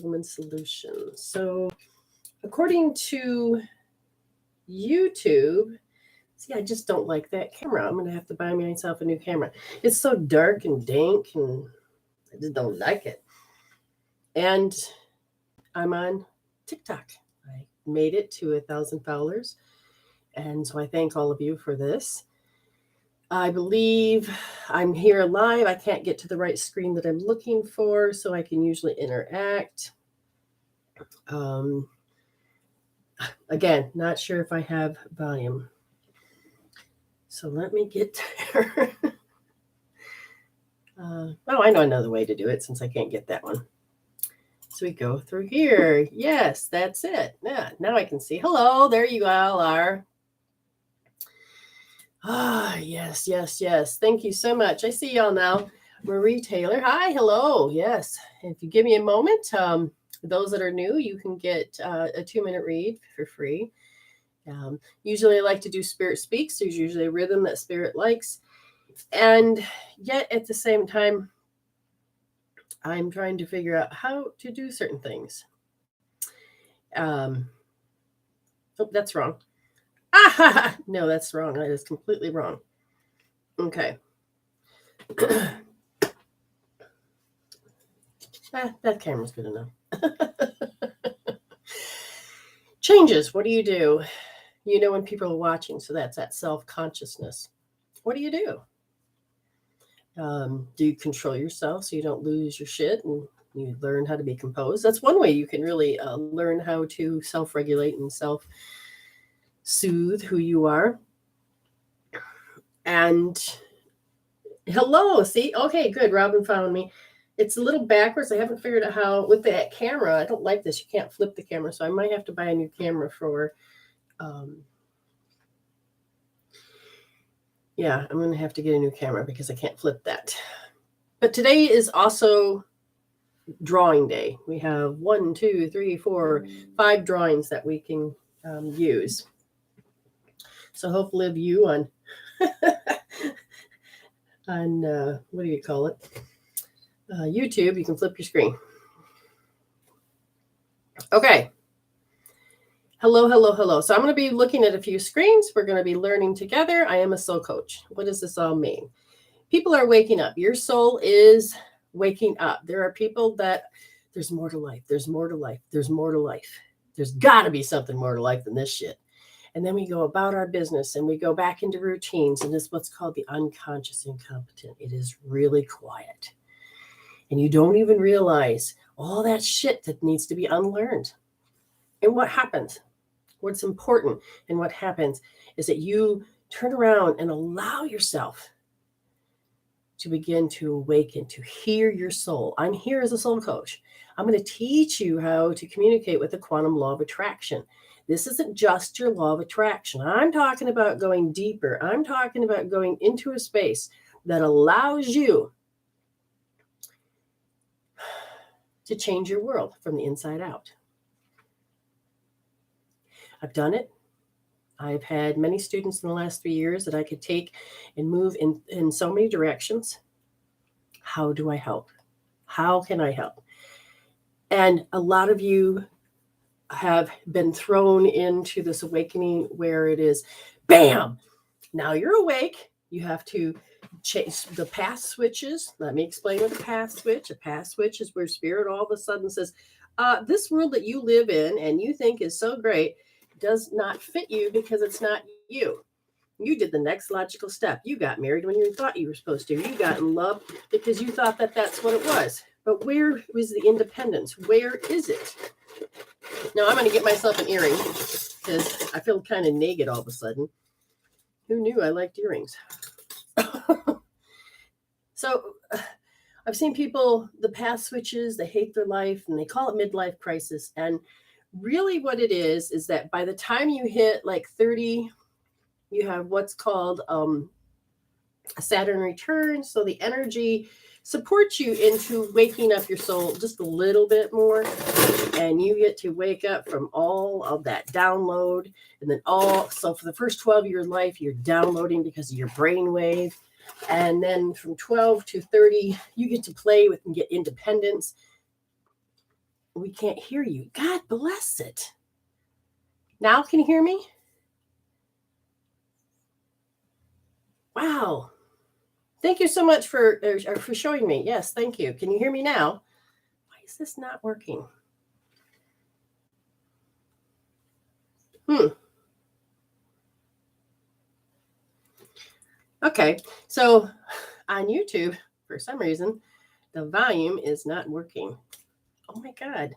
Problem and Solutions. So according to YouTube, see, I just don't like that camera. I'm going to have to buy myself a new camera. It's so dark and dank, and I just don't like it. And I'm on TikTok. I made it to 1,000 followers. And so I thank all of you for this. I believe I'm here live. I can't get to the right screen that I'm looking for, so I can usually interact. Again, not sure if I have volume. So let me get there. I know another way to do it since I can't get that one. So we go through here. Yes, that's it. Yeah, now I can see. Hello, there you all are. Yes. Thank you so much. I see y'all now. Marie Taylor. Hi, hello. Yes. If you give me a moment, those that are new, you can get a 2-minute read for free. Usually I like to do Spirit Speaks. There's usually a rhythm that Spirit likes. And yet at the same time, I'm trying to figure out how to do certain things. Oh, that's wrong. No, that's wrong. That is completely wrong. Okay. That camera's good enough. Changes. What do? You know when people are watching, so that's that self-consciousness. What do? Do you control yourself so you don't lose your shit and you learn how to be composed? That's one way you can really learn how to self-regulate and self-soothe who you are. And hello, see? Okay, good. Robin found me. It's a little backwards. I haven't figured out how, with that camera, I don't like this. You can't flip the camera, so I might have to buy a new camera for, I'm going to have to get a new camera because I can't flip that. But today is also drawing day. We have 1, 2, 3, 4, 5 drawings that we can use. So hopefully of you on, what do you call it? YouTube, you can flip your screen. Okay. Hello. So I'm going to be looking at a few screens. We're going to be learning together. I am a soul coach. What does this all mean? People are waking up. Your soul is waking up. There are people that there's more to life. There's more to life. There's more to life. There's got to be something more to life than this shit. And then we go about our business and we go back into routines. And it's what's called the unconscious incompetent. It is really quiet. And you don't even realize all that shit that needs to be unlearned. And what happens? What's important and what happens is that you turn around and allow yourself to begin to awaken, to hear your soul. I'm here as a soul coach. I'm going to teach you how to communicate with the quantum law of attraction. This isn't just your law of attraction. I'm talking about going deeper. I'm talking about going into a space that allows you to change your world from the inside out. I've done it. I've had many students in the last 3 years that I could take and move in so many directions. How do I help? How can I help? And a lot of you have been thrown into this awakening where it is, bam, now you're awake. You have to change the path switches. Let me explain what a path switch. A path switch is where spirit all of a sudden says, this world that you live in and you think is so great does not fit you because it's not you. You did the next logical step. You got married when you thought you were supposed to. You got in love because you thought that that's what it was. But where was the independence? Where is it? Now I'm going to get myself an earring because I feel kind of naked all of a sudden. Who knew I liked earrings? So I've seen people, the path switches, they hate their life and they call it midlife crisis. And really what it is that by the time you hit like 30, you have what's called a Saturn return. So the energy supports you into waking up your soul just a little bit more. And you get to wake up from all of that download. And then so for the first 12 of your life, you're downloading because of your brainwave. And then from 12 to 30, you get to play with and get independence. We can't hear you. God bless it. Now can you hear me? Wow. Thank you so much for showing me. Yes, thank you. Can you hear me now? Why is this not working? Okay, so on YouTube, for some reason, the volume is not working. Oh my God.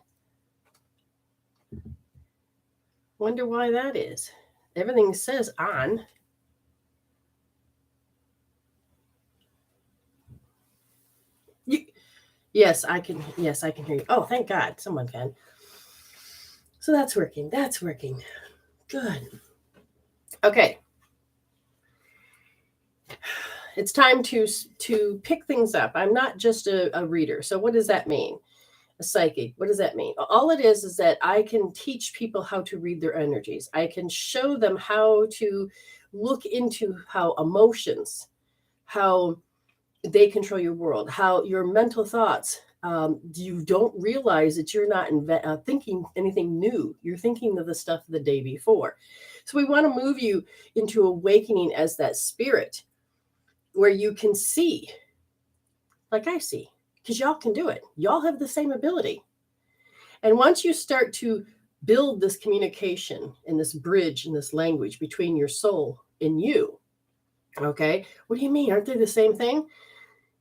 Wonder why that is. Everything says on. Yes, I can. Yes, I can hear you. Oh, thank God. Someone can. So that's working. That's working. Good. Okay. It's time to pick things up. I'm not just a reader. So what does that mean? A psychic. What does that mean? All it is that I can teach people how to read their energies. I can show them how to look into how emotions, how they control your world, how your mental thoughts. You don't realize that you're not thinking anything new. You're thinking of the stuff the day before. So we want to move you into awakening as that spirit where you can see, like I see, because y'all can do it. Y'all have the same ability. And once you start to build this communication and this bridge and this language between your soul and you, okay, what do you mean? Aren't they the same thing?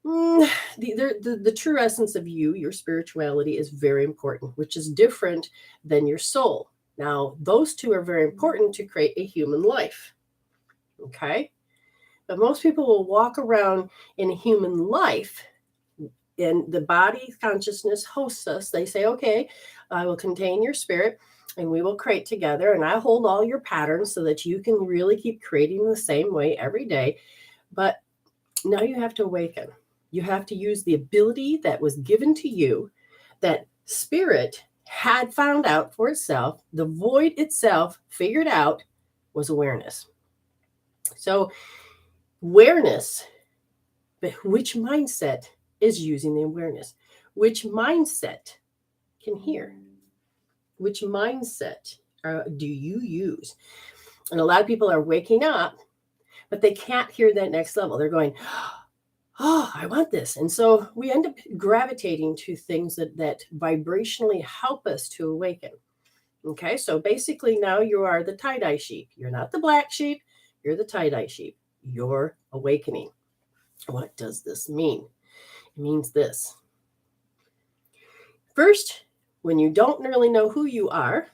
The true essence of you, your spirituality, is very important, which is different than your soul. Now, those two are very important to create a human life. Okay? But most people will walk around in a human life, and the body consciousness hosts us. They say, okay, I will contain your spirit and we will create together, and I hold all your patterns so that you can really keep creating the same way every day. But now you have to awaken. You have to use the ability that was given to you, that spirit had found out for itself, the void itself figured out was awareness. So, awareness, but which mindset is using the awareness? Which mindset can hear? Which mindset do you use? And a lot of people are waking up, but they can't hear that next level. They're going, oh, I want this. And so we end up gravitating to things that vibrationally help us to awaken. Okay, so basically now you are the tie-dye sheep. You're not the black sheep, you're the tie-dye sheep. You're awakening. What does this mean? It means this. First, when you don't really know who you are,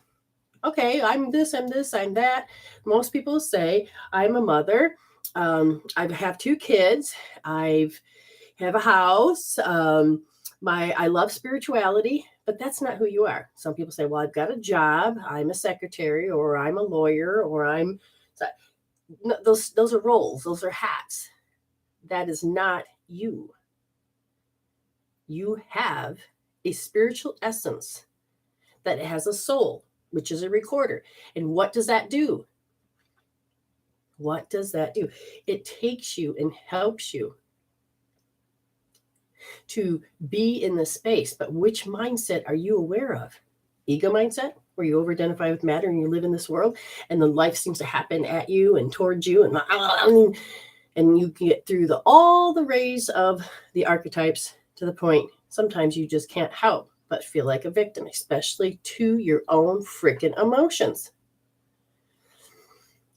okay, I'm this, I'm that. Most people say, I'm a mother. I have 2 kids. I have a house. I love spirituality, but that's not who you are. Some people say, well, I've got a job. I'm a secretary, or I'm a lawyer, or I'm. No, those are roles. Those are hats. That is not you. You have a spiritual essence that has a soul, which is a recorder. And what does that do? What does that do? It takes you and helps you to be in the space. But which mindset are you aware of? Ego mindset, where you over identify with matter and you live in this world, and then life seems to happen at you and towards you, and you get through all the rays of the archetypes to the point sometimes you just can't help but feel like a victim, especially to your own freaking emotions.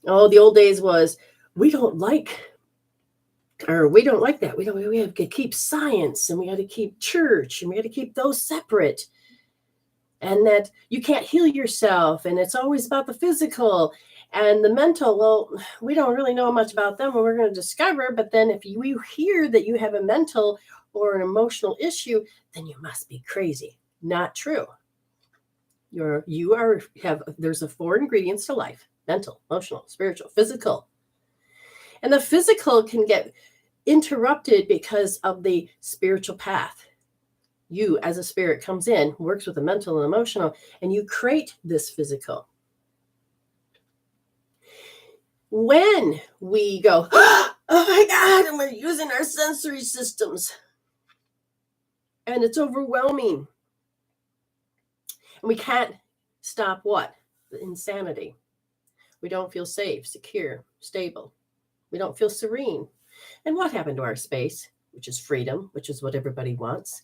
Oh, the old days was, we don't like that. We have to keep science, and we got to keep church, and we got to keep those separate. And that you can't heal yourself, and it's always about the physical and the mental. Well, we don't really know much about them, and we're going to discover. But then if you hear that you have a mental or an emotional issue, then you must be crazy. Not true. There's 4 ingredients to life: mental, emotional, spiritual, physical. And the physical can get interrupted because of the spiritual path. You as a spirit comes in, works with the mental and emotional, and you create this physical. When we go, oh my God, and we're using our sensory systems, and it's overwhelming, And we can't stop what? The insanity. We don't feel safe, secure, stable. We don't feel serene. And what happened to our space, which is freedom, which is what everybody wants?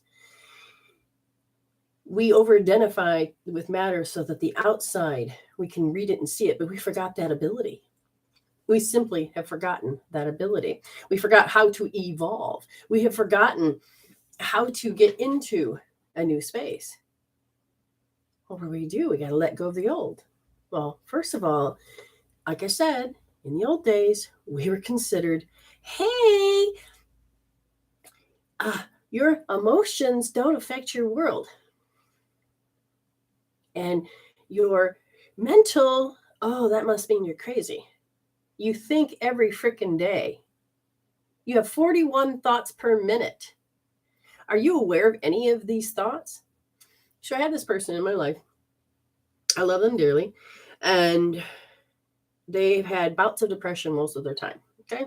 We over-identify with matter so that the outside, we can read it and see it, but we forgot that ability. We simply have forgotten that ability. We forgot how to evolve. We have forgotten how to get into a new space. What do? We got to let go of the old. Well, first of all, like I said, in the old days, we were considered, hey, your emotions don't affect your world. And your mental, oh, that must mean you're crazy. You think every freaking day. You have 41 thoughts per minute. Are you aware of any of these thoughts? So I have this person in my life. I love them dearly. And they've had bouts of depression most of their time. Okay.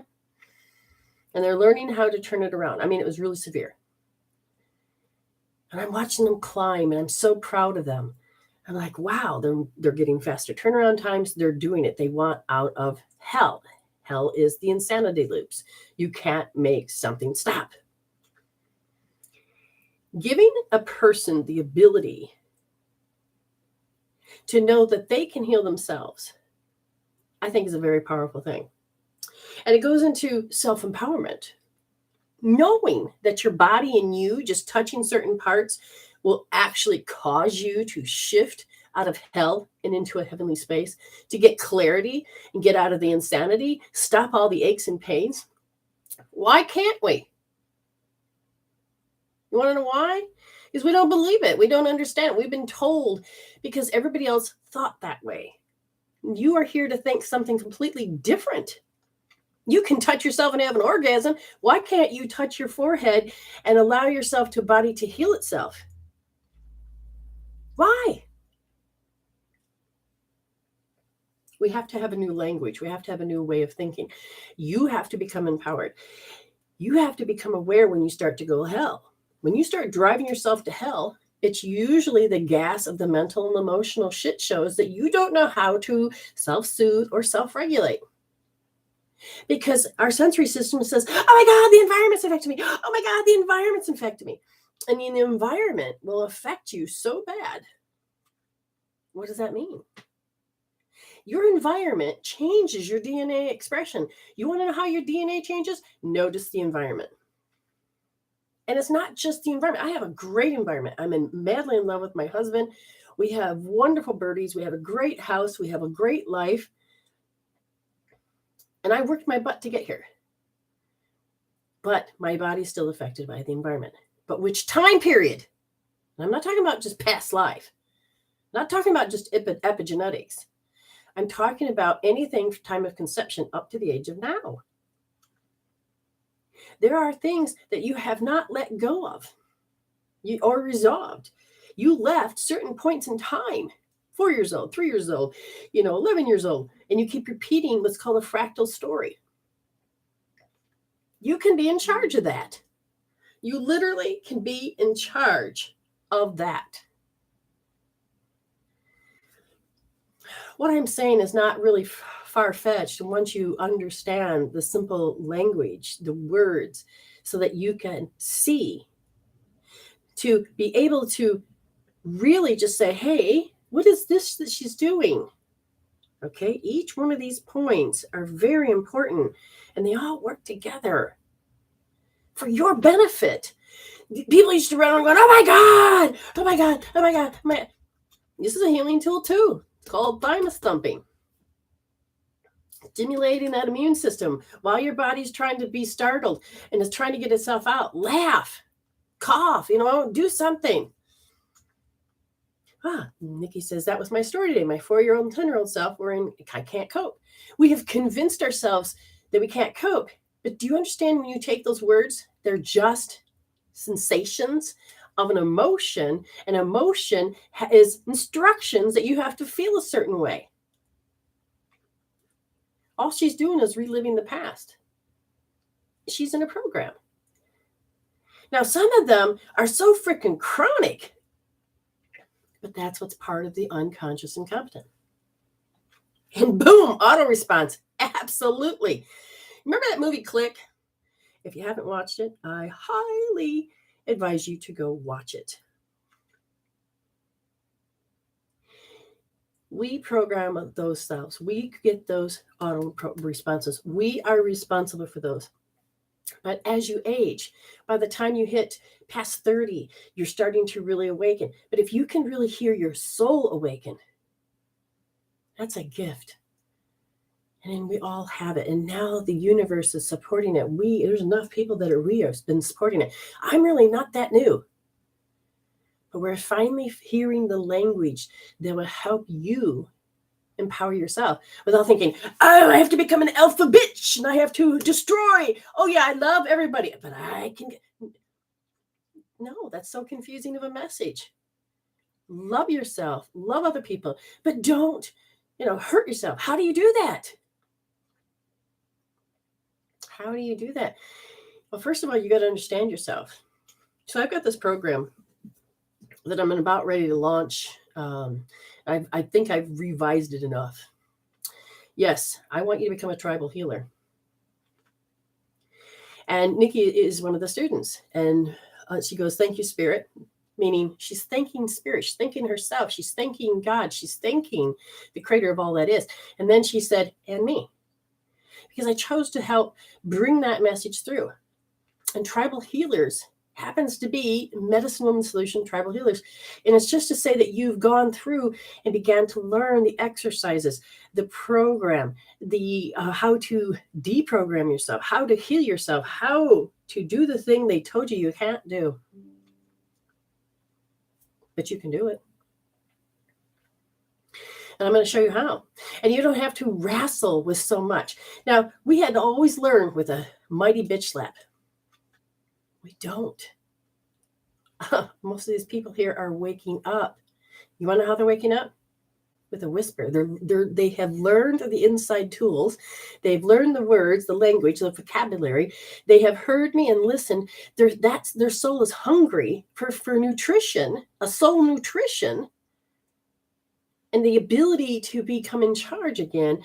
And they're learning how to turn it around. I mean, it was really severe. And I'm watching them climb, and I'm so proud of them. I'm like, wow, they're getting faster turnaround times. They're doing it. They want out of hell. Hell is the insanity loops. You can't make something stop. Giving a person the ability to know that they can heal themselves, I think is a very powerful thing. And it goes into self-empowerment. Knowing that your body and you just touching certain parts will actually cause you to shift out of hell and into a heavenly space, to get clarity and get out of the insanity, stop all the aches and pains. Why can't we? You want to know why? Because we don't believe it. We don't understand it. We've been told because everybody else thought that way. You are here to think something completely different. You can touch yourself and have an orgasm. Why can't you touch your forehead and allow yourself to body to heal itself? Why? We have to have a new language. We have to have a new way of thinking. You have to become empowered. You have to become aware when you start to go hell. When you start driving yourself to hell, it's usually the gas of the mental and emotional shit shows that you don't know how to self-soothe or self-regulate. Because our sensory system says, oh my God, the environment's affecting me. Oh my God, the environment's affecting me. And the environment will affect you so bad. What does that mean? Your environment changes your DNA expression. You want to know how your DNA changes? Notice the environment. And it's not just the environment. I have a great environment. I'm madly in love with my husband. We have wonderful birdies. We have a great house. We have a great life. And I worked my butt to get here. But my body's still affected by the environment. But which time period? And I'm not talking about just past life. I'm not talking about just epigenetics. I'm talking about anything from time of conception up to the age of now. There are things that you have not let go of or resolved. You left certain points in time, 4 years old, 3 years old, 11 years old, and you keep repeating what's called a fractal story. You can be in charge of that. You literally can be in charge of that. What I'm saying is not really far-fetched once you understand the simple language, the words, so that you can see, to be able to really just say, hey, what is this that she's doing? Okay, each one of these points are very important, and they all work together for your benefit. People used to run around going, oh my God, oh my God, oh my God. This is a healing tool too. It's called Thymus thumping. Stimulating that immune system while your body's trying to be startled and is trying to get itself out. Laugh, cough, do something. Nikki says, that was my story today. My 4-year-old and 10-year-old self were in, I can't cope. We have convinced ourselves that we can't cope. But do you understand when you take those words, they're just sensations of an emotion. An emotion is instructions that you have to feel a certain way. All she's doing is reliving the past. She's in a program. Now, some of them are so freaking chronic. But that's what's part of the unconscious incompetent. And boom, auto response. Absolutely. Remember that movie Click? If you haven't watched it, I highly advise you to go watch it. We program those selves. We get those auto responses. We are responsible for those. But as you age, by the time you hit past 30, you're starting to really awaken. But if you can really hear your soul awaken, that's a gift. And we all have it. And now the universe is supporting it. There's enough people that have been supporting it. I'm really not that new. But we're finally hearing the language that will help you empower yourself without thinking, oh, I have to become an alpha bitch and I have to destroy. Oh, yeah, I love everybody, but I can. No, that's so confusing of a message. Love yourself, love other people, but don't, hurt yourself. How do you do that? How do you do that? Well, first of all, you got to understand yourself. So I've got this program that I'm about ready to launch. I think I've revised it enough. Yes, I want you to become a tribal healer. And Nikki is one of the students. And she goes, thank you, Spirit. Meaning she's thanking Spirit. She's thanking herself. She's thanking God. She's thanking the creator of all that is. And then she said, and me. Because I chose to help bring that message through. And tribal healers happens to be Medicine Woman Solution tribal healers. And it's just to say that you've gone through and began to learn the exercises, the program, the how to deprogram yourself, how to heal yourself, how to do the thing they told you can't do. But you can do it. And I'm going to show you how. And you don't have to wrestle with so much. Now, we had to always learn with a mighty bitch slap. We don't. Most of these people here are waking up. You want to know how they're waking up? With a whisper. They have learned the inside tools. They've learned the words, the language, the vocabulary. They have heard me and listened. Their soul is hungry for nutrition, a soul nutrition, and the ability to become in charge again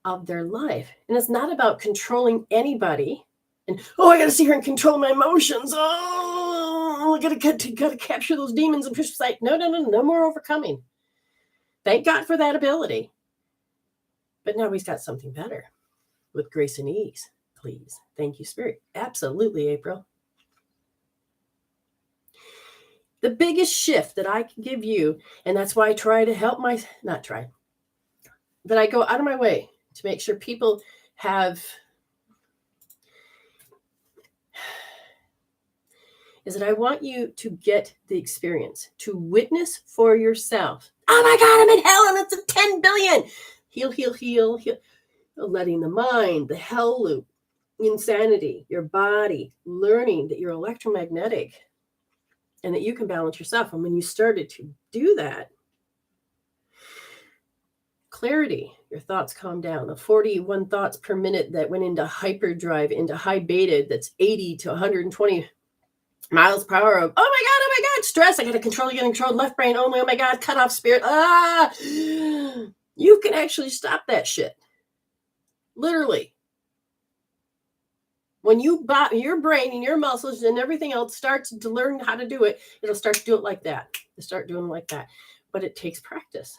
of their life. And it's not about controlling anybody. And I got to sit here and control my emotions. I got to capture those demons and push aside. No more overcoming. Thank God for that ability. But now he's got something better with grace and ease. Please. Thank you, Spirit. Absolutely, April. The biggest shift that I can give you, and that's why I try to help that I go out of my way to make sure people have, is that I want you to get the experience, to witness for yourself. Oh my God, I'm in hell and it's a 10 billion. Heal. Letting the mind, the hell loop, insanity, your body, learning that you're electromagnetic and that you can balance yourself. And when you started to do that, clarity, your thoughts calm down. The 41 thoughts per minute that went into hyperdrive, into high beta, that's 80 to 120 miles per hour of, oh my God, stress. I got to control left brain only. Oh my God, cut off spirit. You can actually stop that shit. Literally. When your brain and your muscles and everything else starts to learn how to do it, it'll start to do it like that. It'll start doing it like that. But it takes practice.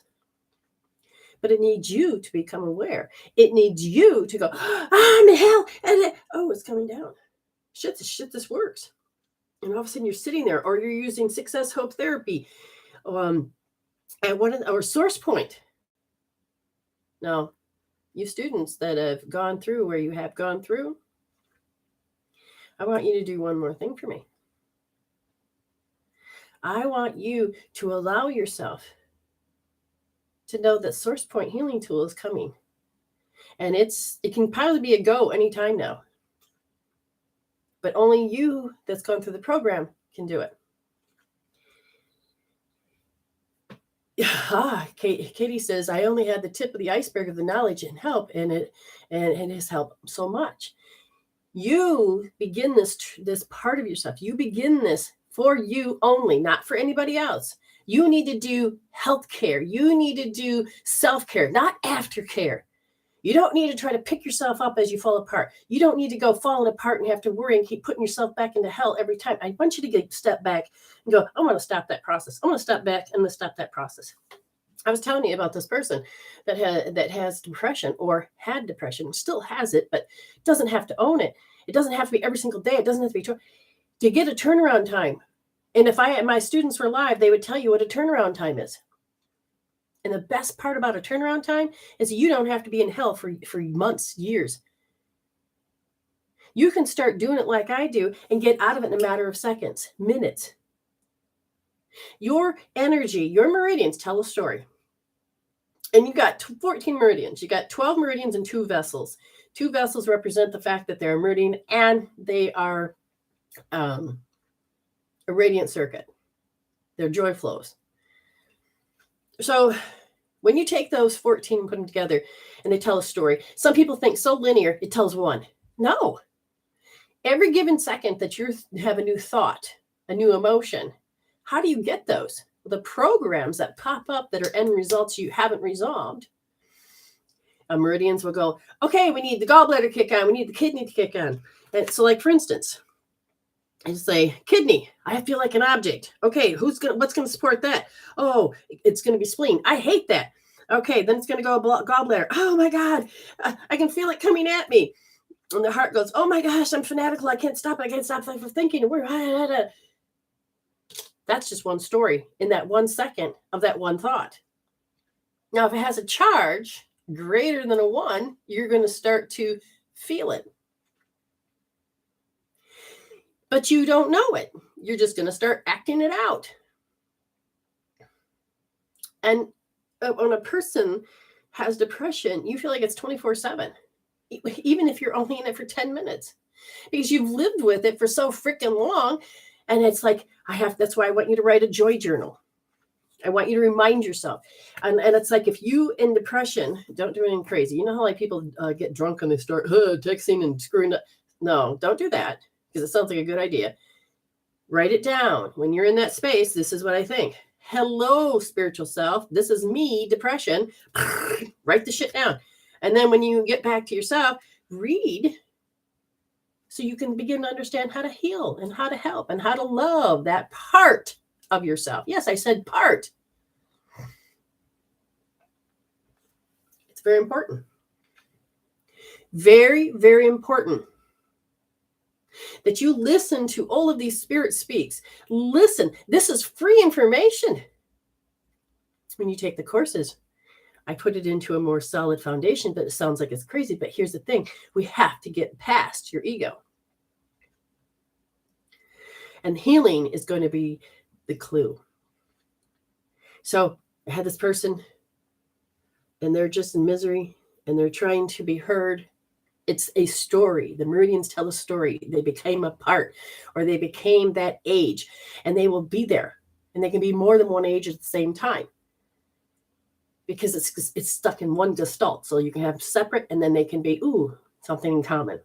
But it needs you to become aware. It needs you to go, I'm in hell. And it's coming down. Shit, this works. And all of a sudden you're sitting there, or you're using Success Hope Therapy at our Source Point. Now, you students that have gone through where you have gone through, I want you to do one more thing for me. I want you to allow yourself to know that Source Point Healing Tool is coming. And it can probably be a go anytime now. But only you that's gone through the program can do it. Katie says, I only had the tip of the iceberg of the knowledge and help, and it has helped so much. You begin this part of yourself. You begin this for you only, not for anybody else. You need to do healthcare. You need to do self-care, not aftercare. You don't need to try to pick yourself up as you fall apart. You don't need to go falling apart and have to worry and keep putting yourself back into hell every time. I want you to step back and go, I want to stop that process. I want to step back and stop that process. I was telling you about this person that has depression or had depression, still has it, but doesn't have to own it. It doesn't have to be every single day. It doesn't have to be to get a turnaround time. And if my students were live, they would tell you what a turnaround time is. And the best part about a turnaround time is you don't have to be in hell for months, years. You can start doing it like I do and get out of it in a matter of seconds, minutes. Your energy, your meridians tell a story. And you got 14 meridians. You got 12 meridians and 2 vessels. 2 vessels represent the fact that they're a meridian and they are a radiant circuit. They're joy flows. So when you take those 14 and put them together and they tell a story, some people think so linear, it tells one. No. Every given second that you have a new thought, a new emotion, how do you get those? The programs that pop up that are end results you haven't resolved. Meridians will go, okay, we need the gallbladder kick on, we need the kidney to kick on. And so, like, for instance, I say, kidney, I feel like an object. Okay, what's going to support that? Oh, it's going to be spleen. I hate that. Okay, then it's going to go gallbladder. Oh my God, I can feel it coming at me. And the heart goes, oh my gosh, I'm fanatical. I can't stop. I can't stop from thinking. That's just one story in that 1 second of that one thought. Now, if it has a charge greater than a 1, you're going to start to feel it. But you don't know it. You're just going to start acting it out. And when a person has depression, you feel like it's 24/7, even if you're only in it for 10 minutes, because you've lived with it for so freaking long. And it's like, that's why I want you to write a joy journal. I want you to remind yourself. And it's like, if you in depression, don't do anything crazy. You know how like people get drunk and they start texting and screwing up. No, don't do that, because it sounds like a good idea. Write it down. When you're in that space, this is what I think. Hello, spiritual self. This is me, depression. Write the shit down. And then when you get back to yourself, read so you can begin to understand how to heal and how to help and how to love that part of yourself. Yes, I said part. It's very important. Very, very important that you listen to all of these spirit speaks. Listen, this is free information. When you take the courses, I put it into a more solid foundation, but it sounds like it's crazy. But here's the thing. We have to get past your ego. And healing is going to be the clue. So I had this person, and they're just in misery, and they're trying to be heard. It's a story. The meridians tell a story. They became a part, or they became that age, and they will be there. And they can be more than one age at the same time, because it's stuck in one gestalt. So you can have separate, and then they can be, something in common.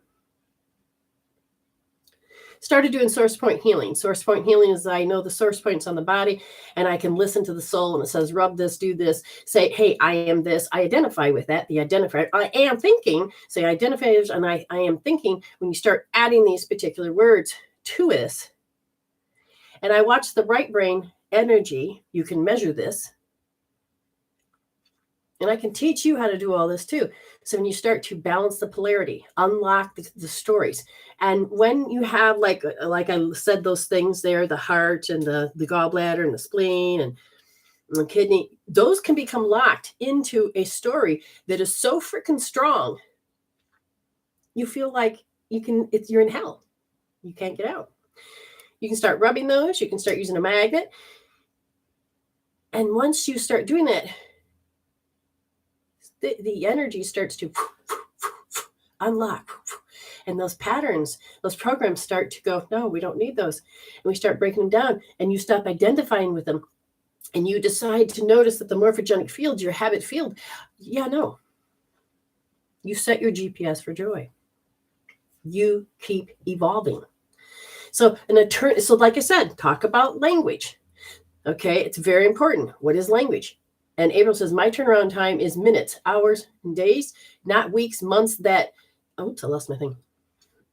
Started doing source point healing. Source point healing is I know the source points on the body, and I can listen to the soul, and it says, rub this, do this, say, hey, I am this. I identify with that, the identifier. I am thinking, say identifiers, and I am thinking. When you start adding these particular words to this, and I watch the right brain energy, you can measure this. And I can teach you how to do all this too. So when you start to balance the polarity, unlock the stories. And when you have, like I said, those things there, the heart and the gallbladder and the spleen and the kidney, those can become locked into a story that is so freaking strong. You feel like you're in hell. You can't get out. You can start rubbing those. You can start using a magnet. And once you start doing that, the energy starts to unlock. And those patterns, those programs start to go, no, we don't need those. And we start breaking them down, and you stop identifying with them. And you decide to notice that the morphogenic field, your habit field, you set your GPS for joy. You keep evolving. So like I said, talk about language. Okay, it's very important. What is language? And April says, my turnaround time is minutes, hours, and days, not weeks, months that, oops, I lost my thing.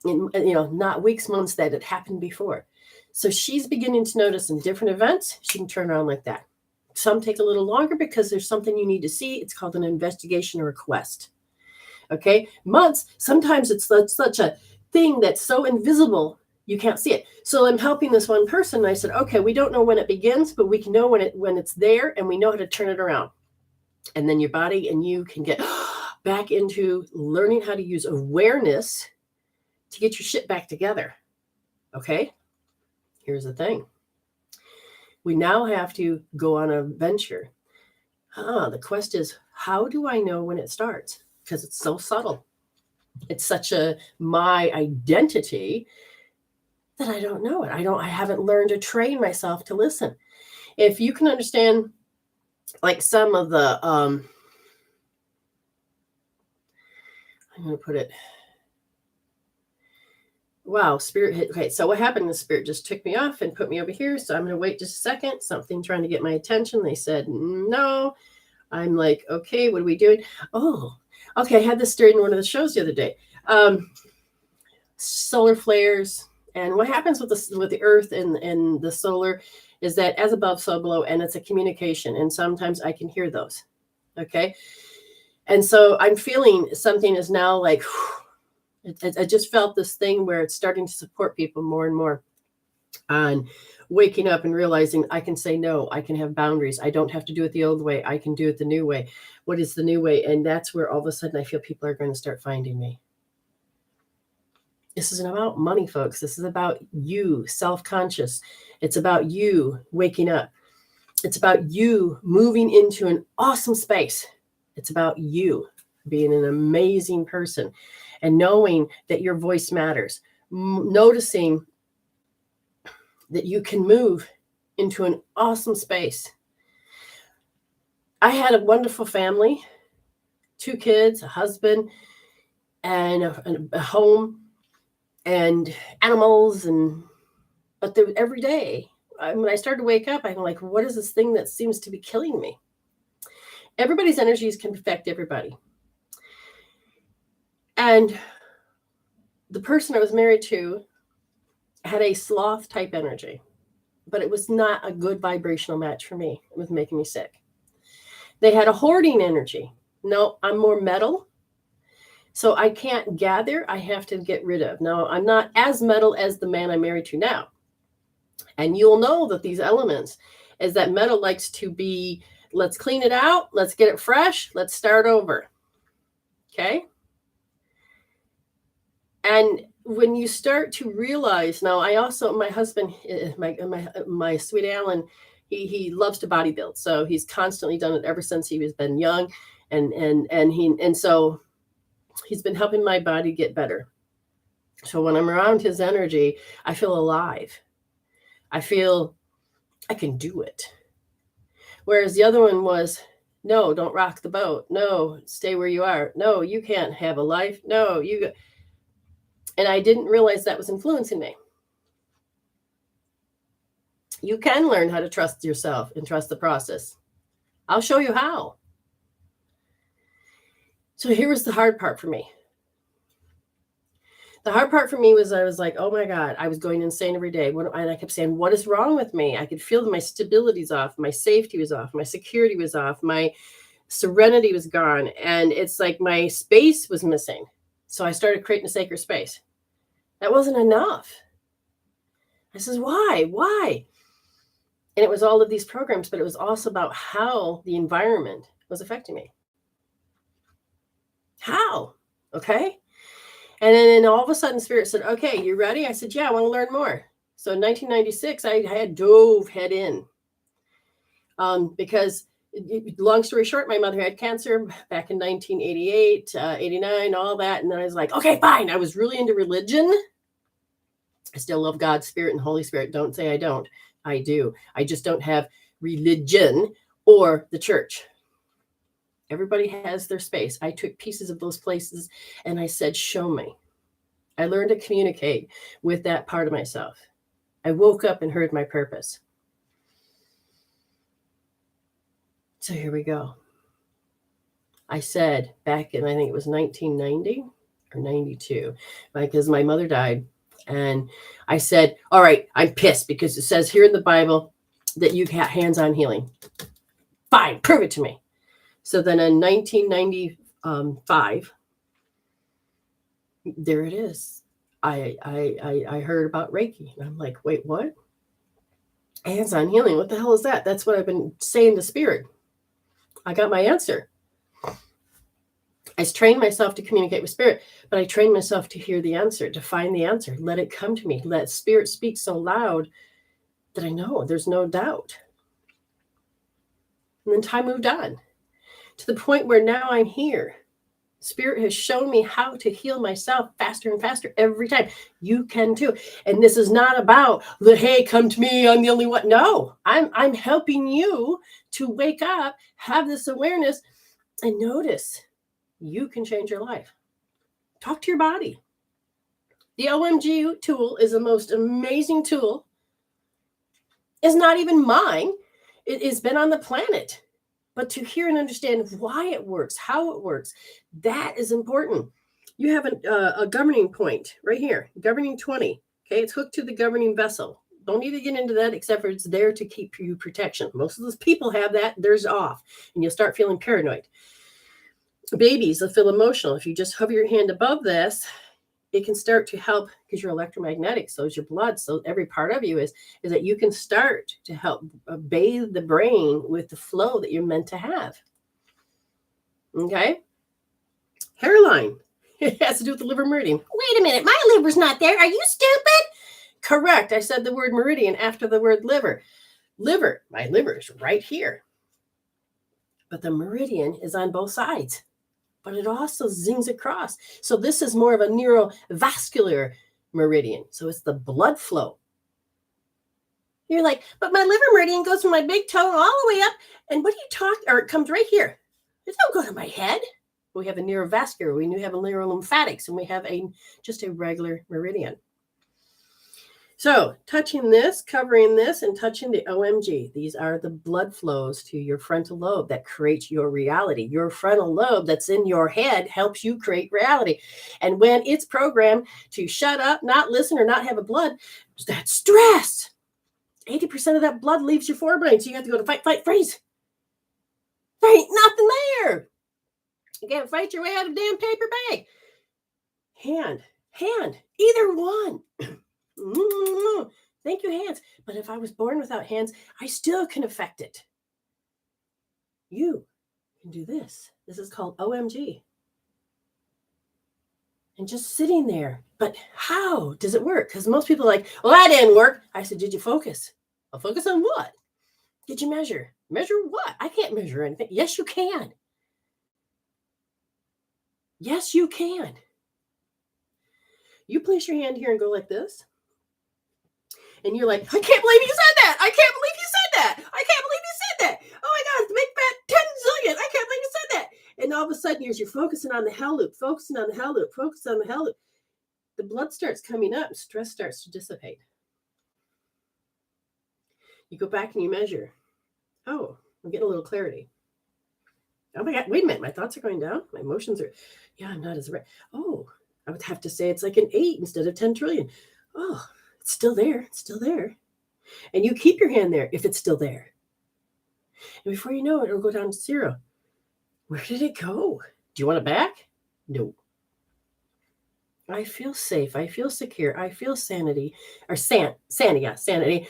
Not weeks, months that it happened before. So she's beginning to notice in different events, she can turn around like that. Some take a little longer because there's something you need to see. It's called an investigation or a quest. Okay, months, sometimes it's such a thing that's so invisible you can't see it. So I'm helping this one person, and I said, okay, we don't know when it begins, but we can know when it's there, and we know how to turn it around. And then your body and you can get back into learning how to use awareness to get your shit back together. Okay, here's the thing. We now have to go on a venture. The quest is, how do I know when it starts? Because it's so subtle. It's such my identity that I don't know it. I haven't learned to train myself to listen. If you can understand, like some of the, I'm going to put it, wow, spirit hit. Okay, so what happened? The spirit just took me off and put me over here. So I'm going to wait just a second. Something trying to get my attention. They said, no. I'm like, okay, what are we doing? Oh, okay. I had this during one of the shows the other day. Solar flares. And what happens with the earth and the solar is that as above, so below, and it's a communication. And sometimes I can hear those. Okay. And so I'm feeling something is now like, I just felt this thing where it's starting to support people more and more on waking up and realizing I can say no, I can have boundaries. I don't have to do it the old way. I can do it the new way. What is the new way? And that's where all of a sudden I feel people are going to start finding me. This isn't about money, folks. This is about you, self-conscious. It's about you waking up. It's about you moving into an awesome space. It's about you being an amazing person and knowing that your voice matters. Noticing that you can move into an awesome space. I had a wonderful family, 2 kids, a husband, and a home, and animals, but every day, when I started to wake up, I'm like, what is this thing that seems to be killing me? Everybody's energies can affect everybody. And the person I was married to had a sloth type energy, but it was not a good vibrational match for me. It was making me sick. They had a hoarding energy. No, I'm more metal. So I can't gather. I have to get rid of. Now, I'm not as metal as the man I'm married to now. And you'll know that these elements is that metal likes to be, let's clean it out. Let's get it fresh. Let's start over. Okay. And when you start to realize, now I also, my husband, my sweet Alan, he loves to bodybuild. So he's constantly done it ever since he was been young. And so he's been helping my body get better. So when I'm around his energy, I feel alive. I feel I can do it. Whereas the other one was, no, don't rock the boat. No, stay where you are. No, you can't have a life. No, and I didn't realize that was influencing me. You can learn how to trust yourself and trust the process. I'll show you how. So here was the hard part for me. The hard part for me was I was like, oh my God, I was going insane every day. And I kept saying, what is wrong with me? I could feel that my stability's off. My safety was off. My security was off. My serenity was gone. And it's like my space was missing. So I started creating a sacred space. That wasn't enough. I says, why? And it was all of these programs, but it was also about how the environment was affecting me. How? Okay. And then all of a sudden, Spirit said, okay, you ready? I said, yeah, I want to learn more. So in 1996, I had dove head in because, long story short, my mother had cancer back in 1988, 89, all that. And then I was like, okay, fine. I was really into religion. I still love God, Spirit, and Holy Spirit. Don't say I don't. I do. I just don't have religion or the church. Everybody has their space. I took pieces of those places and I said, show me. I learned to communicate with that part of myself. I woke up and heard my purpose. So here we go. I said back in, I think it was 1990 or 92, because my mother died. And I said, all right, I'm pissed because it says here in the Bible that you got hands-on healing. Fine, prove it to me. So then in 1995, there it is. I heard about Reiki. And I'm like, wait, what? Hands-on healing, what the hell is that? That's what I've been saying to spirit. I got my answer. I trained myself to communicate with spirit, but I trained myself to hear the answer, to find the answer, let it come to me, let spirit speak so loud that I know there's no doubt. And then time moved on to the point where now I'm here. Spirit has shown me how to heal myself faster and faster every time. You can too. And this is not about the, hey, come to me, I'm the only one. No, I'm helping you to wake up, have this awareness, and notice you can change your life. Talk to your body. The OMG tool is the most amazing tool. It's not even mine. It has been on the planet. But to hear and understand why it works, how it works, that is important. You have a governing point right here, governing 20. Okay, it's hooked to the governing vessel. Don't need to get into that except for it's there to keep you protection. Most of those people have that, theirs off, and you'll start feeling paranoid. Babies will feel emotional. If you just hover your hand above this, it can start to help because you're electromagnetic. So is your blood. So every part of you is that you can start to help bathe the brain with the flow that you're meant to have. Okay. Hairline. It has to do with the liver meridian. Wait a minute. My liver's not there. Are you stupid? Correct. I said the word meridian after the word liver. Liver. My liver is right here. But the meridian is on both sides. But it also zings across. So this is more of a neurovascular meridian. So it's the blood flow. You're like, but my liver meridian goes from my big toe all the way up. And what do you talk? Or it comes right here. It don't go to my head. We have a neurovascular. We have a neurolymphatics, and we have just a regular meridian. So touching this, covering this, and touching the OMG. These are the blood flows to your frontal lobe that creates your reality. Your frontal lobe that's in your head helps you create reality. And when it's programmed to shut up, not listen, or not have a blood, that's stress. 80% of that blood leaves your forebrain. So you have to go to fight, flight, freeze. There ain't nothing there. You can't fight your way out of a damn paper bag. Hand, either one. Thank you, hands. But if I was born without hands, I still can affect it. You can do this. This is called OMG. And just sitting there. But how does it work? Because most people are like, well, that didn't work. I said, did you focus? Well, focus on what? Did you measure? Measure what? I can't measure anything. Yes, you can. Yes, you can. You place your hand here and go like this. And you're like, I can't believe you said that. I can't believe you said that. I can't believe you said that. Oh my God, make that 10 zillion. I can't believe you said that. And all of a sudden, you're focusing on the hell loop, focusing on the hell loop, focusing on the hell loop. The blood starts coming up, stress starts to dissipate. You go back and you measure. Oh, I'm getting a little clarity. Oh my God, wait a minute. My thoughts are going down. My emotions are, I'm not as right. Oh, I would have to say it's like an 8 instead of 10 trillion. Oh, it's still there. It's still there. And you keep your hand there if it's still there. And before you know it, it'll go down to 0. Where did it go? Do you want it back? No. I feel safe. I feel secure. I feel sanity, or sanity,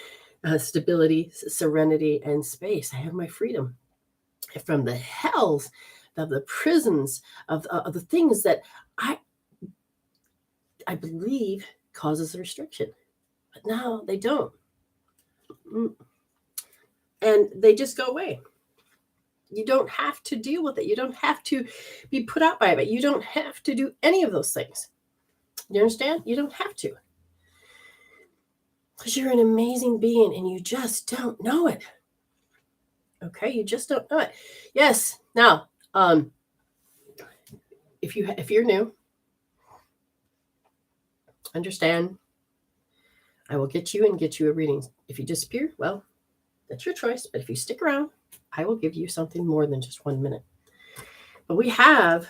stability, serenity, and space. I have my freedom from the hells, of the prisons, of the things that I believe causes a restriction. But now they don't. And they just go away. You don't have to deal with it. You don't have to be put out by it. You don't have to do any of those things. You understand? You don't have to. Because you're an amazing being and you just don't know it. Okay? You just don't know it. Yes. Now, if you're new, understand, I will get you a reading. If you disappear, well, that's your choice. But if you stick around, I will give you something more than just 1 minute. But we have,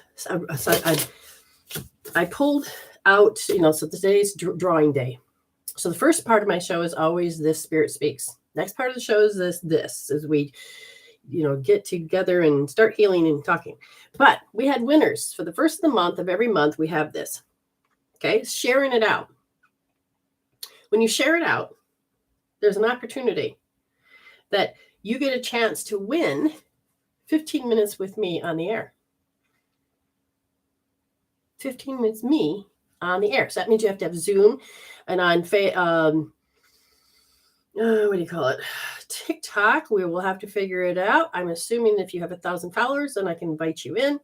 I pulled out, so today's drawing day. So the first part of my show is always this Spirit Speaks. Next part of the show is this as we, get together and start healing and talking. But we had winners for the first of the month of every month. We have this. Okay. Sharing it out. When you share it out, there's an opportunity that you get a chance to win 15 minutes with me on the air. 15 minutes me on the air. So that means you have to have Zoom and on what do you call it? TikTok. We will have to figure it out. I'm assuming if you have 1,000 followers, then I can invite you in.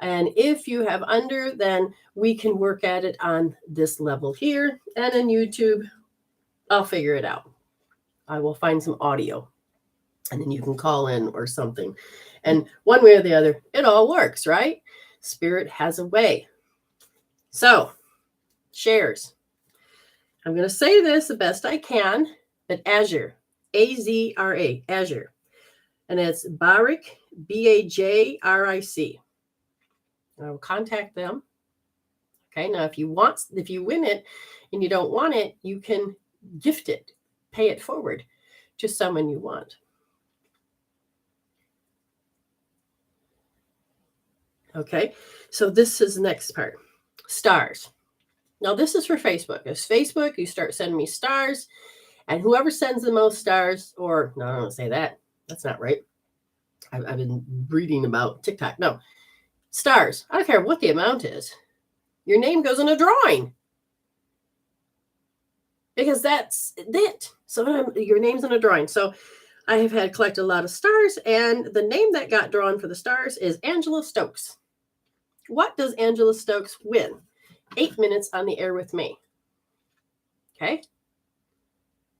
And if you have under, then we can work at it on this level here. And in YouTube, I'll figure it out. I will find some audio and then you can call in or something. And one way or the other, it all works, right? Spirit has a way. So, shares. I'm going to say this the best I can, but Azure, A-Z-R-A, Azure. And it's Barik, B-A-J-R-I-C. I will contact them. Okay, now if you win it and you don't want it, you can gift it, pay it forward to someone you want. Okay, so this is the next part. Stars. Now this is for Facebook. It's Facebook, you start sending me stars, and whoever sends the most stars, or no, I don't say that. That's not right. I've been reading about TikTok. No, stars. I don't care what the amount is. Your name goes in a drawing. Because that's it. So your name's in a drawing. So I have had collected a lot of stars, and the name that got drawn for the stars is Angela Stokes. What does Angela Stokes win? 8 minutes on the air with me. Okay?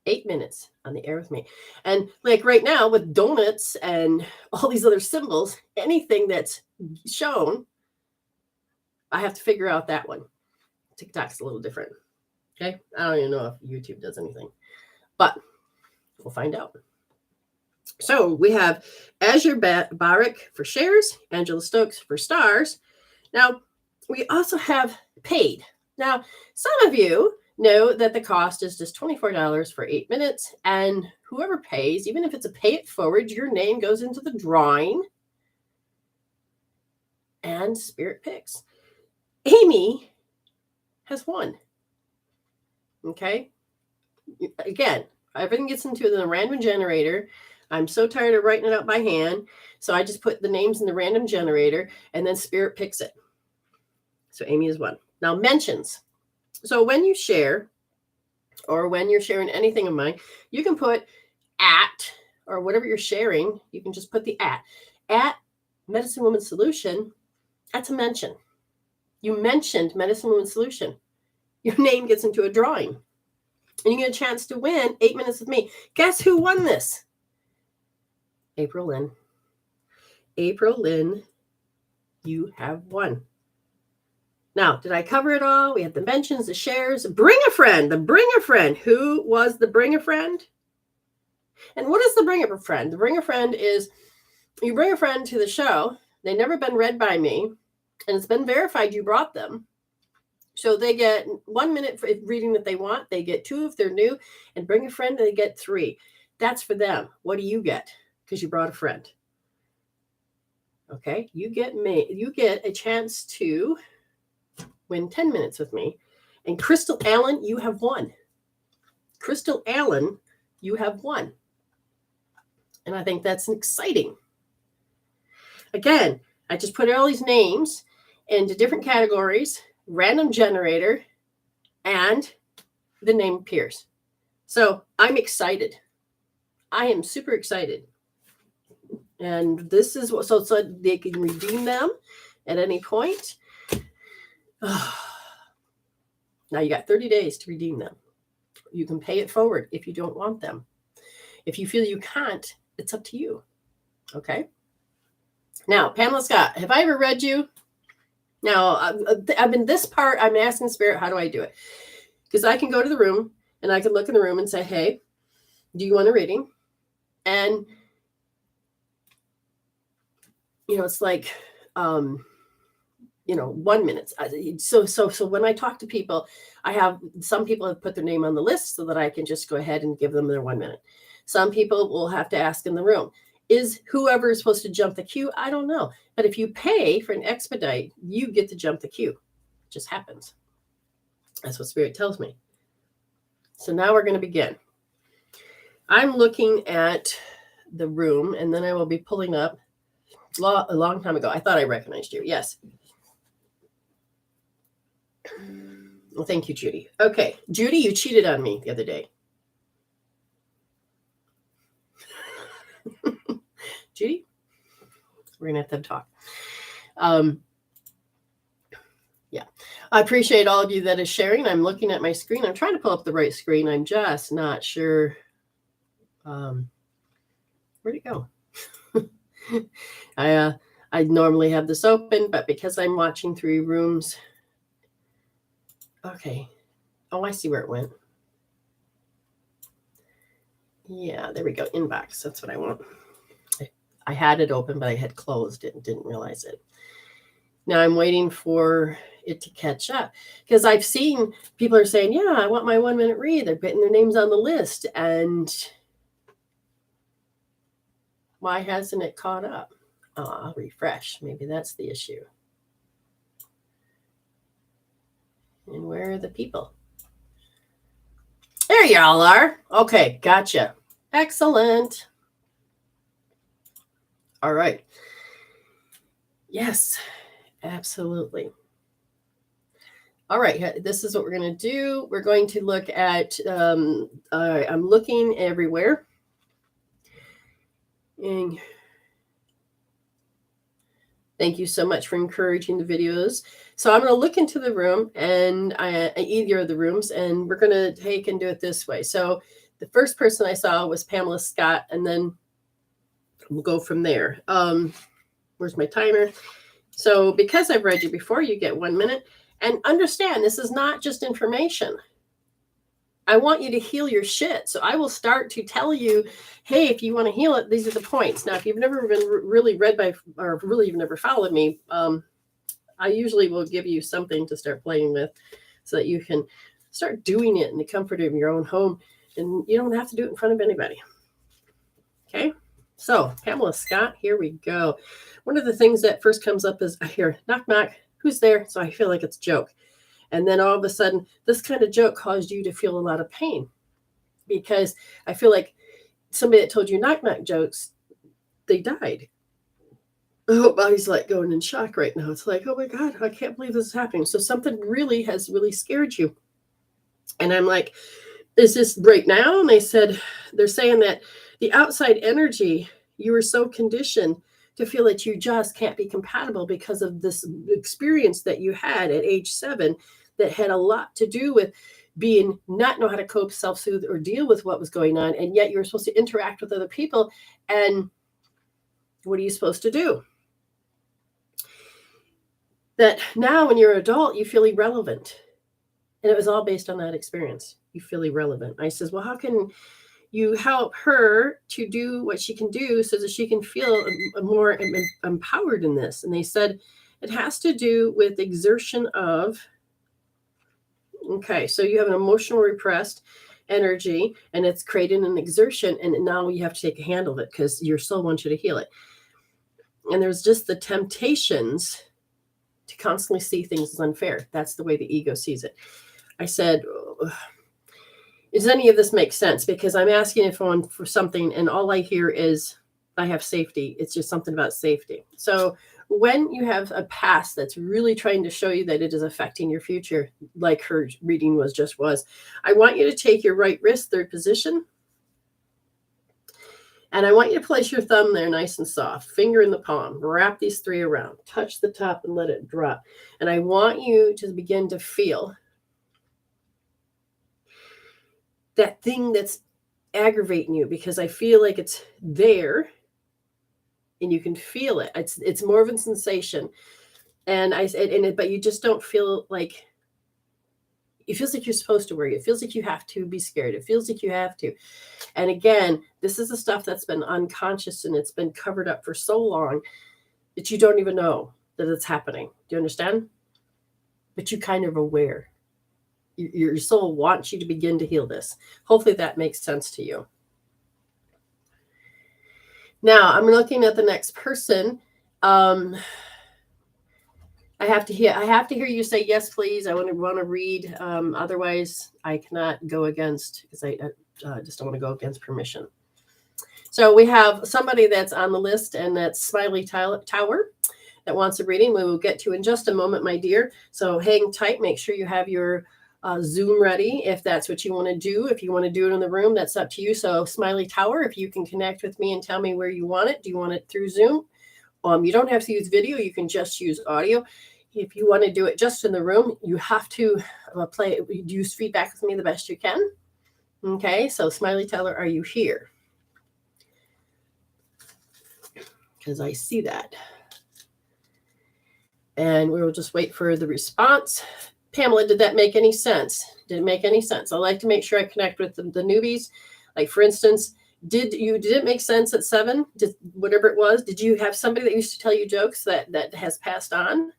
8 minutes on the air with me. And like right now with donuts and all these other symbols, anything that's shown, I have to figure out that one. TikTok's a little different. Okay? I don't even know if YouTube does anything, but we'll find out. So we have Azure Barik for shares, Angela Stokes for stars. Now, we also have paid. Now, some of you know that the cost is just $24 for 8 minutes, and whoever pays, even if it's a pay it forward, your name goes into the drawing and Spirit picks. Amy has won. Okay? Again, everything gets into the random generator. I'm so tired of writing it out by hand, so I just put the names in the random generator, and then Spirit picks it. So Amy is one. Now, mentions. So when you share, or when you're sharing anything of mine, you can put at, or whatever you're sharing, you can just put the at Medicine Woman Solution. That's a mention. You mentioned Medicine Woman Solution. Your name gets into a drawing, and you get a chance to win 8 minutes with me. Guess who won this? April Lynn. April Lynn, you have won. Now, did I cover it all? We have the mentions, the shares. Bring a friend. The bring a friend. Who was the bring a friend? And what is the bring a friend? The bring a friend is you bring a friend to the show. They've never been read by me, and it's been verified you brought them. So they get 1 minute for reading that they want. They get 2 if they're new, and bring a friend, they get 3. That's for them. What do you get? Because you brought a friend. Okay, you get a chance to win 10 minutes with me. And Crystal Allen, you have won. Crystal Allen, you have won. And I think that's exciting. Again, I just put all these names into different categories, random generator, and the name appears. So I'm excited. I am super excited. And this is what, so they can redeem them at any point. Now you got 30 days to redeem them. You can pay it forward if you don't want them. If you feel you can't, it's up to you. Okay. Now, Pamela Scott, have I ever read you? Now, I'm in this part, I'm asking Spirit, how do I do it? Because I can go to the room and I can look in the room and say, hey, do you want a reading? And it's like, 1 minute. So when I talk to people, I have some people have put their name on the list so that I can just go ahead and give them their 1 minute. Some people will have to ask in the room, is whoever is supposed to jump the queue? I don't know. But if you pay for an expedite, you get to jump the queue. It just happens. That's what Spirit tells me. So now we're going to begin. I'm looking at the room, and then I will be pulling up a long time ago. I thought I recognized you. Yes. Well, thank you, Judy. Okay, Judy, you cheated on me the other day. Judy, we're going to have to talk. Yeah, I appreciate all of you that is sharing. I'm looking at my screen. I'm trying to pull up the right screen. I'm just not sure. Where'd it go? I normally have this open, but because I'm watching 3 rooms. Okay. Oh, I see where it went. Yeah, there we go. Inbox. That's what I want. I had it open, but I had closed it and didn't realize it. Now I'm waiting for it to catch up because I've seen people are saying, yeah, I want my 1 minute read. They're putting their names on the list. And why hasn't it caught up? I'll refresh. Maybe that's the issue. And where are the people? There y'all are. Okay, gotcha. Excellent. All right. Yes, absolutely. All right, this is what we're going to do. We're going to look at, I'm looking everywhere. And thank you so much for encouraging the videos. So I'm going to look into the room and either of the rooms, and we're going to take and do it this way. So the first person I saw was Pamela Scott, and then we'll go from there. Where's my timer? So because I've read you before, you get 1 minute. And understand, this is not just information. I want you to heal your shit. So I will start to tell you, hey, if you want to heal it, these are the points. Now, if you've never been really read by, or really you've never followed me, I usually will give you something to start playing with so that you can start doing it in the comfort of your own home. And you don't have to do it in front of anybody. Okay? So, Pamela Scott, here we go. One of the things that first comes up is I hear, knock, knock, who's there? So I feel like it's a joke. And then all of a sudden, this kind of joke caused you to feel a lot of pain because I feel like somebody that told you knock, knock jokes, they died. Oh, body's like going in shock right now. It's like, oh my God, I can't believe this is happening. So something has really scared you. And I'm like, is this right now? And they're saying that the outside energy, you were so conditioned to feel that you just can't be compatible because of this experience that you had at age 7 that had a lot to do with being not know how to cope, self-soothe, or deal with what was going on. And yet you're supposed to interact with other people. And what are you supposed to do? That now when you're an adult, you feel irrelevant. And it was all based on that experience. You feel irrelevant. I says, well, how can you help her to do what she can do so that she can feel more empowered in this? And they said, it has to do with exertion of, okay, so you have an emotional repressed energy and it's creating an exertion. And now you have to take a handle of it because your soul wants you to heal it. And there's just the temptations to constantly see things as unfair. That's the way the ego sees it. I said, does any of this make sense? Because I'm asking everyone for something and all I hear is I have safety. It's just something about safety. So when you have a past that's really trying to show you that it is affecting your future, like her reading was, I want you to take your right wrist, third position. And I want you to place your thumb there nice and soft, finger in the palm, wrap these 3 around, touch the top and let it drop. And I want you to begin to feel that thing that's aggravating you, because I feel like it's there and you can feel it. It's more of a sensation. And but you just don't feel like, it feels like you're supposed to worry. It feels like you have to be scared. It feels like you have to. And again, this is the stuff that's been unconscious and it's been covered up for so long that you don't even know that it's happening. Do you understand? But you kind of aware. Your soul wants you to begin to heal this. Hopefully that makes sense to you. Now I'm looking at the next person. I have to hear you say yes, please. I want to read. Otherwise, I cannot go against, because I just don't want to go against permission. So we have somebody that's on the list, and that's Smiley Tower that wants a reading. We will get to in just a moment, my dear. So hang tight. Make sure you have your Zoom ready if that's what you want to do. If you want to do it in the room, that's up to you. So Smiley Tower, if you can connect with me and tell me where you want it. Do you want it through Zoom? You don't have to use video. You can just use audio. If you want to do it just in the room, you have to use feedback with me the best you can. Okay, so Smiley Teller, are you here? Because I see that. And we will just wait for the response. Pamela, did that make any sense? Did it make any sense? I like to make sure I connect with the newbies. Like, for instance, did it make sense at 7? Did whatever it was? Did you have somebody that used to tell you jokes that has passed on?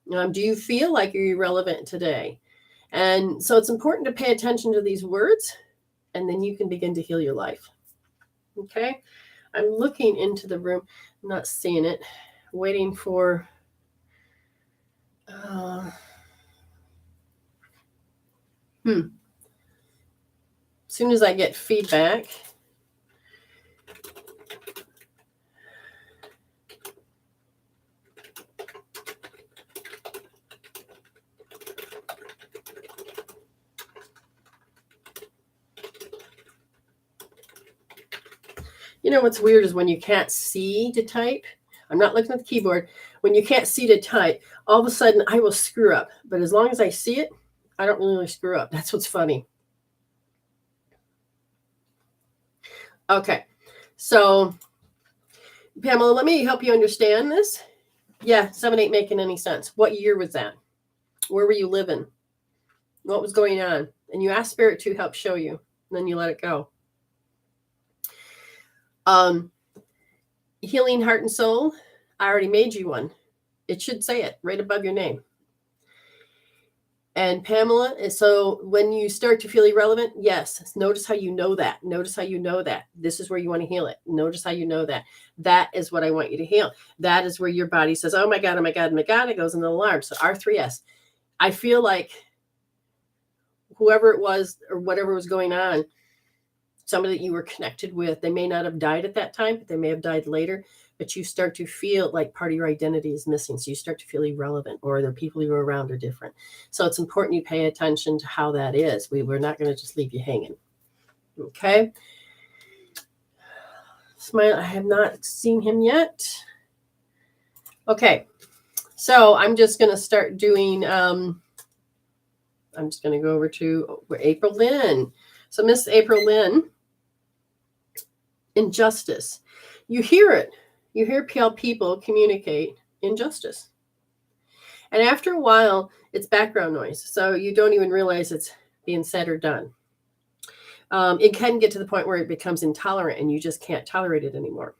Do you feel like you're irrelevant today? And so it's important to pay attention to these words, and then you can begin to heal your life. Okay? I'm looking into the room, I'm not seeing it, waiting for as soon as I get feedback. You know what's weird is when you can't see to type. I'm not looking at the keyboard. When you can't see to type, all of a sudden I will screw up. But as long as I see it, I don't really screw up. That's what's funny. Okay. So, Pamela, let me help you understand this. Yeah, 7 ain't making any sense. What year was that? Where were you living? What was going on? And you ask Spirit to help show you. And then you let it go. Healing heart and soul. I already made you one. It should say it right above your name. And Pamela, so when you start to feel irrelevant, yes, notice how you know that. Notice how you know that. This is where you want to heal it. Notice how you know that. That is what I want you to heal. That is where your body says, oh my God, oh my God, oh my God. It goes in the alarm. So R3S. I feel like whoever it was or whatever was going on, somebody that you were connected with, they may not have died at that time, but they may have died later. But you start to feel like part of your identity is missing. So you start to feel irrelevant, or the people you were around are different. So it's important you pay attention to how that is. We're not going to just leave you hanging. Okay. Smile. I have not seen him yet. Okay. So I'm just going to start doing, I'm just going to go over to April Lynn. So Miss April Lynn, injustice. You hear it. You hear people communicate injustice. And after a while, it's background noise. So you don't even realize it's being said or done. It can get to the point where it becomes intolerant and you just can't tolerate it anymore.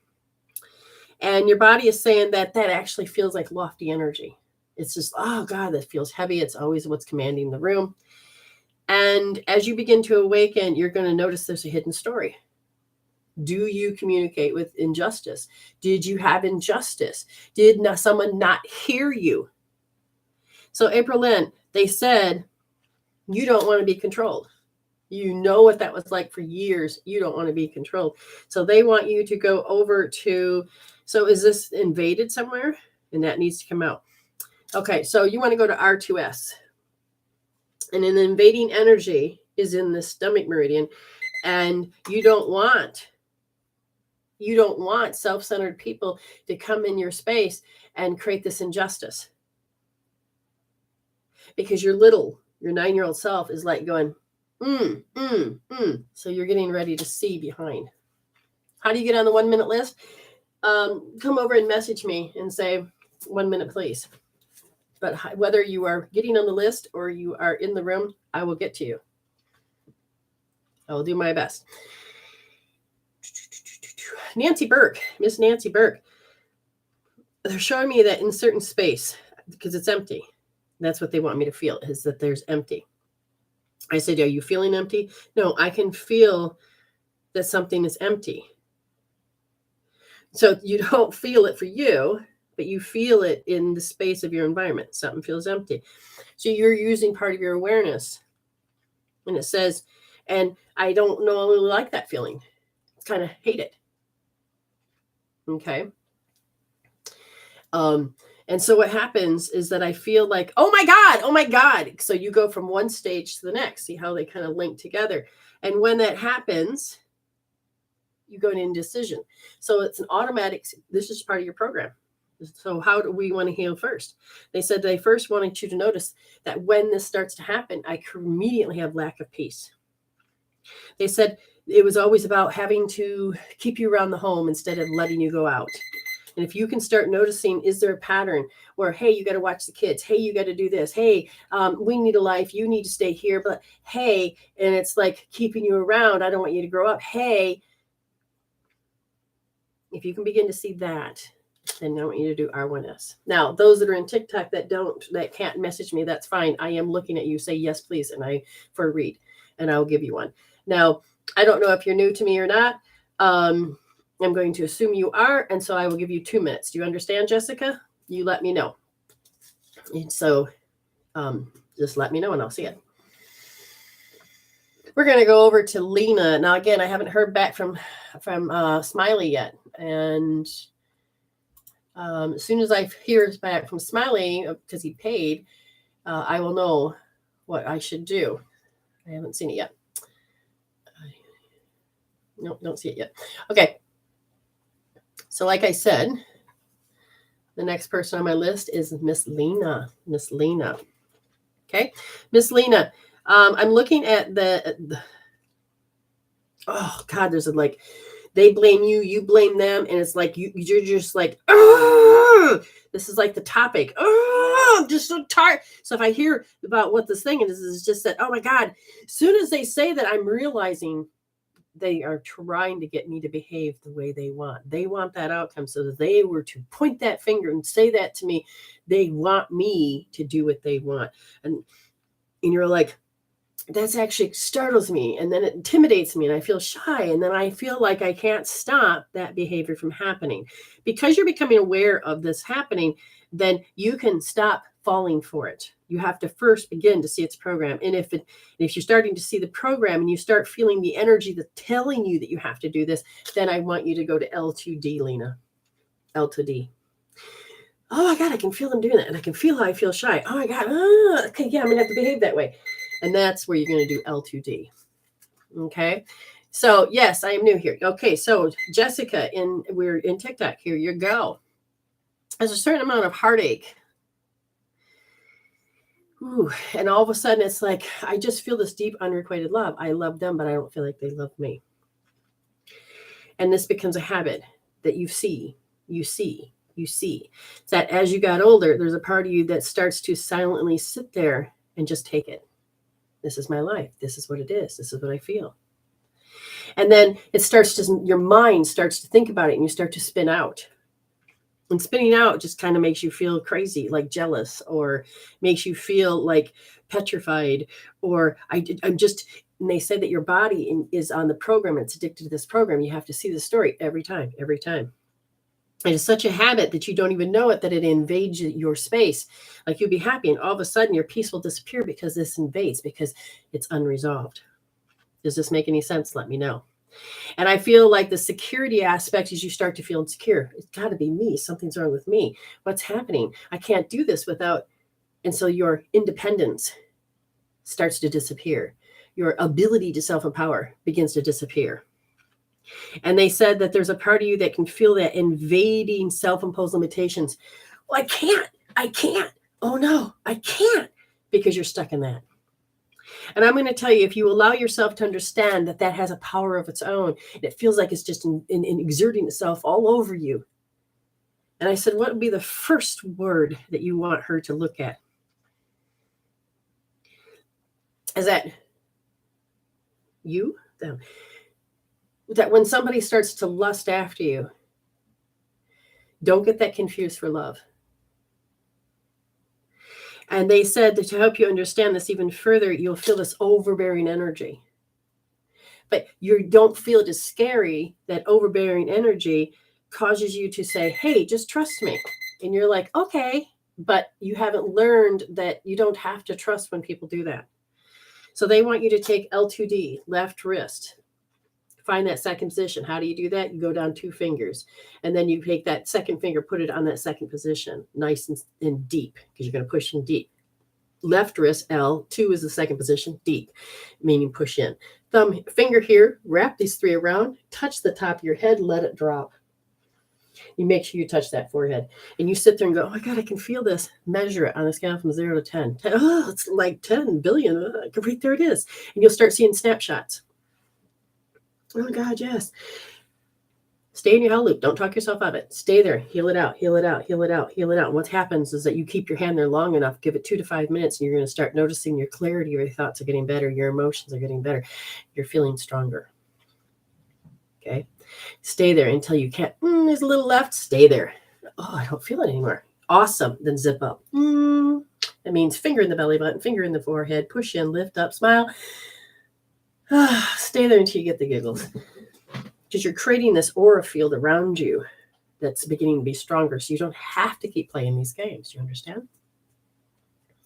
And your body is saying that actually feels like lofty energy. It's just, oh God, that feels heavy. It's always what's commanding the room. And as you begin to awaken, you're going to notice there's a hidden story. Do you communicate with injustice? Did you have injustice? Did someone not hear you? So April Lynn, they said, you don't want to be controlled. You know what that was like for years. You don't want to be controlled. So they want you to go over to, so is this invaded somewhere? And that needs to come out. Okay, so you want to go to R2S. And an invading energy is in the stomach meridian. And you don't want self-centered people to come in your space and create this injustice. Because your 9-year-old self is like going, So you're getting ready to see behind. How do you get on the 1 minute list? Come over and message me and say 1 minute, please. But whether you are getting on the list or you are in the room, I will get to you. I will do my best. Nancy Burke, Miss Nancy Burke. they're showing me that in certain space, because it's empty. That's what they want me to feel, is that there's empty. I said, are you feeling empty? No, I can feel that something is empty. So you don't feel it for you, but you feel it in the space of your environment. Something feels empty. So you're using part of your awareness. And it says, and I don't normally like that feeling. It's kind of hate it. Okay. And so what happens is that I feel like, oh my God. So you go from one stage to the next. See how they kind of link together. And when that happens, you go into indecision. So it's an automatic, this is part of your program. So how do we want to heal first? They said they first wanted you to notice that when this starts to happen, I immediately have lack of peace. They said it was always about having to keep you around the home instead of letting you go out. And if you can start noticing, is there a pattern where, hey, you got to watch the kids. Hey, you got to do this. Hey, we need a life. You need to stay here. But hey, and it's like keeping you around. I don't want you to grow up. Hey, if you can begin to see that, then I want you to do R1S. Now, those that are in TikTok that can't message me, that's fine. I am looking at you. Say yes, please, and for a read, and I'll give you one. Now, I don't know if you're new to me or not. I'm going to assume you are, and so I will give you 2 minutes. Do you understand, Jessica? You let me know. And so just let me know, and I'll see it. We're going to go over to Lena. Now, again, I haven't heard back from Smiley yet. And as soon as I hear back from Smiley, because he paid, I will know what I should do. I haven't seen it yet. Nope, don't see it yet. Okay. So like I said, the next person on my list is Miss Lena. Miss Lena. Okay. Miss Lena. I'm looking at the oh God, there's like, they blame you, you blame them. And it's like, you're just like, this is like the topic. I'm just so tired. So if I hear about what this thing is, it's just that, oh my God, as soon as they say that, I'm realizing they are trying to get me to behave the way they want. They want that outcome. So that they were to point that finger and say that to me, they want me to do what they want. And you're like, that's actually startles me, and then it intimidates me, and I feel shy, and then I feel like I can't stop that behavior from happening. Because you're becoming aware of this happening, then you can stop falling for it. You have to first begin to see its program. And if you're starting to see the program and you start feeling the energy that's telling you that you have to do this, then I want you to go to L2D, Lena. L2D. Oh my God, I can feel them doing that, and I can feel how I feel shy. Oh my God, okay, yeah, I'm gonna have to behave that way. And that's where you're going to do L2D. Okay. So yes, I am new here. Okay. So Jessica, we're in TikTok. Here you go. There's a certain amount of heartache. Ooh, and all of a sudden it's like, I just feel this deep unrequited love. I love them, but I don't feel like they love me. And this becomes a habit that you see. It's that as you got older, there's a part of you that starts to silently sit there and just take it. This is my life. This is what it is. This is what I feel. And then your mind starts to think about it, and you start to spin out. And spinning out just kind of makes you feel crazy, like jealous, or makes you feel like petrified, or I'm just, and they say that your body is on the program. It's addicted to this program. You have to see the story every time. It is such a habit that you don't even know it, that it invades your space. Like you'll be happy, and all of a sudden your peace will disappear because this invades, because it's unresolved. Does this make any sense? Let me know. And I feel like the security aspect is you start to feel insecure. It's got to be me. Something's wrong with me. What's happening? I can't do this without. And so your independence starts to disappear. Your ability to self-empower begins to disappear. And they said that there's a part of you that can feel that invading self-imposed limitations. Well, I can't. Oh no, I can't, because you're stuck in that. And I'm going to tell you, if you allow yourself to understand that has a power of its own, and it feels like it's just in exerting itself all over you. And I said, what would be the first word that you want her to look at? Is that you? Them. That when somebody starts to lust after you, Don't get that confused for love. And they said that to help you understand this even further, you'll feel this overbearing energy. But you don't feel it as scary. That overbearing energy causes you to say, hey, just trust me. And you're like, okay, but you haven't learned that you don't have to trust when people do that. So they want you to take L2D, left wrist. Find that second position. How do you do that? You go down 2 fingers, and then you take that second finger, put it on that second position, nice and deep, because you're going to push in deep. Left wrist, L2 is the second position, deep, meaning push in. Thumb finger here, wrap these 3 around, touch the top of your head, let it drop. You make sure you touch that forehead, and you sit there and go, oh my God, I can feel this. Measure it on a scale from 0 to 10. Oh, it's like 10 billion. Right there it is. And you'll start seeing snapshots. Oh my God, yes. Stay in your hell loop. Don't talk yourself out of it. Stay there. Heal it out. Heal it out. Heal it out. Heal it out. And what happens is that you keep your hand there long enough. Give it 2 to 5 minutes, and you're going to start noticing your clarity. Your thoughts are getting better. Your emotions are getting better. You're feeling stronger. Okay. Stay there until you can't. There's a little left. Stay there. Oh, I don't feel it anymore. Awesome. Then zip up. That means finger in the belly button, finger in the forehead. Push in, lift up, smile. Stay there until you get the giggles. Because you're creating this aura field around you that's beginning to be stronger. So you don't have to keep playing these games. Do you understand?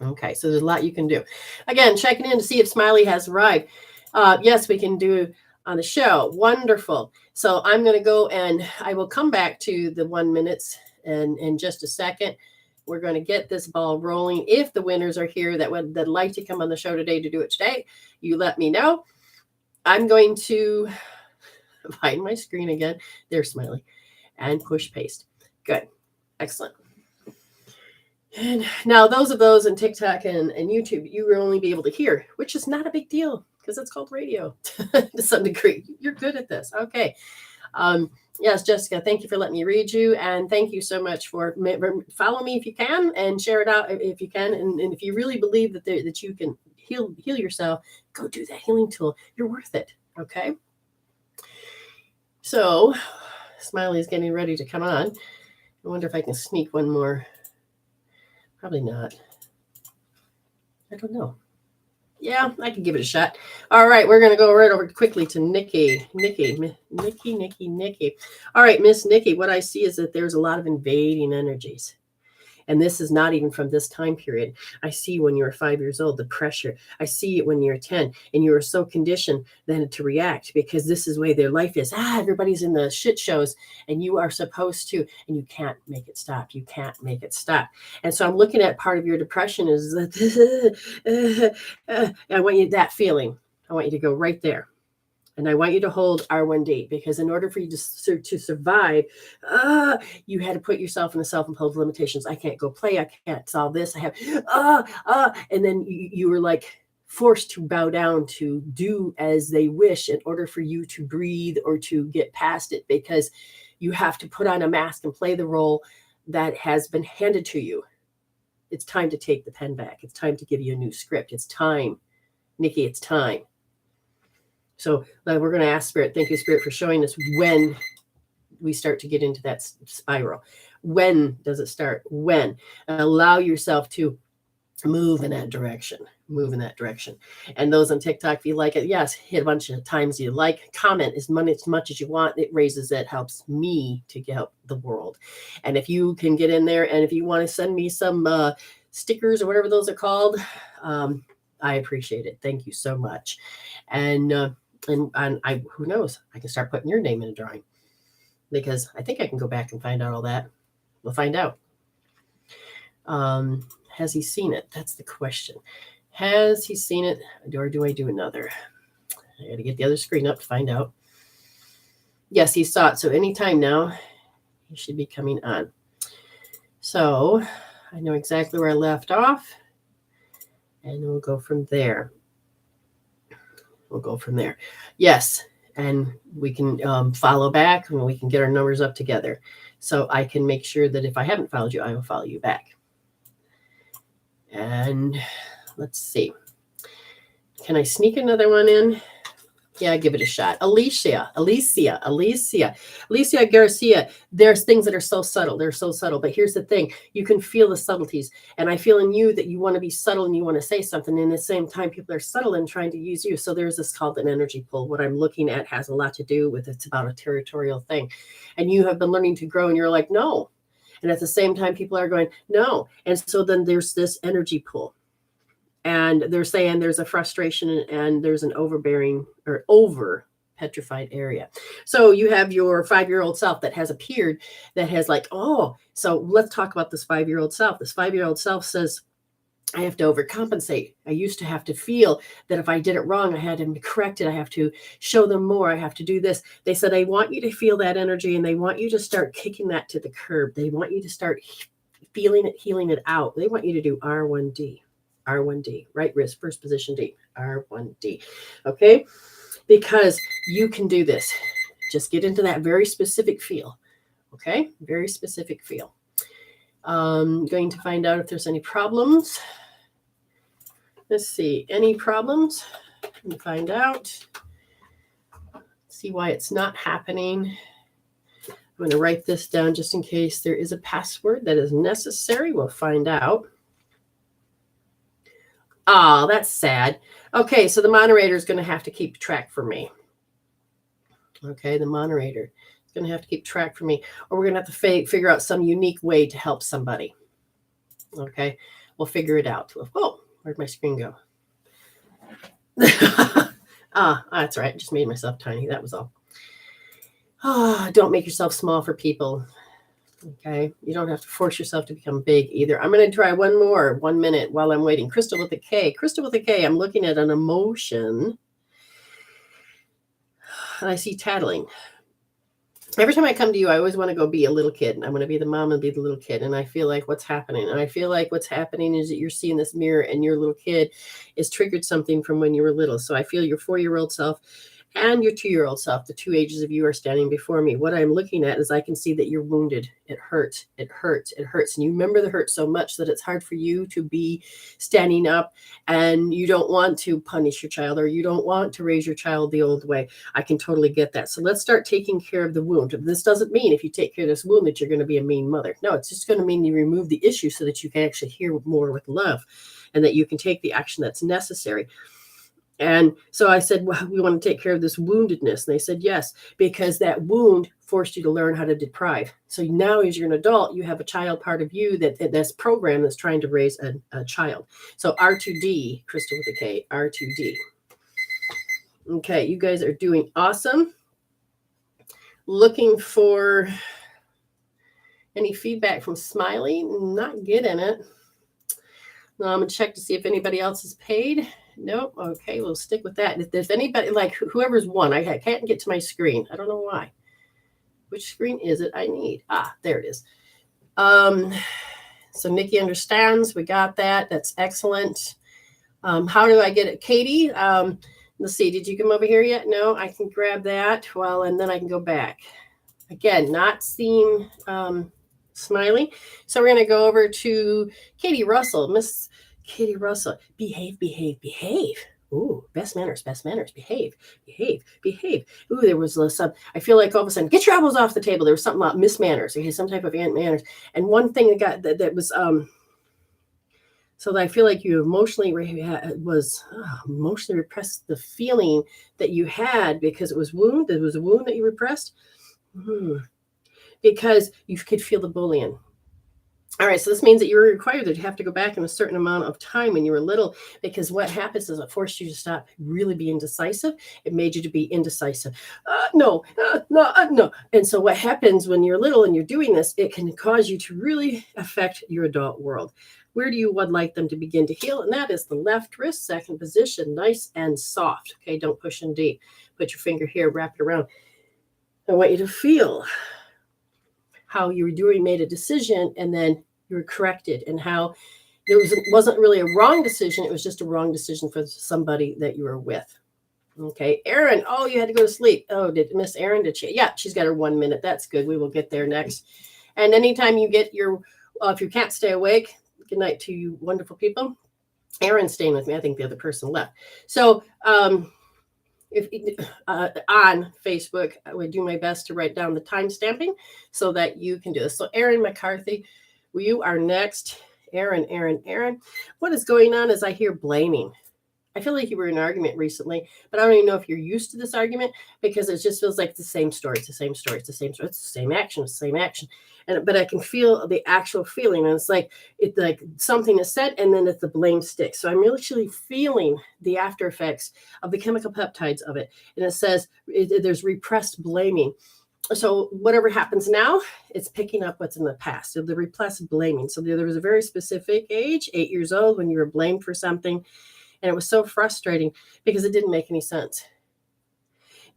Okay, so there's a lot you can do. Again, checking in to see if Smiley has arrived. Yes, we can do on the show. Wonderful. So I'm going to go, and I will come back to the 1 minutes in just a second. We're going to get this ball rolling. If the winners are here that'd like to come on the show today to do it today, you let me know. I'm going to find my screen again. There's Smiley. And push paste. Good. Excellent. And now those in TikTok and YouTube, you will only be able to hear, which is not a big deal because it's called radio to some degree. You're good at this. Okay. Yes, Jessica, thank you for letting me read you. And thank you so much for follow me if you can and share it out if you can. And if you really believe that you can heal yourself, go do that healing tool. You're worth it. Okay. So Smiley is getting ready to come on. I wonder if I can sneak one more. Probably not. I don't know. Yeah, I can give it a shot. All right, we're going to go right over quickly to Nikki. Nikki. All right, Miss Nikki, what I see is that there's a lot of invading energies. And this is not even from this time period. I see when you were 5 years old, the pressure. I see it when you're 10 and you are so conditioned then to react because this is the way their life is. Everybody's in the shit shows and you are supposed to, and you can't make it stop. You can't make it stop. And so I'm looking at part of your depression is that I want you that feeling. I want you to go right there. And I want you to hold R1D because in order for you to survive, you had to put yourself in the self-imposed limitations. I can't go play. I can't solve this. I have, and then you were like forced to bow down to do as they wish in order for you to breathe or to get past it because you have to put on a mask and play the role that has been handed to you. It's time to take the pen back. It's time to give you a new script. It's time, Nikki, it's time. So we're going to ask Spirit, thank you, Spirit, for showing us when we start to get into that spiral. When does it start? When? Allow yourself to move in that direction. Move in that direction. And those on TikTok, if you like it, yes, hit a bunch of times you like. Comment as much as you want. It raises it, helps me to help the world. And if you can get in there and if you want to send me some stickers or whatever those are called, I appreciate it. Thank you so much. And I, who knows, I can start putting your name in a drawing because I think I can go back and find out all that. We'll find out. Has he seen it? That's the question. Has he seen it? Or do I do another? I got to get the other screen up to find out. Yes, he saw it. So anytime now, he should be coming on. So I know exactly where I left off. And we'll go from there. Yes. And we can follow back and we can get our numbers up together. So I can make sure that if I haven't followed you, I will follow you back. And let's see. Can I sneak another one in? Yeah, give it a shot. Alicia Garcia. There's things that are so subtle. They're so subtle. But here's the thing. You can feel the subtleties. And I feel in you that you want to be subtle and you want to say something. And at the same time, people are subtle and trying to use you. So there's this called an energy pull. What I'm looking at has a lot to do with it's about a territorial thing. And you have been learning to grow and you're like, no. And at the same time, people are going, no. And so then there's this energy pull. And they're saying there's a frustration and there's an overbearing or over petrified area. So you have your 5-year-old self that has appeared that has like, oh, so let's talk about this 5-year-old self. This 5-year-old self says, I have to overcompensate. I used to have to feel that if I did it wrong, I had to correct it. I have to show them more. I have to do this. They said, I want you to feel that energy and they want you to start kicking that to the curb. They want you to start feeling it, healing it out. They want you to do R1D. R1D, right wrist, first position D, R1D. Okay? Because you can do this. Just get into that very specific feel. Okay? Very specific feel. Going to find out if there's any problems. Let's see. Any problems? Let me find out. See why it's not happening. I'm going to write this down just in case there is a password that is necessary. We'll find out. Oh, that's sad. Okay, so the moderator is going to have to keep track for me. Okay, the moderator is going to have to keep track for me. Or we're going to have to figure out some unique way to help somebody. Okay, we'll figure it out. Oh, where'd my screen go? That's right. I just made myself tiny. That was all. Don't make yourself small for people. Okay, you don't have to force yourself to become big either. I'm going to try one more, 1 minute while I'm waiting. Crystal with a K. Crystal with a K. I'm looking at an emotion. And I see tattling. Every time I come to you, I always want to go be a little kid. I want to be the mom and be the little kid. And I feel like what's happening. And I feel like what's happening is that you're seeing this mirror and your little kid is triggered something from when you were little. So I feel your 4-year-old self and your 2-year-old self, the two ages of you are standing before me. What I'm looking at is I can see that you're wounded. It hurts. It hurts. It hurts. And you remember the hurt so much that it's hard for you to be standing up and you don't want to punish your child or you don't want to raise your child the old way. I can totally get that. So let's start taking care of the wound. This doesn't mean if you take care of this wound that you're going to be a mean mother. No, it's just going to mean you remove the issue so that you can actually hear more with love and that you can take the action that's necessary. And so I said, well, we want to take care of this woundedness. And they said, yes, because that wound forced you to learn how to deprive. So now as you're an adult, you have a child part of you that's programmed that's trying to raise a child. So R2D, Crystal with a K, R2D. Okay, you guys are doing awesome. Looking for any feedback from Smiley. Not getting it. Now I'm going to check to see if anybody else is paid. Nope. Okay, we'll stick with that. If there's anybody, like whoever's won, I can't get to my screen. I don't know why. Which screen is it I need? There it is. So Nikki understands. We got that. That's excellent. How do I get it? Katie, let's see. Did you come over here yet? No, I can grab that. Well, and then I can go back. Again, not seeing Smiley. So we're going to go over to Katie Russell. Miss Katie Russell, behave. Ooh, best manners, behave. Ooh, there was some, I feel like all of a sudden, get your elbows off the table. There was something about mismanners, okay, some type of manners. And one thing that was, so that I feel like you emotionally repressed the feeling that you had because it was wound. There was a wound that you repressed because you could feel the bullying. All right, so this means that you were required that you have to go back in a certain amount of time when you were little, because what happens is it forced you to stop really being decisive. It made you to be indecisive. No. And so what happens when you're little and you're doing this, it can cause you to really affect your adult world. Where do you would like them to begin to heal? And that is the left wrist, second position, nice and soft. Okay, don't push in deep. Put your finger here, wrap it around. I want you to feel how you were doing, made a decision, and then you were corrected, and how there wasn't really a wrong decision. It was just a wrong decision for somebody that you were with. Okay, Erin. Oh, you had to go to sleep. Oh, did Miss Erin? Did she? Yeah, she's got her 1 minute. That's good. We will get there next. And anytime you get your, if you can't stay awake, good night to you, wonderful people. Erin's staying with me. I think the other person left. So On Facebook, I would do my best to write down the time stamping so that you can do this. So Aaron McCarthy, you are next. Aaron. What is going on is I hear blaming. I feel like you were in an argument recently, but I don't even know if you're used to this argument because it just feels like the same story. It's the same story. It's the same story. It's the same action. It's the same action. But I can feel the actual feeling, and it's like something is said, and then it's the blame sticks. So I'm really feeling the after effects of the chemical peptides of it, and it says there's repressed blaming. So whatever happens now, it's picking up what's in the past. So the repressed blaming. So there was a very specific age, 8 years old, when you were blamed for something. And it was so frustrating because it didn't make any sense.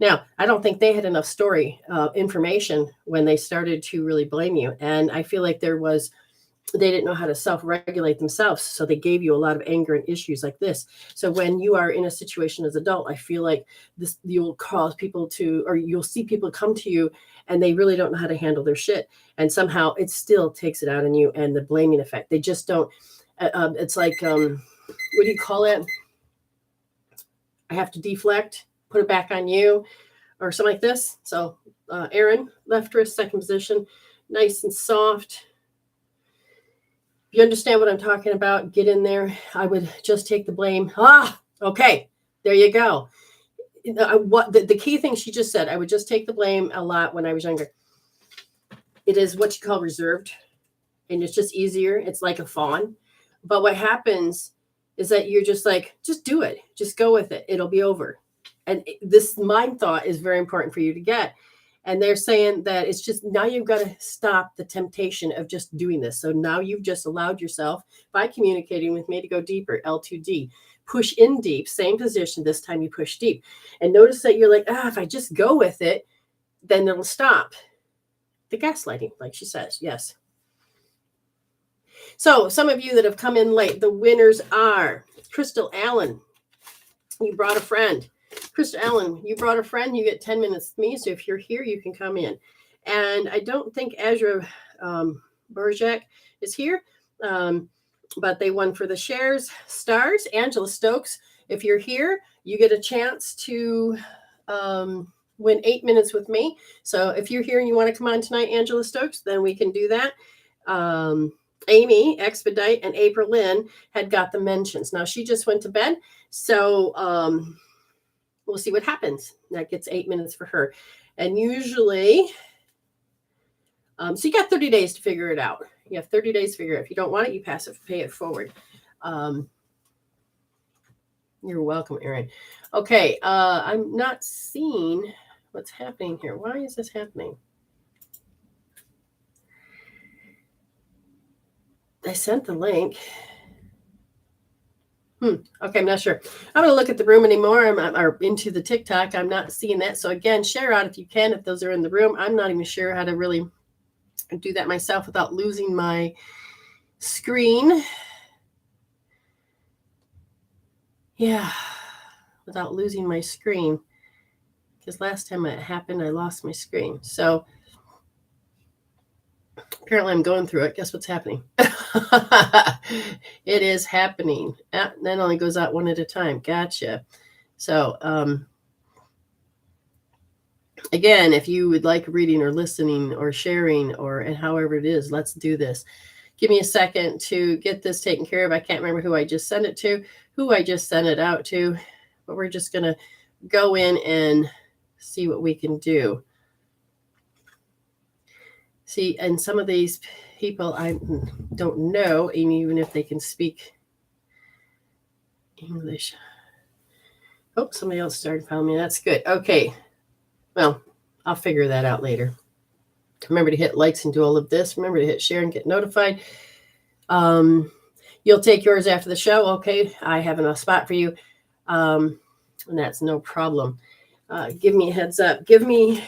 Now, I don't think they had enough story information when they started to really blame you. And I feel like they didn't know how to self-regulate themselves. So they gave you a lot of anger and issues like this. So when you are in a situation as an adult, I feel like you'll cause people to, or you'll see people come to you and they really don't know how to handle their shit. And somehow it still takes it out on you and the blaming effect. They just don't, it's like, what do you call it? I have to deflect, put it back on you, or something like this. So Aaron, left wrist, second position, nice and soft. If you understand what I'm talking about, get in there. I would just take the blame. Okay, there you go. What the key thing she just said, I would just take the blame a lot when I was younger. It is what you call reserved, and it's just easier. It's like a fawn. But what happens is that you're just like, just do it. Just go with it. It'll be over. And this mind thought is very important for you to get. And they're saying that it's just now you've got to stop the temptation of just doing this. So now you've just allowed yourself by communicating with me to go deeper, L2D. Push in deep, same position. This time you push deep. And notice that you're like, if I just go with it, then it'll stop. The gaslighting, like she says, yes. So some of you that have come in late, the winners are Crystal Allen. You brought a friend. Crystal Allen, you brought a friend. You get 10 minutes with me. So if you're here, you can come in. And I don't think Azra Berjak is here, but they won for the shares. Stars, Angela Stokes. If you're here, you get a chance to win 8 minutes with me. So if you're here and you want to come on tonight, Angela Stokes, then we can do that. Amy, Expedite, and April Lynn had got the mentions. Now she just went to bed. So we'll see what happens. That gets 8 minutes for her. And usually, so you got 30 days to figure it out. You have 30 days to figure it out. If you don't want it, you pass it, pay it forward. You're welcome, Erin. Okay, I'm not seeing what's happening here. Why is this happening? I sent the link. Okay, I'm not sure. I'm going to look at the room anymore. Or into the TikTok. I'm not seeing that. So again, share out if you can, if those are in the room. I'm not even sure how to really do that myself without losing my screen. Yeah, without losing my screen. Because last time it happened, I lost my screen. So apparently I'm going through it. Guess what's happening? It is happening. That only goes out one at a time. Gotcha. So again, if you would like reading or listening or sharing and however it is, let's do this. Give me a second to get this taken care of. I can't remember who I just sent it to, who I just sent it out to, but we're just going to go in and see what we can do. See, and some of these people I don't know, even if they can speak English. Oh, somebody else started following me. That's good. Okay. Well, I'll figure that out later. Remember to hit likes and do all of this. Remember to hit share and get notified. You'll take yours after the show. Okay. I have enough spot for you. And that's no problem. Give me a heads up. Give me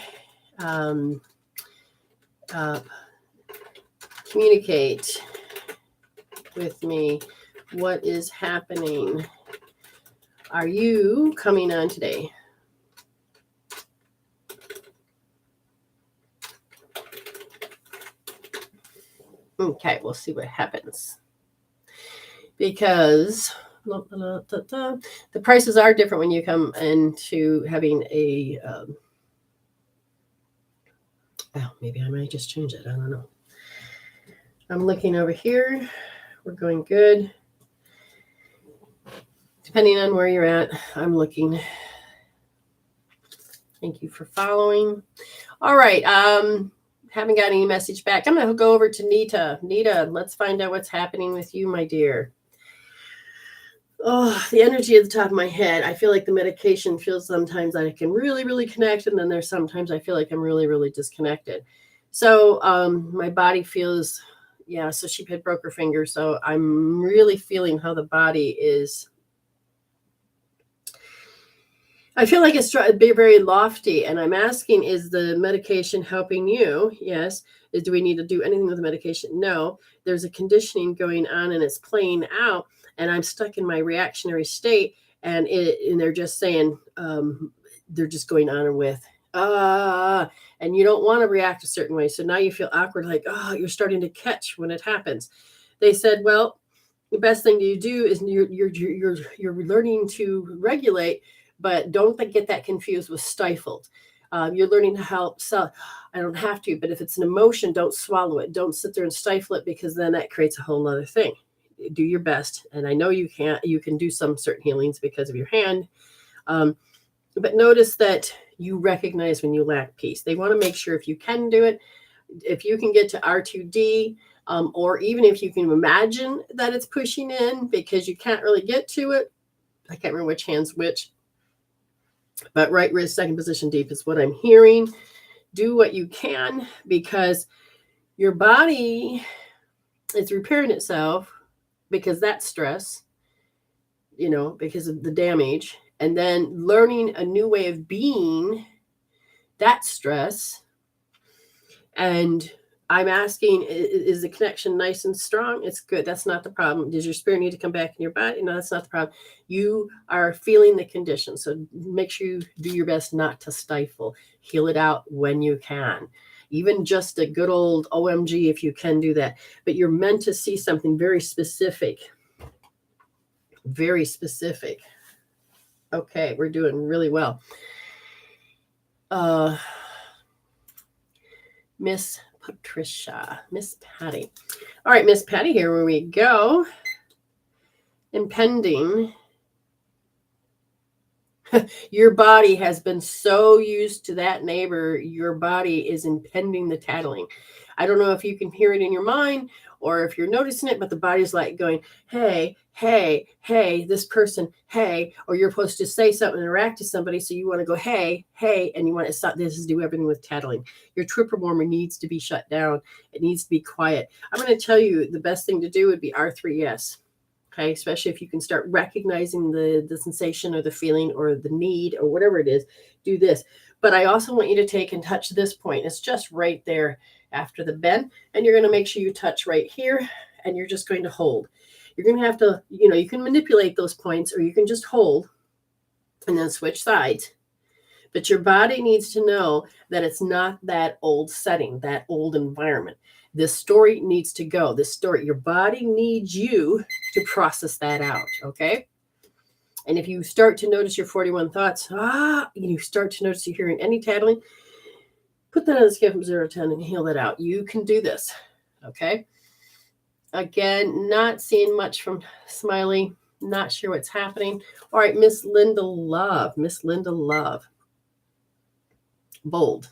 communicate with me. What is happening? Are you coming on today? Okay, we'll see what happens. Because The prices are different when you come into having a. Maybe I might just change it. I don't know. I'm looking over here. We're going good. Depending on where you're at, I'm looking. Thank you for following. All right. Haven't got any message back. I'm going to go over to Nita. Nita, let's find out what's happening with you, my dear. Oh, the energy at the top of my head. I feel like the medication feels sometimes I can really, really connect. And then there's sometimes I feel like I'm really, really disconnected. So my body feels, so she had broke her finger. So I'm really feeling how the body is. I feel like it's very lofty, and I'm asking, is the medication helping you? Yes. Do we need to do anything with the medication? No. There's a conditioning going on, and it's playing out, and I'm stuck in my reactionary state, and they're just saying, they're just going on with, and you don't want to react a certain way. So now you feel awkward, like, you're starting to catch when it happens. They said, well, the best thing to do is you're learning to regulate, but don't get that confused with stifled. You're learning to help. So I don't have to, but if it's an emotion, don't swallow it. Don't sit there and stifle it, because then that creates a whole other thing. Do your best. And I know you can do some certain healings because of your hand. But notice that you recognize when you lack peace. They want to make sure if you can do it, if you can get to R2D, or even if you can imagine that it's pushing in because you can't really get to it. I can't remember which hand's which. But right wrist, second position deep is what I'm hearing. Do what you can, because your body is repairing itself, because that's stress, because of the damage. And then learning a new way of being, that's stress. And I'm asking, is the connection nice and strong? It's good. That's not the problem. Does your spirit need to come back in your body? No, that's not the problem. You are feeling the condition. So make sure you do your best not to stifle. Heal it out when you can. Even just a good old OMG, if you can do that. But you're meant to see something very specific. Very specific. Okay, we're doing really well. Miss Patricia, Miss Patty. All right, Miss Patty, here where we go. Impending. Your body has been so used to that neighbor, your body is impending the tattling. I don't know if you can hear it in your mind or if you're noticing it, but the body's like going, hey, hey, hey, this person, hey, or you're supposed to say something, interact to somebody. So you want to go, hey, hey, and you want to stop. This is do everything with tattling. Your trip performer needs to be shut down. It needs to be quiet. I'm going to tell you the best thing to do would be R3S. Okay, especially if you can start recognizing the sensation or the feeling or the need or whatever it is, do this. But I also want you to take and touch this point. It's just right there after the bend. And you're going to make sure you touch right here, and you're just going to hold. You're going to have to, you can manipulate those points, or you can just hold and then switch sides. But your body needs to know that it's not that old setting, that old environment. This story needs to go. This story, your body needs you to process that out, okay? And if you start to notice your 41 thoughts, you start to notice you're hearing any tattling, put that on a scale from 0 to 10 and heal that out. You can do this, okay? Again, not seeing much from Smiley, not sure what's happening. All right, Miss Linda Love. Miss Linda Love. Bold.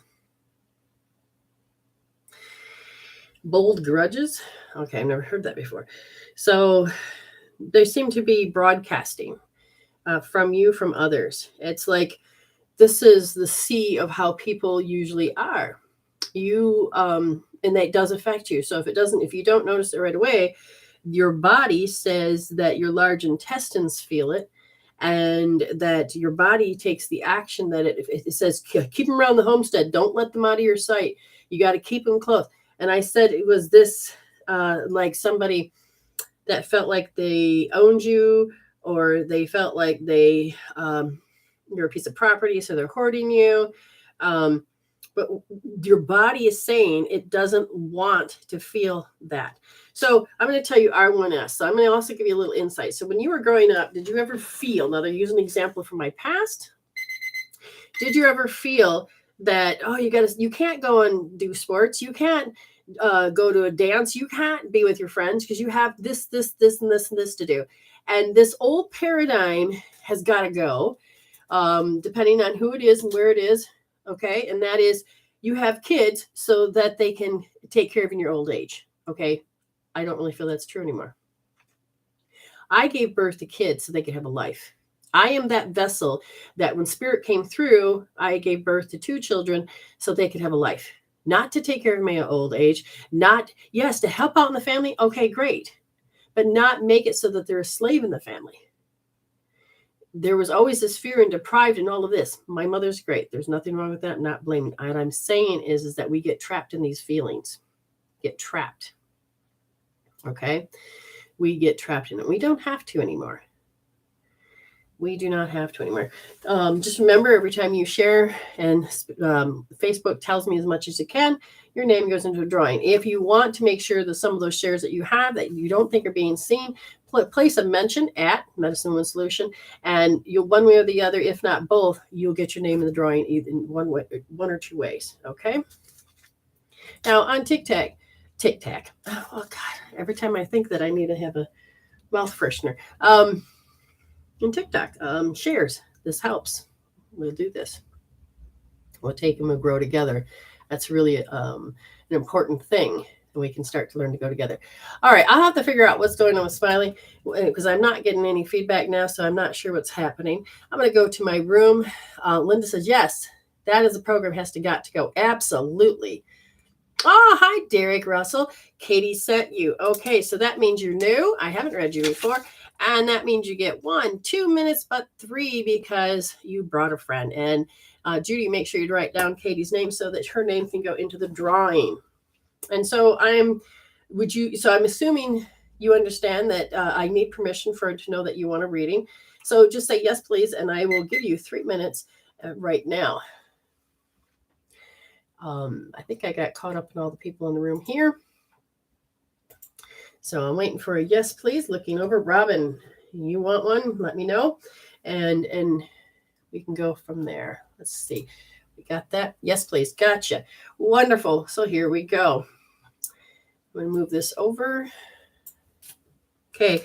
Bold grudges. Okay, I've never heard that before. So they seem to be broadcasting from you, from others. It's like this is the sea of how people usually are. You and that does affect you. So if you don't notice it right away, your body says that your large intestines feel it, and that your body takes the action that it says, keep them around the homestead. Don't let them out of your sight. You got to keep them close. And I said it was this, like somebody that felt like they owned you, or they felt like you're a piece of property, so they're hoarding you. But your body is saying it doesn't want to feel that. So I'm going to tell you R1S. So I'm going to also give you a little insight. So when you were growing up, did you ever feel, now to use an example from my past, did you ever feel that, oh, you can't go and do sports, you can't go to a dance, you can't be with your friends because you have this, and this to do, and this old paradigm has got to go, depending on who it is and where it is, okay? And that is, you have kids so that they can take care of you in your old age, okay? I don't really feel that's true anymore. I gave birth to kids so they could have a life. I am that vessel that when spirit came through, I gave birth to 2 children so they could have a life. Not to take care of my old age, not, yes, to help out in the family. Okay, great. But not make it so that they're a slave in the family. There was always this fear and deprived and all of this. My mother's great. There's nothing wrong with that. I'm not blaming. What I'm saying is that we get trapped in these feelings. Get trapped. Okay? We get trapped in it. We don't have to anymore. We do not have to anymore. Just remember, every time you share, and Facebook tells me as much as you can, your name goes into a drawing. If you want to make sure that some of those shares that you have that you don't think are being seen, place a mention at Medicine Woman Solution, and you'll, one way or the other, if not both, you'll get your name in the drawing either in one or 2 ways. Okay. Now on TikTok. Oh God! Every time I think that I need to have a mouth freshener. In TikTok, shares. This helps. We'll do this. We'll take them and grow together. That's really an important thing. And we can start to learn to go together. All right, I'll have to figure out what's going on with Smiley because I'm not getting any feedback now, so I'm not sure what's happening. I'm going to go to my room. Linda says, yes, that is a program has got to go. Absolutely. Oh, hi, Derek Russell. Katie sent you. Okay, so that means you're new. I haven't read you before. And that means you get 1, 2 minutes, but 3 because you brought a friend. And Judy, make sure you write down Katie's name so that her name can go into the drawing. And so I'm assuming you understand that I need permission for her to know that you want a reading. So just say yes, please. And I will give you 3 minutes right now. I think I got caught up in all the people in the room here. So I'm waiting for a yes, please. Looking over. Robin, you want one? Let me know. And we can go from there. Let's see. We got that? Yes, please. Gotcha. Wonderful. So here we go. I'm going to move this over. Okay.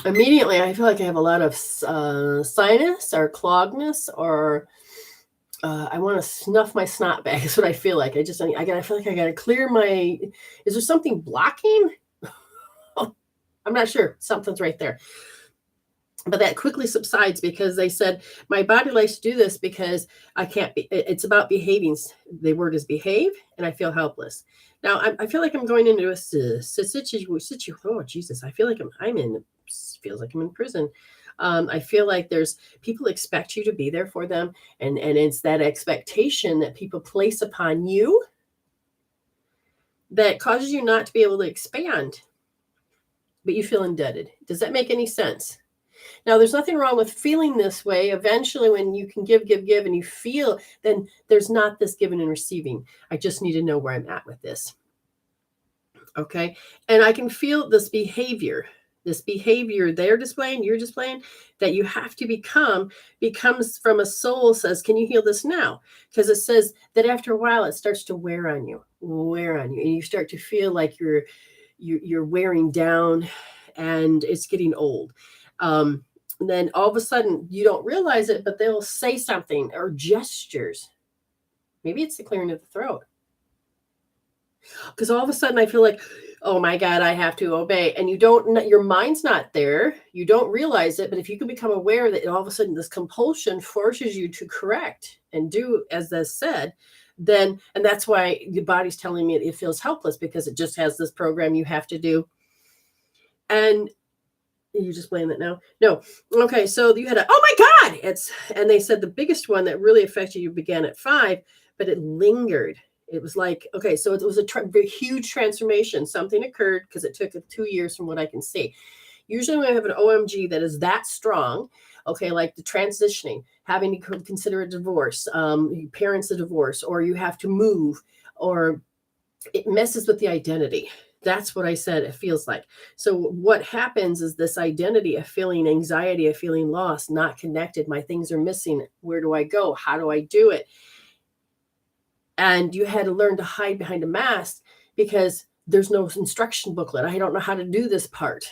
Immediately, I feel like I have a lot of sinus or cloggedness, or I want to snuff my snot back. Is what I feel like. I feel like I got to clear my. Is there something blocking? I'm not sure. Something's right there. But that quickly subsides because they said my body likes to do this because I can't be. It's about behaving. The word is behave, and I feel helpless. Now I feel like I'm going into a situation. Oh Jesus! I feel like I'm in. Feels like I'm in prison. I feel like there's people expect you to be there for them, and it's that expectation that people place upon you that causes you not to be able to expand, but you feel indebted. Does that make any sense? Now, there's nothing wrong with feeling this way. Eventually, when you can give, and you feel, then there's not this giving and receiving. I just need to know where I'm at with this. Okay. And I can feel this behavior they're displaying, you're displaying, that you have to becomes from a soul says, can you heal this now? Because it says that after a while, it starts to wear on you. And you start to feel like you're wearing down and it's getting old. And then all of a sudden you don't realize it, but they'll say something or gestures. Maybe it's the clearing of the throat. Because all of a sudden I feel like, oh my God, I have to obey. And your mind's not there. You don't realize it. But if you can become aware that all of a sudden this compulsion forces you to correct and do as they said, then, and that's why your body's telling me it feels helpless because it just has this program you have to do. And you just blame it now? No. Okay. So you had oh my God. And they said the biggest one that really affected you began at 5, but it lingered. It was like, okay, so it was a huge transformation. Something occurred because it took 2 years from what I can see. Usually when I have an OMG that is that strong, Okay, like the transitioning, having to consider a divorce, parents a divorce, or you have to move, or it messes with the identity. That's what I said it feels like. So what happens is this identity of feeling anxiety, of feeling lost, not connected. My things are missing. Where do I go? How do I do it? And you had to learn to hide behind a mask because there's no instruction booklet. I don't know how to do this part.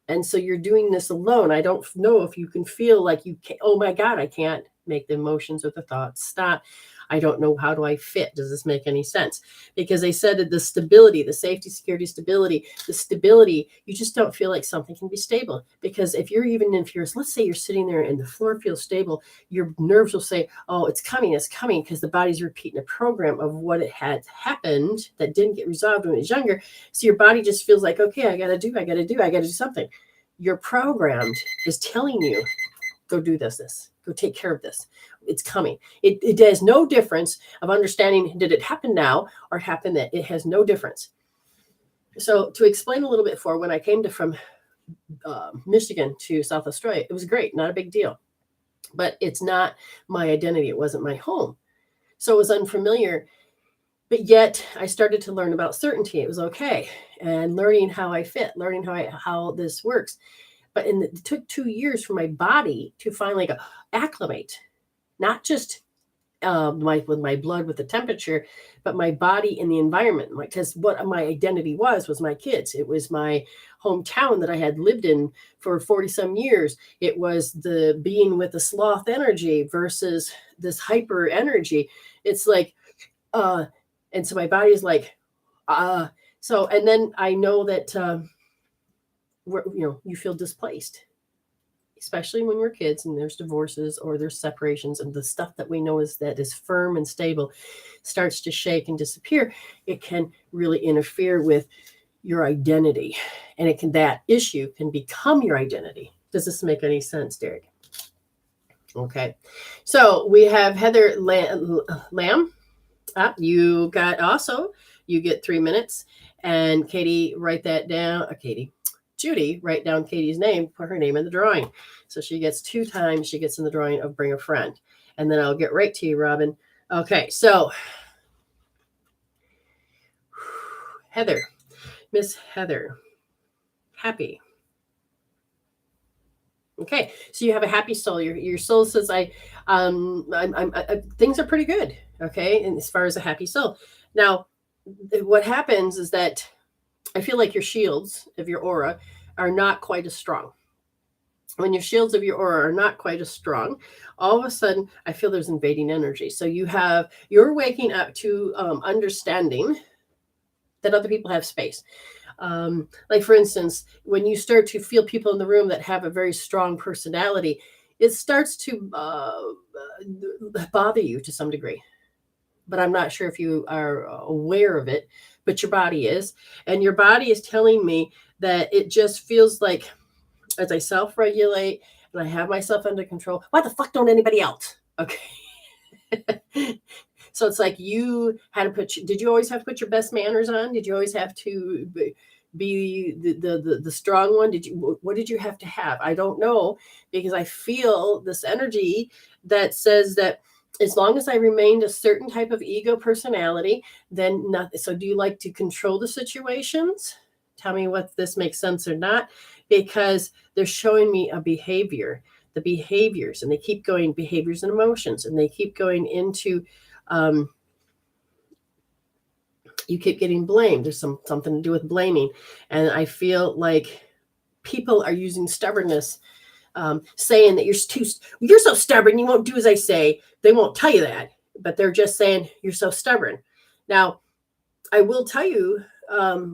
And so you're doing this alone. I don't know if you can feel like you can, oh my God, I can't make the emotions or the thoughts stop. I don't know, how do I fit? Does this make any sense? Because they said that the stability, the safety, security, stability, the stability, you just don't feel like something can be stable. Because if you're even in fears, let's say you're sitting there and the floor feels stable, your nerves will say, oh, it's coming, because the body's repeating a program of what it had happened that didn't get resolved when it was younger. So your body just feels like, okay, I got to do something. Your programmed is telling you, go do this, go take care of this. It's coming. It has no difference of understanding, did it happen now or happen that? It has no difference. So to explain a little bit for when I came from Michigan to South Australia, it was great, not a big deal. But it's not my identity. It wasn't my home. So it was unfamiliar. But yet I started to learn about certainty. It was okay. And learning how I fit, learning how this works. But it took 2 years for my body to finally go acclimate, not just with my blood, with the temperature, but my body in the environment. Because what my identity was my kids. It was my hometown that I had lived in for 40 some years. It was the being with the sloth energy versus this hyper energy. It's like, and so my body is like, so, and then I know that, you feel displaced, especially when we're kids and there's divorces or there's separations, and the stuff that we know is firm and stable starts to shake and disappear. It can really interfere with your identity, and that issue can become your identity. Does this make any sense, Derek? Okay. So we have Heather Lamb. You get 3 minutes, and Katie, write that down. Judy, write down Katie's name, put her name in the drawing. So she gets 2 times, she gets in the drawing of bring a friend. And then I'll get right to you, Robin. Okay, so Heather, Miss Heather, happy. Okay, so you have a happy soul. Your soul says, things are pretty good. Okay, and as far as a happy soul. Now, what happens is that I feel like your shields of your aura are not quite as strong. When your shields of your aura are not quite as strong, all of a sudden I feel there's invading energy. So you're waking up to understanding that other people have space. Like for instance, when you start to feel people in the room that have a very strong personality, it starts to bother you to some degree. But I'm not sure if you are aware of it, but your body is. And your body is telling me that it just feels like, as I self-regulate and I have myself under control, why the fuck don't anybody else? Okay. So it's like you had to did you always have to put your best manners on? Did you always have to be the strong one? What did you have to have? I don't know, because I feel this energy that says that as long as I remained a certain type of ego personality, then nothing. So do you like to control the situations? Tell me what this makes sense or not, because they're showing me a behavior, the behaviors, and they keep going, behaviors and emotions, and they keep going into, you keep getting blamed. There's something to do with blaming. And I feel like people are using stubbornness, saying that you're so stubborn, you won't do as I say. They won't tell you that, but they're just saying you're so stubborn. Now, I will tell you,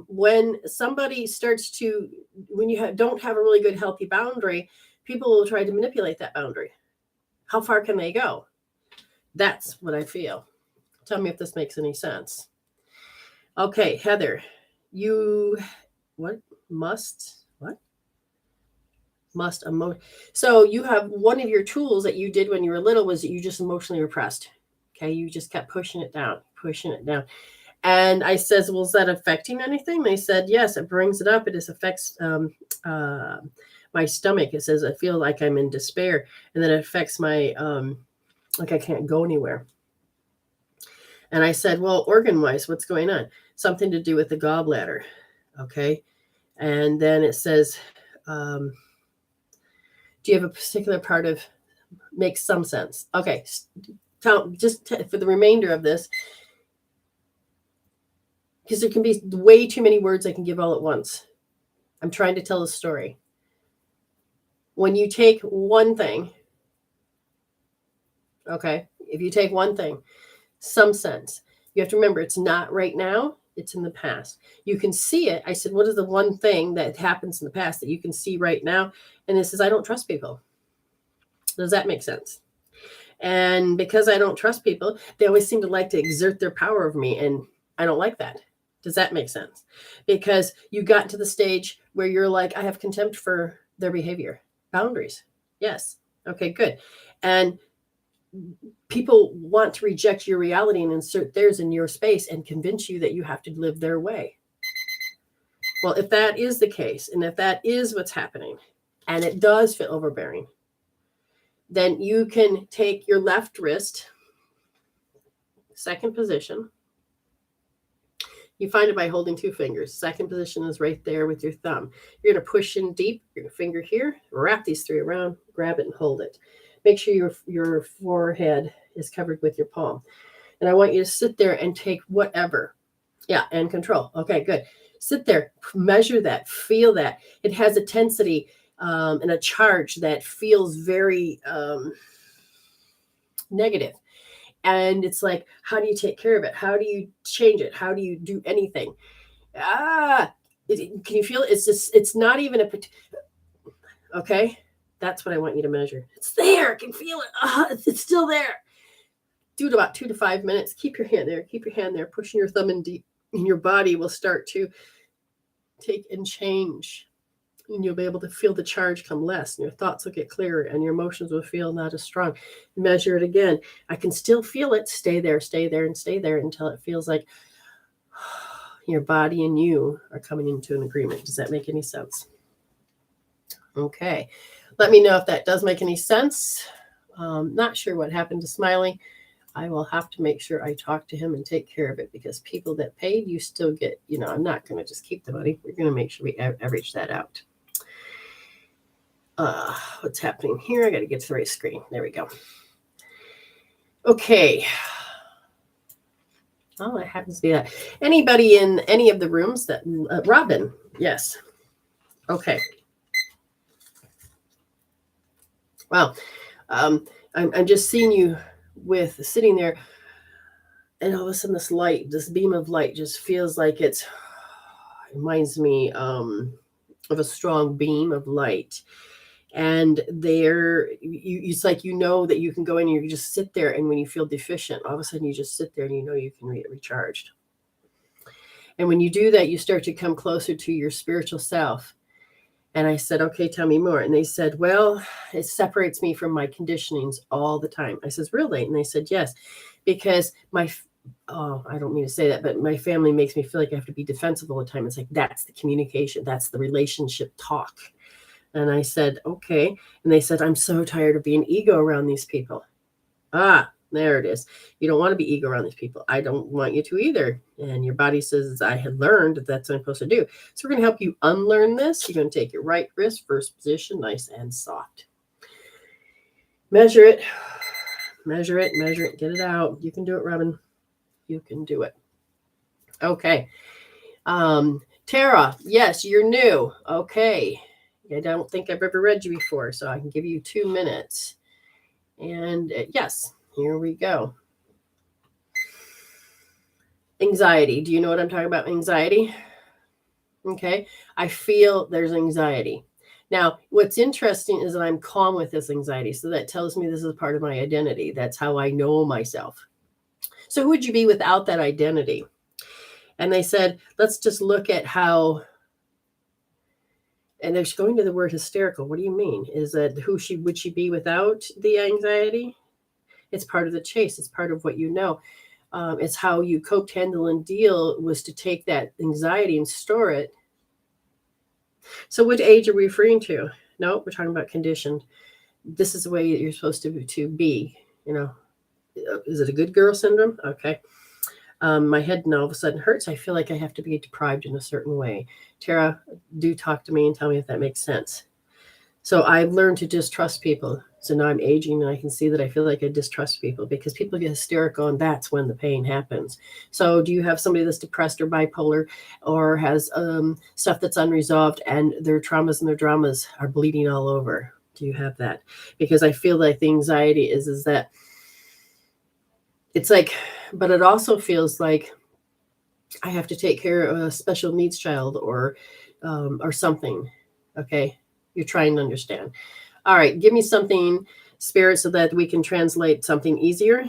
when somebody starts to, when you don't have a really good, healthy boundary, people will try to manipulate that boundary. How far can they go? That's what I feel. Tell me if this makes any sense. Okay, Heather, so you have one of your tools that you did when you were little was that you just emotionally repressed. Okay, you just kept pushing it down. And I says, well, is that affecting anything? They said, yes, it brings it up. It affects my stomach. It says I feel like I'm in despair, and then it affects my like I can't go anywhere. And I said, well, organ-wise, what's going on? Something to do with the gallbladder. Okay. And then it says, do you have a particular part of, makes some sense. Okay. Just for the remainder of this, because there can be way too many words I can give all at once. I'm trying to tell a story. When you take one thing, okay, if you take one thing, some sense, you have to remember it's not right now, it's in the past. You can see it. I said, what is the one thing that happens in the past that you can see right now? And it says, I don't trust people. Does that make sense? And because I don't trust people, they always seem to like to exert their power over me. And I don't like that. Does that make sense? Because you got to the stage where you're like, I have contempt for their behavior. Boundaries. Yes. Okay, good. And people want to reject your reality and insert theirs in your space and convince you that you have to live their way. Well, if that is the case, and if that is what's happening, and it does feel overbearing, then you can take your left wrist, second position. You find it by holding two fingers. Second position is right there with your thumb. You're going to push in deep, your finger here, wrap these three around, grab it and hold it. Make sure your forehead is covered with your palm. And I want you to sit there and take whatever. Yeah, and control. Okay, good. Sit there, measure that, feel that. It has a tensity and a charge that feels very negative. And it's like, how do you take care of it? How do you change it? How do you do anything? Can you feel it? It's not even okay. That's what I want you to measure. It's there. I can feel it. It's still there. Do it about 2 to 5 minutes. Keep your hand there. Keep your hand there. Pushing your thumb in deep. And your body will start to take and change. And you'll be able to feel the charge come less. And your thoughts will get clearer. And your emotions will feel not as strong. Measure it again. I can still feel it. Stay there, and stay there until it feels like your body and you are coming into an agreement. Does that make any sense? Okay. Let me know if that does make any sense. Not sure what happened to Smiley. I will have to make sure I talk to him and take care of it, because people that paid, you still get, I'm not going to just keep the money. We're going to make sure we average that out. What's happening here? I got to get to the right screen. There we go. Okay. Oh, it happens to be that. Anybody in any of the rooms that, Robin? Yes. Okay. Wow. I'm just seeing you with sitting there, and all of a sudden this beam of light just feels like it reminds me of a strong beam of light. And there, it's like that you can go in and you just sit there, and when you feel deficient, all of a sudden you just sit there and you can get recharged. And when you do that, you start to come closer to your spiritual self. And I said, okay, tell me more. And they said, well, it separates me from my conditionings all the time. I says, really? And they said, yes, because I don't mean to say that, but my family makes me feel like I have to be defensive all the time. It's like, that's the communication. That's the relationship talk. And I said, okay. And they said, I'm so tired of being ego around these people. There it is. You don't want to be ego around these people. I don't want you to either. And your body says, I had learned that's what I'm supposed to do. So we're going to help you unlearn this. You're going to take your right wrist, first position, nice and soft. Measure it. Measure it. Measure it. Get it out. You can do it, Robin. You can do it. Okay. Tara, yes, you're new. Okay. I don't think I've ever read you before, so I can give you 2 minutes. And yes. Here we go. Anxiety. Do you know what I'm talking about? Anxiety? Okay. I feel there's anxiety. Now, what's interesting is that I'm calm with this anxiety. So that tells me this is part of my identity. That's how I know myself. So who would you be without that identity? And they said, let's just look at how, and they're going to the word hysterical. What do you mean? Is that would she be without the anxiety? It's part of the chase. It's part of what you know. It's how you coped, handle, and deal was to take that anxiety and store it. So what age are we referring to? No, we're talking about conditioned. This is the way you're supposed to be. You know, is it a good girl syndrome? Okay. My head now all of a sudden hurts. I feel like I have to be deprived in a certain way. Tara, do talk to me and tell me if that makes sense. So I've learned to distrust people. So now I'm aging and I can see that I feel like I distrust people because people get hysterical and that's when the pain happens. So do you have somebody that's depressed or bipolar or has stuff that's unresolved and their traumas and their dramas are bleeding all over? Do you have that? Because I feel like the anxiety is that it's like, but it also feels like I have to take care of a special needs child or something. Okay, you're trying to understand. All right, give me something, spirit, so that we can translate something easier.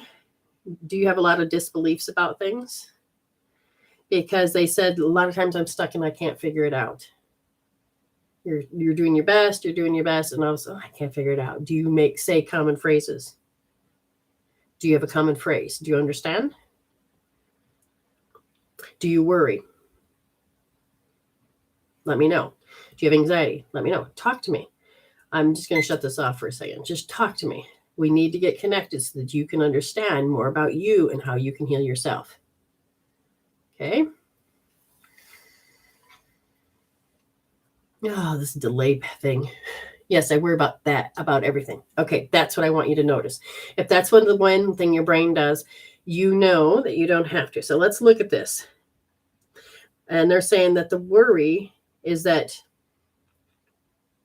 Do you have a lot of disbeliefs about things? Because they said a lot of times I'm stuck and I can't figure it out. You're doing your best, and I was, I can't figure it out. Do you say common phrases? Do you have a common phrase? Do you understand? Do you worry? Let me know. Do you have anxiety? Let me know. Talk to me. I'm just going to shut this off for a second. Just talk to me. We need to get connected so that you can understand more about you and how you can heal yourself. Okay? Oh, this delay thing. Yes, I worry about that, about everything. Okay, that's what I want you to notice. If that's the one thing your brain does, you know that you don't have to. So let's look at this. And they're saying that the worry is that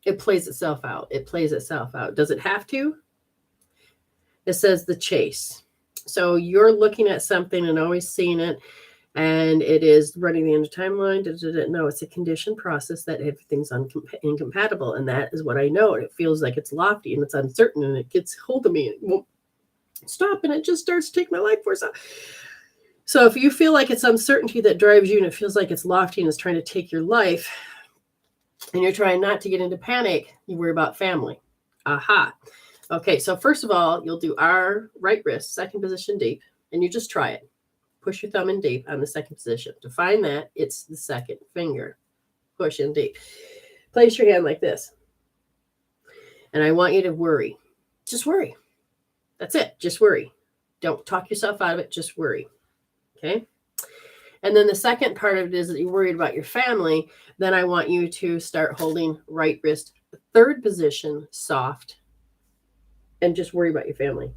it plays itself out. It plays itself out. Does it have to? It says the chase. So you're looking at something and always seeing it, and it is running the end of timeline. No, it's a conditioned process that everything's incompatible, and that is what I know. And it feels like it's lofty and it's uncertain, and it gets hold of me and it won't stop, and it just starts to take my life force out. So if you feel like it's uncertainty that drives you and it feels like it's lofty and it's trying to take your life, and you're trying not to get into panic, you worry about family. Aha. Okay, so first of all, you'll do our right wrist, second position deep, and you just try it. Push your thumb in deep on the second position. To find that, it's the second finger. Push in deep. Place your hand like this. And I want you to worry. Just worry. That's it. Just worry. Don't talk yourself out of it. Just worry. Okay? And then the second part of it is that you're worried about your family. Then I want you to start holding right wrist, third position, soft, and just worry about your family.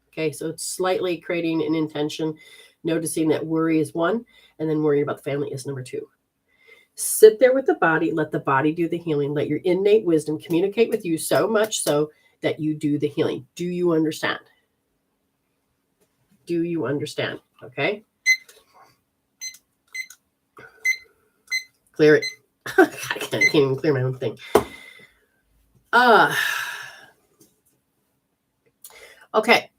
Okay, so it's slightly creating an intention, noticing that worry is one, and then worrying about the family is number two. Sit there with the body, let the body do the healing, let your innate wisdom communicate with you so much so that you do the healing. Do you understand? Do you understand? Okay. Clear it. I can't even clear my own thing. Okay.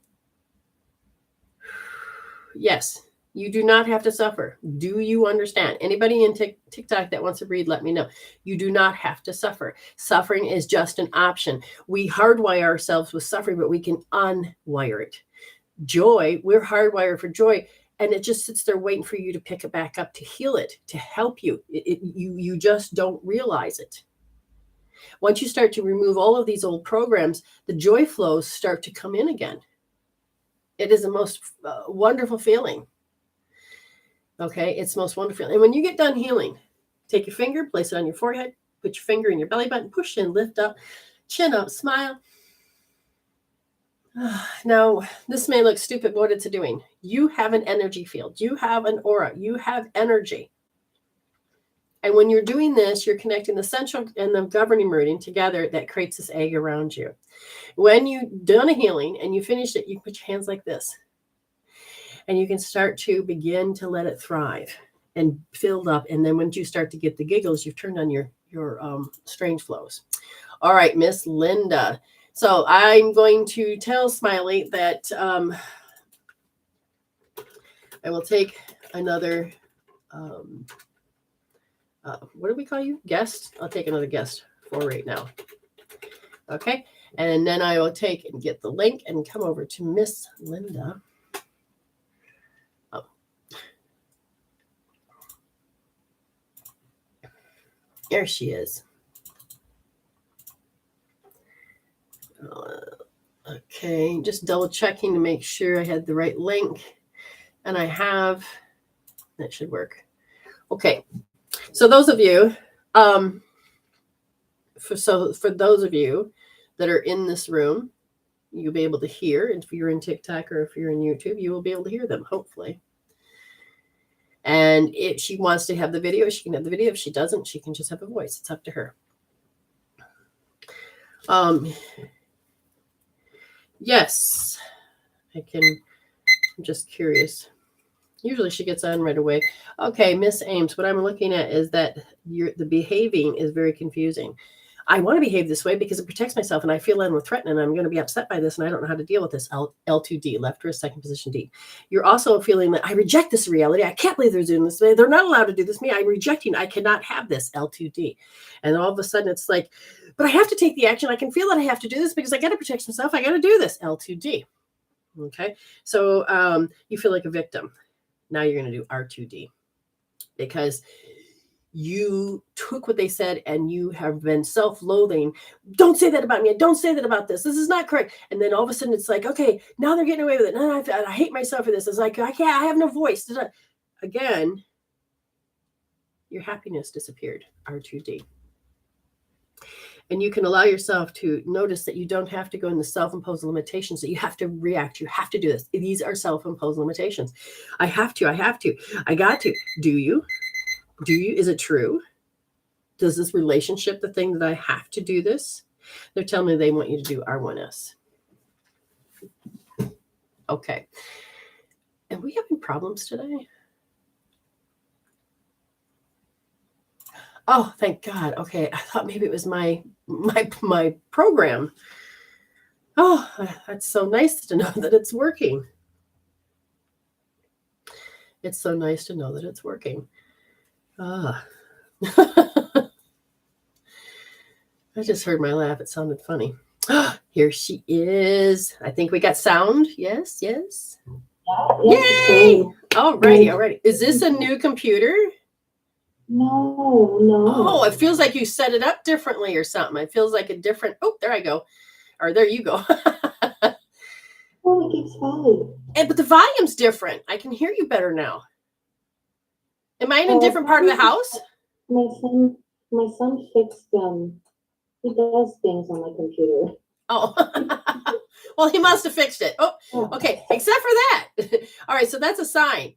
Yes, you do not have to suffer. Do you understand? Anybody in TikTok that wants to read, let me know. You do not have to suffer. Suffering is just an option. We hardwire ourselves with suffering, but we can unwire it. Joy, we're hardwired for joy, and it just sits there waiting for you to pick it back up, to heal it, to help you. You just don't realize it. Once you start to remove all of these old programs, the joy flows start to come in again. It is the most wonderful feeling. Okay, it's the most wonderful. And when you get done healing, take your finger, place it on your forehead, put your finger in your belly button, push in, lift up, chin up, smile. Now, this may look stupid, but what it's doing, you have an energy field, you have an aura, you have energy. And when you're doing this, you're connecting the central and the governing meridian together. That creates this egg around you. When you've done a healing and you finish it, you put your hands like this. And you can start to begin to let it thrive and filled up. And then once you start to get the giggles, you've turned on your strange flows. All right, Miss Linda. So I'm going to tell Smiley that I will take another, what do we call you? Guest? I'll take another guest for right now. Okay. And then I will take and get the link and come over to Miss Linda. There she is. Okay, just double checking to make sure I had the right link. And I have, that should work. Okay, so those of you, for those of you that are in this room, you'll be able to hear. And if you're in TikTok or if you're in YouTube, you will be able to hear them, hopefully. And if she wants to have the video, she can have the video. If she doesn't, she can just have a voice. It's up to her. Yes, I can. I'm just curious. Usually she gets on right away. Okay, Miss Ames, what I'm looking at is that the behaving is very confusing. I want to behave this way because it protects myself and I feel I'm threatened and I'm going to be upset by this and I don't know how to deal with this. L2D, left wrist, second position D. You're also feeling that I reject this reality. I can't believe they're doing this. They're not allowed to do this. Me, I'm rejecting. I cannot have this, L2D. And all of a sudden it's like, but I have to take the action. I can feel that I have to do this because I got to protect myself. I got to do this, L2D. Okay, so you feel like a victim. Now you're going to do R2D because you took what they said and you have been self-loathing. Don't say that about me. Don't say that about this. This is not correct. And then all of a sudden it's like, okay, now they're getting away with it. No, I hate myself for this. It's like, I have no voice. Again, your happiness disappeared, R2D. And you can allow yourself to notice that you don't have to go in the self-imposed limitations, that you have to react. You have to do this. These are self-imposed limitations. I got to. Do you? Is it true? Does this relationship the thing that I have to do this? They're telling me they want you to do R1S. Okay. Are we having problems today? Oh, thank God. Okay. I thought maybe it was my program. Oh, that's so nice to know that it's working. It's so nice to know that it's working. I just heard my laugh. It sounded funny. Here she is. I think we got sound. Yes. Yay! Alrighty. Is this a new computer? No. Oh, it feels like you set it up differently or something. It feels like a different. Oh, there I go. Or there you go. Oh, it keeps falling. But the volume's different. I can hear you better now. Am I in a different part of the house? My son fixed them. He does things on my computer. Oh, well, he must have fixed it. Oh, okay. Except for that. All right. So that's a sign.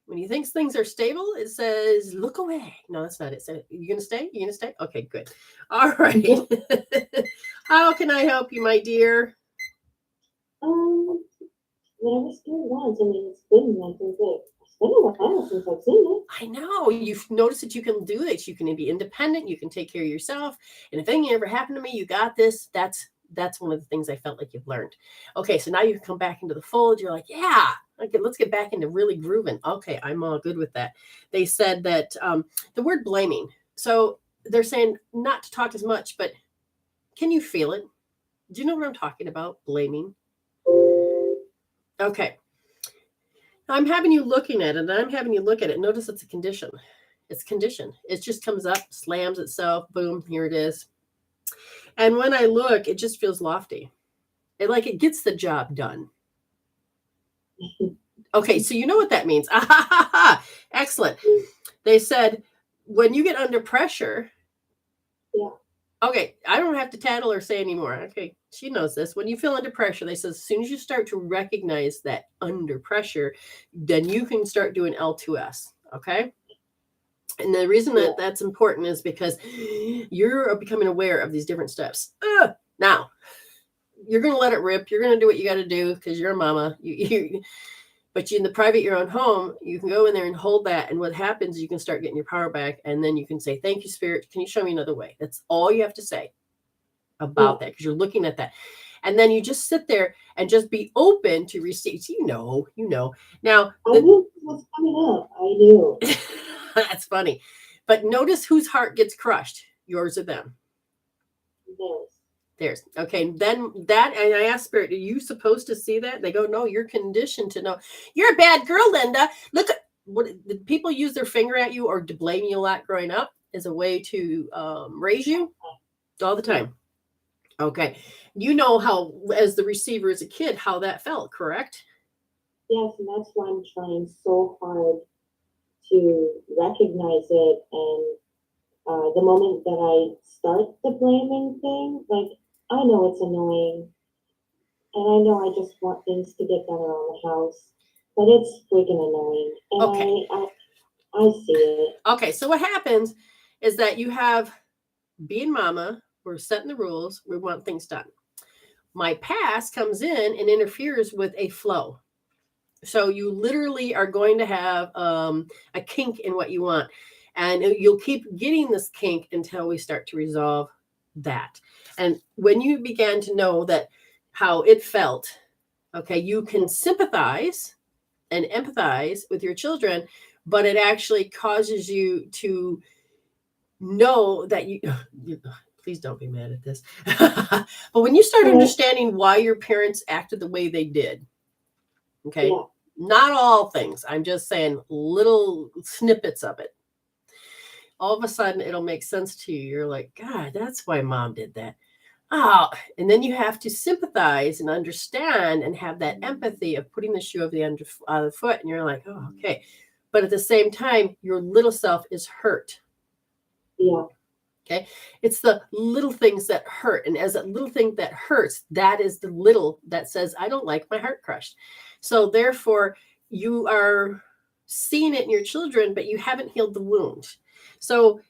When you think things are stable, it says, look away. No, that's not it. So, you going to stay? You going to stay? Okay, good. All right. How can I help you, my dear? Whatever spirit wants. I mean, it's been like it's been a while since I've seen it. I know. You've noticed that you can do this. You can be independent. You can take care of yourself. And if anything ever happened to me, you got this. That's one of the things I felt like you've learned. Okay, so now you can come back into the fold. You're like, yeah, okay, let's get back into really grooving. Okay, I'm all good with that. They said that the word blaming. So they're saying not to talk as much, but can you feel it? Do you know what I'm talking about? Blaming. Okay. I'm having you looking at it, and I'm having you look at it. Notice it's a condition. It's conditioned. It just comes up, slams itself, boom, here it is. And when I look, it just feels lofty. It gets the job done. Okay, so you know what that means. Excellent. They said when you get under pressure. Yeah. Okay, I don't have to tattle or say anymore. Okay, she knows this. When you feel under pressure, they said as soon as you start to recognize that under pressure, then you can start doing L2S. Okay. And the reason that that's important is because you're becoming aware of these different steps. Now, you're going to let it rip. You're going to do what you got to do because you're a mama. But in the private, your own home, you can go in there and hold that. And what happens, you can start getting your power back. And then you can say, thank you, Spirit. Can you show me another way? That's all you have to say about that because you're looking at that. And then you just sit there and just be open to receive. You know. Now, I knew what's coming up. I knew. That's funny. But notice whose heart gets crushed, yours or them. Theirs. Okay. Then that, and I asked Spirit, are you supposed to see that? They go, no, you're conditioned to know. You're a bad girl, Linda. Look at what did people use their finger at you or to blame you a lot growing up as a way to raise you all the time. Okay. You know how, as the receiver as a kid, how that felt, correct? Yes, and that's why I'm trying so hard to recognize it. And the moment that I start the blaming thing, like, I know it's annoying, and I know I just want things to get done around the house, but it's freaking annoying, and Okay. I see it. Okay. So what happens is that you have being mama, we're setting the rules, we want things done. My past comes in and interferes with a flow. So you literally are going to have a kink in what you want. And you'll keep getting this kink until we start to resolve that. And when you began to know that how it felt, okay, you can sympathize and empathize with your children, but it actually causes you to know that you please don't be mad at this. But when you start understanding why your parents acted the way they did, okay, Yeah. not all things, I'm just saying little snippets of it, all of a sudden it'll make sense to you. You're like, God, that's why mom did that. Oh, and then you have to sympathize and understand and have that empathy of putting the shoe over the foot, and you're like, oh, okay. But at the same time, your little self is hurt. Yeah. Okay. It's the little things that hurt. And as a little thing that hurts, that is the little that says, I don't like my heart crushed. So therefore, you are seeing it in your children, but you haven't healed the wound. So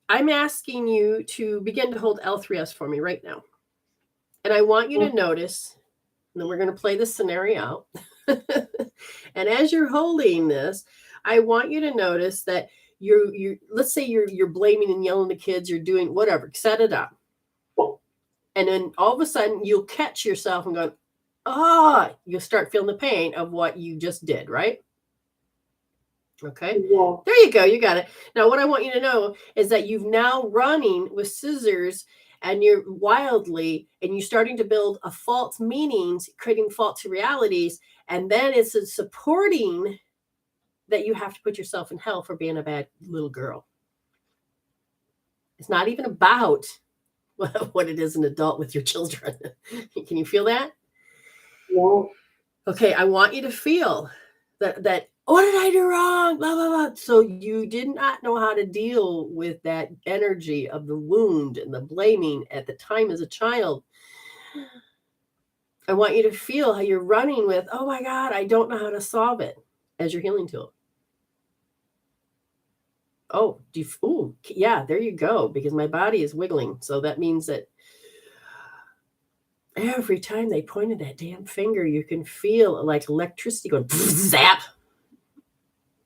I'm asking you to begin to hold L3S for me right now. And I want you to notice, and then we're going to play this scenario out. And as you're holding this, I want you to notice that you let's say you're blaming and yelling at the kids, you're doing whatever, set it up. And then all of a sudden you'll catch yourself and go, you'll start feeling the pain of what you just did, right? Okay. Yeah. There you go. You got it. Now, what I want you to know is that you've now running with scissors and you're wildly, and you're starting to build a false meanings, creating false realities. And then it's a supporting that you have to put yourself in hell for being a bad little girl. It's not even about what it is an adult with your children. Can you feel that? Yeah. Okay, I want you to feel that what did I do wrong? Blah, blah, blah. So you did not know how to deal with that energy of the wound and the blaming at the time as a child. I want you to feel how you're running with, oh my God, I don't know how to solve it as your healing tool. Oh, yeah, there you go, because my body is wiggling. So that means that every time they pointed that damn finger, you can feel like electricity going zap.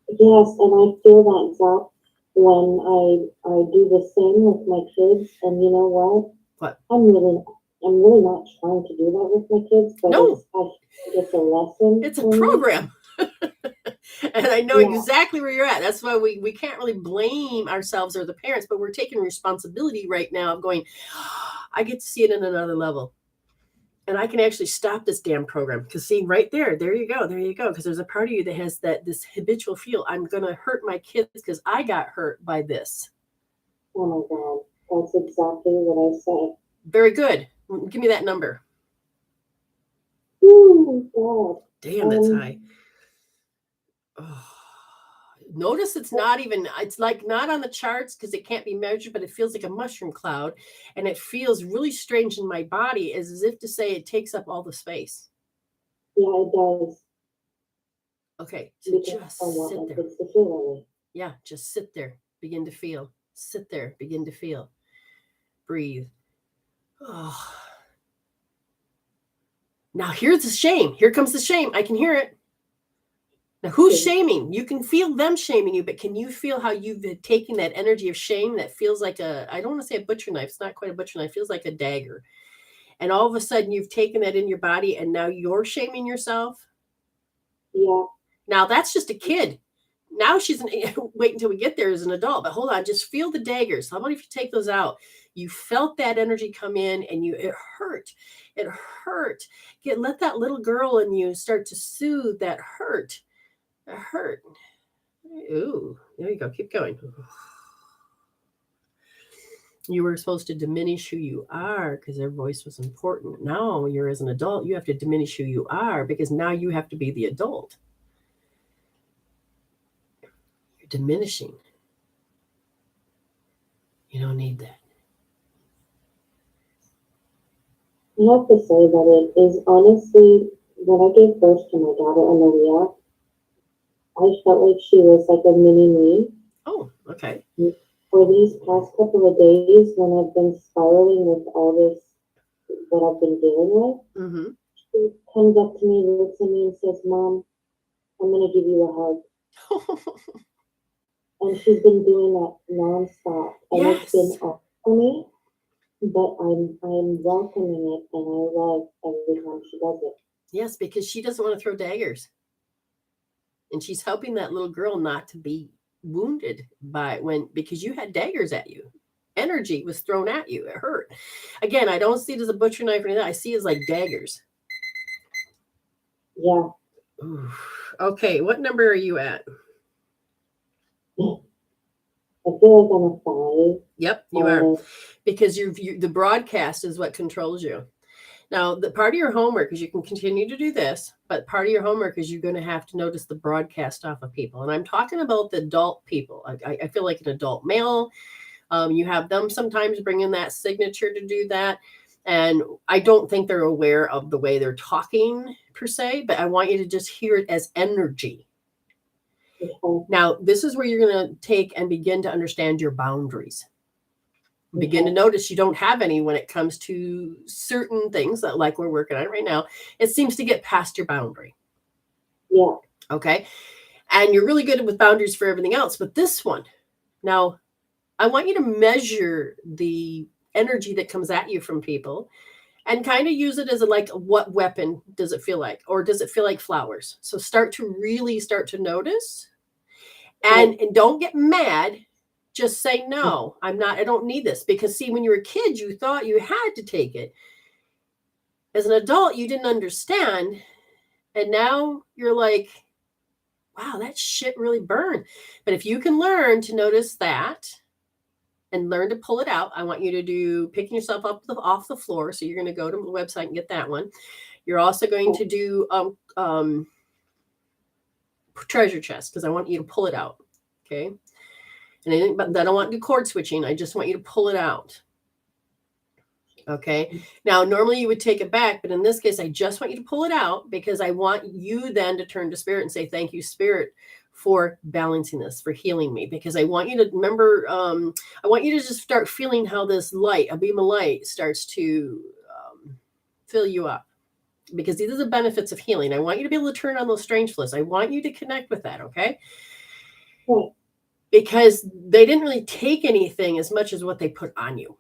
Yes, and I feel that zap when I do the same with my kids. And you know what? What? I'm really not trying to do that with my kids, but no. I think it's a lesson. It's a program. And I know exactly where you're at. That's why we can't really blame ourselves or the parents, but we're taking responsibility right now of going, I get to see it in another level. And I can actually stop this damn program. Because see, right there you go. Because there's a part of you that has this habitual feel. I'm going to hurt my kids because I got hurt by this. Oh my God. That's exactly what I said. Very good. Give me that number. Oh, God. Damn, that's high. Oh. Notice it's like not on the charts because it can't be measured, but it feels like a mushroom cloud. And it feels really strange in my body, as if to say it takes up all the space. Yeah, it does. Okay, so just sit there. Yeah, just sit there. Begin to feel. Sit there. Begin to feel. Breathe. Oh. Now here's the shame. Here comes the shame. I can hear it. Now, who's shaming? You can feel them shaming you, but can you feel how you've taken that energy of shame that feels like I don't want to say a butcher knife. It's not quite a butcher knife. It feels like a dagger. And all of a sudden you've taken that in your body and now you're shaming yourself. Yeah. Now that's just a kid. Now wait until we get there as an adult, but hold on, just feel the daggers. How about if you take those out? You felt that energy come in and it hurt. It hurt. Let that little girl in you start to soothe that hurt. It hurt. Ooh, there you go. Keep going. You were supposed to diminish who you are because their voice was important. Now you're as an adult, you have to diminish who you are because now you have to be the adult. You're diminishing. You don't need that. I have to say that it is honestly, when I gave birth to my daughter Olivia, I felt like she was like a mini me. Oh, okay. For these past couple of days, when I've been spiraling with all this, what I've been dealing with, Mm-hmm. she comes up to me, looks at me, and says, "Mom, I'm gonna give you a hug." And she's been doing that nonstop, and it's been Yes. off for me. But I'm welcoming it, and I love every time she does it. Yes, because she doesn't want to throw daggers. And she's helping that little girl not to be wounded by when because you had daggers at you. Energy was thrown at you. It hurt. Again, I don't see it as a butcher knife or anything. I see it as like daggers. Yeah. Oof. Okay, what number are you at? I feel like I'm a 5. Yep, you are. Because the broadcast is what controls you. Now, the part of your homework is you can continue to do this, but part of your homework is you're going to have to notice the broadcast off of people. And I'm talking about the adult people. I feel like an adult male. You have them sometimes bring in that signature to do that. And I don't think they're aware of the way they're talking per se, but I want you to just hear it as energy. Okay. Now, this is where you're going to take and begin to understand your boundaries. Begin to Okay. notice you don't have any when it comes to certain things that, like we're working on it right now. It seems to get past your boundary. Yeah. Okay. And you're really good with boundaries for everything else, but this one, now I want you to measure the energy that comes at you from people and kind of use it as a like what weapon does it feel like, or does it feel like flowers? So start to notice and don't get mad. Just say no, I don't need this. Because see, when you were a kid you thought you had to take it. As an adult you didn't understand, and now you're like, wow, that shit really burned. But if you can learn to notice that and learn to pull it out. I want you to do picking yourself up off the floor. So you're going to go to the website and get that one. You're also going to do treasure chest because I want you to pull it out. Okay. And I don't want to do cord switching. I just want you to pull it out. Okay. Now, normally you would take it back, but in this case, I just want you to pull it out because I want you then to turn to spirit and say, thank you, spirit, for balancing this, for healing me. Because I want you to remember, I want you to just start feeling how this light, a beam of light, starts to fill you up. Because these are the benefits of healing. I want you to be able to turn on those strange flows. I want you to connect with that, okay? Okay. Because they didn't really take anything as much as what they put on you.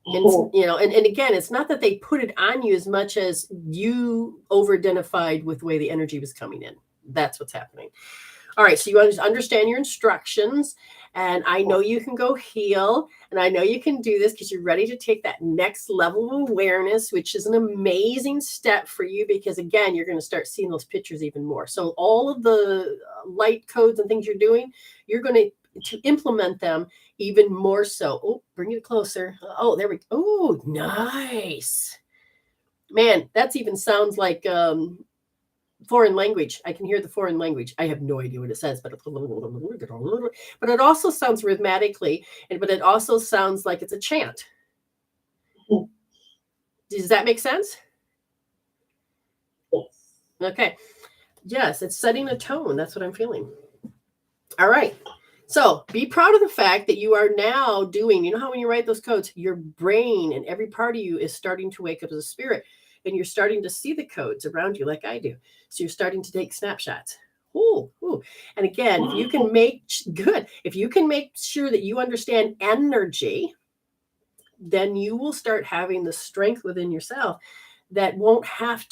And, and again, it's not that they put it on you as much as you over-identified with the way the energy was coming in. That's what's happening. All right, so you understand your instructions, and I know you can go heal, and I know you can do this because you're ready to take that next level of awareness, which is an amazing step for you because, again, you're going to start seeing those pictures even more. So all of the light codes and things you're doing, you're going to implement them even more so. Oh, bring it closer. Oh, there we go. Oh, nice. Man, that's even sounds like foreign language. I can hear the foreign language. I have no idea what it says, but it also sounds rhythmically, but it also sounds like it's a chant. Does that make sense? Yes. Okay. Yes, it's setting a tone. That's what I'm feeling. All right. So be proud of the fact that you are now doing, you know how when you write those codes, your brain and every part of you is starting to wake up as a spirit, and you're starting to see the codes around you like I do. So you're starting to take snapshots. Ooh. And again, if you can make sure that you understand energy, then you will start having the strength within yourself that you won't have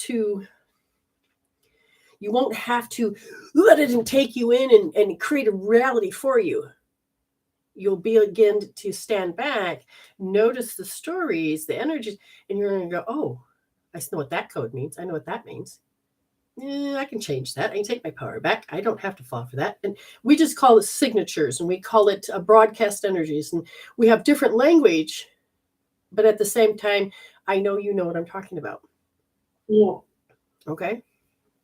to let it take you in and create a reality for you. You'll begin to stand back, notice the stories, the energies, and you're going to go, oh, I know what that code means. I know what that means. I can change that. I can take my power back. I don't have to fall for that. And we just call it signatures, and we call it broadcast energies. And we have different language, but at the same time, I know you know what I'm talking about. Yeah. Okay.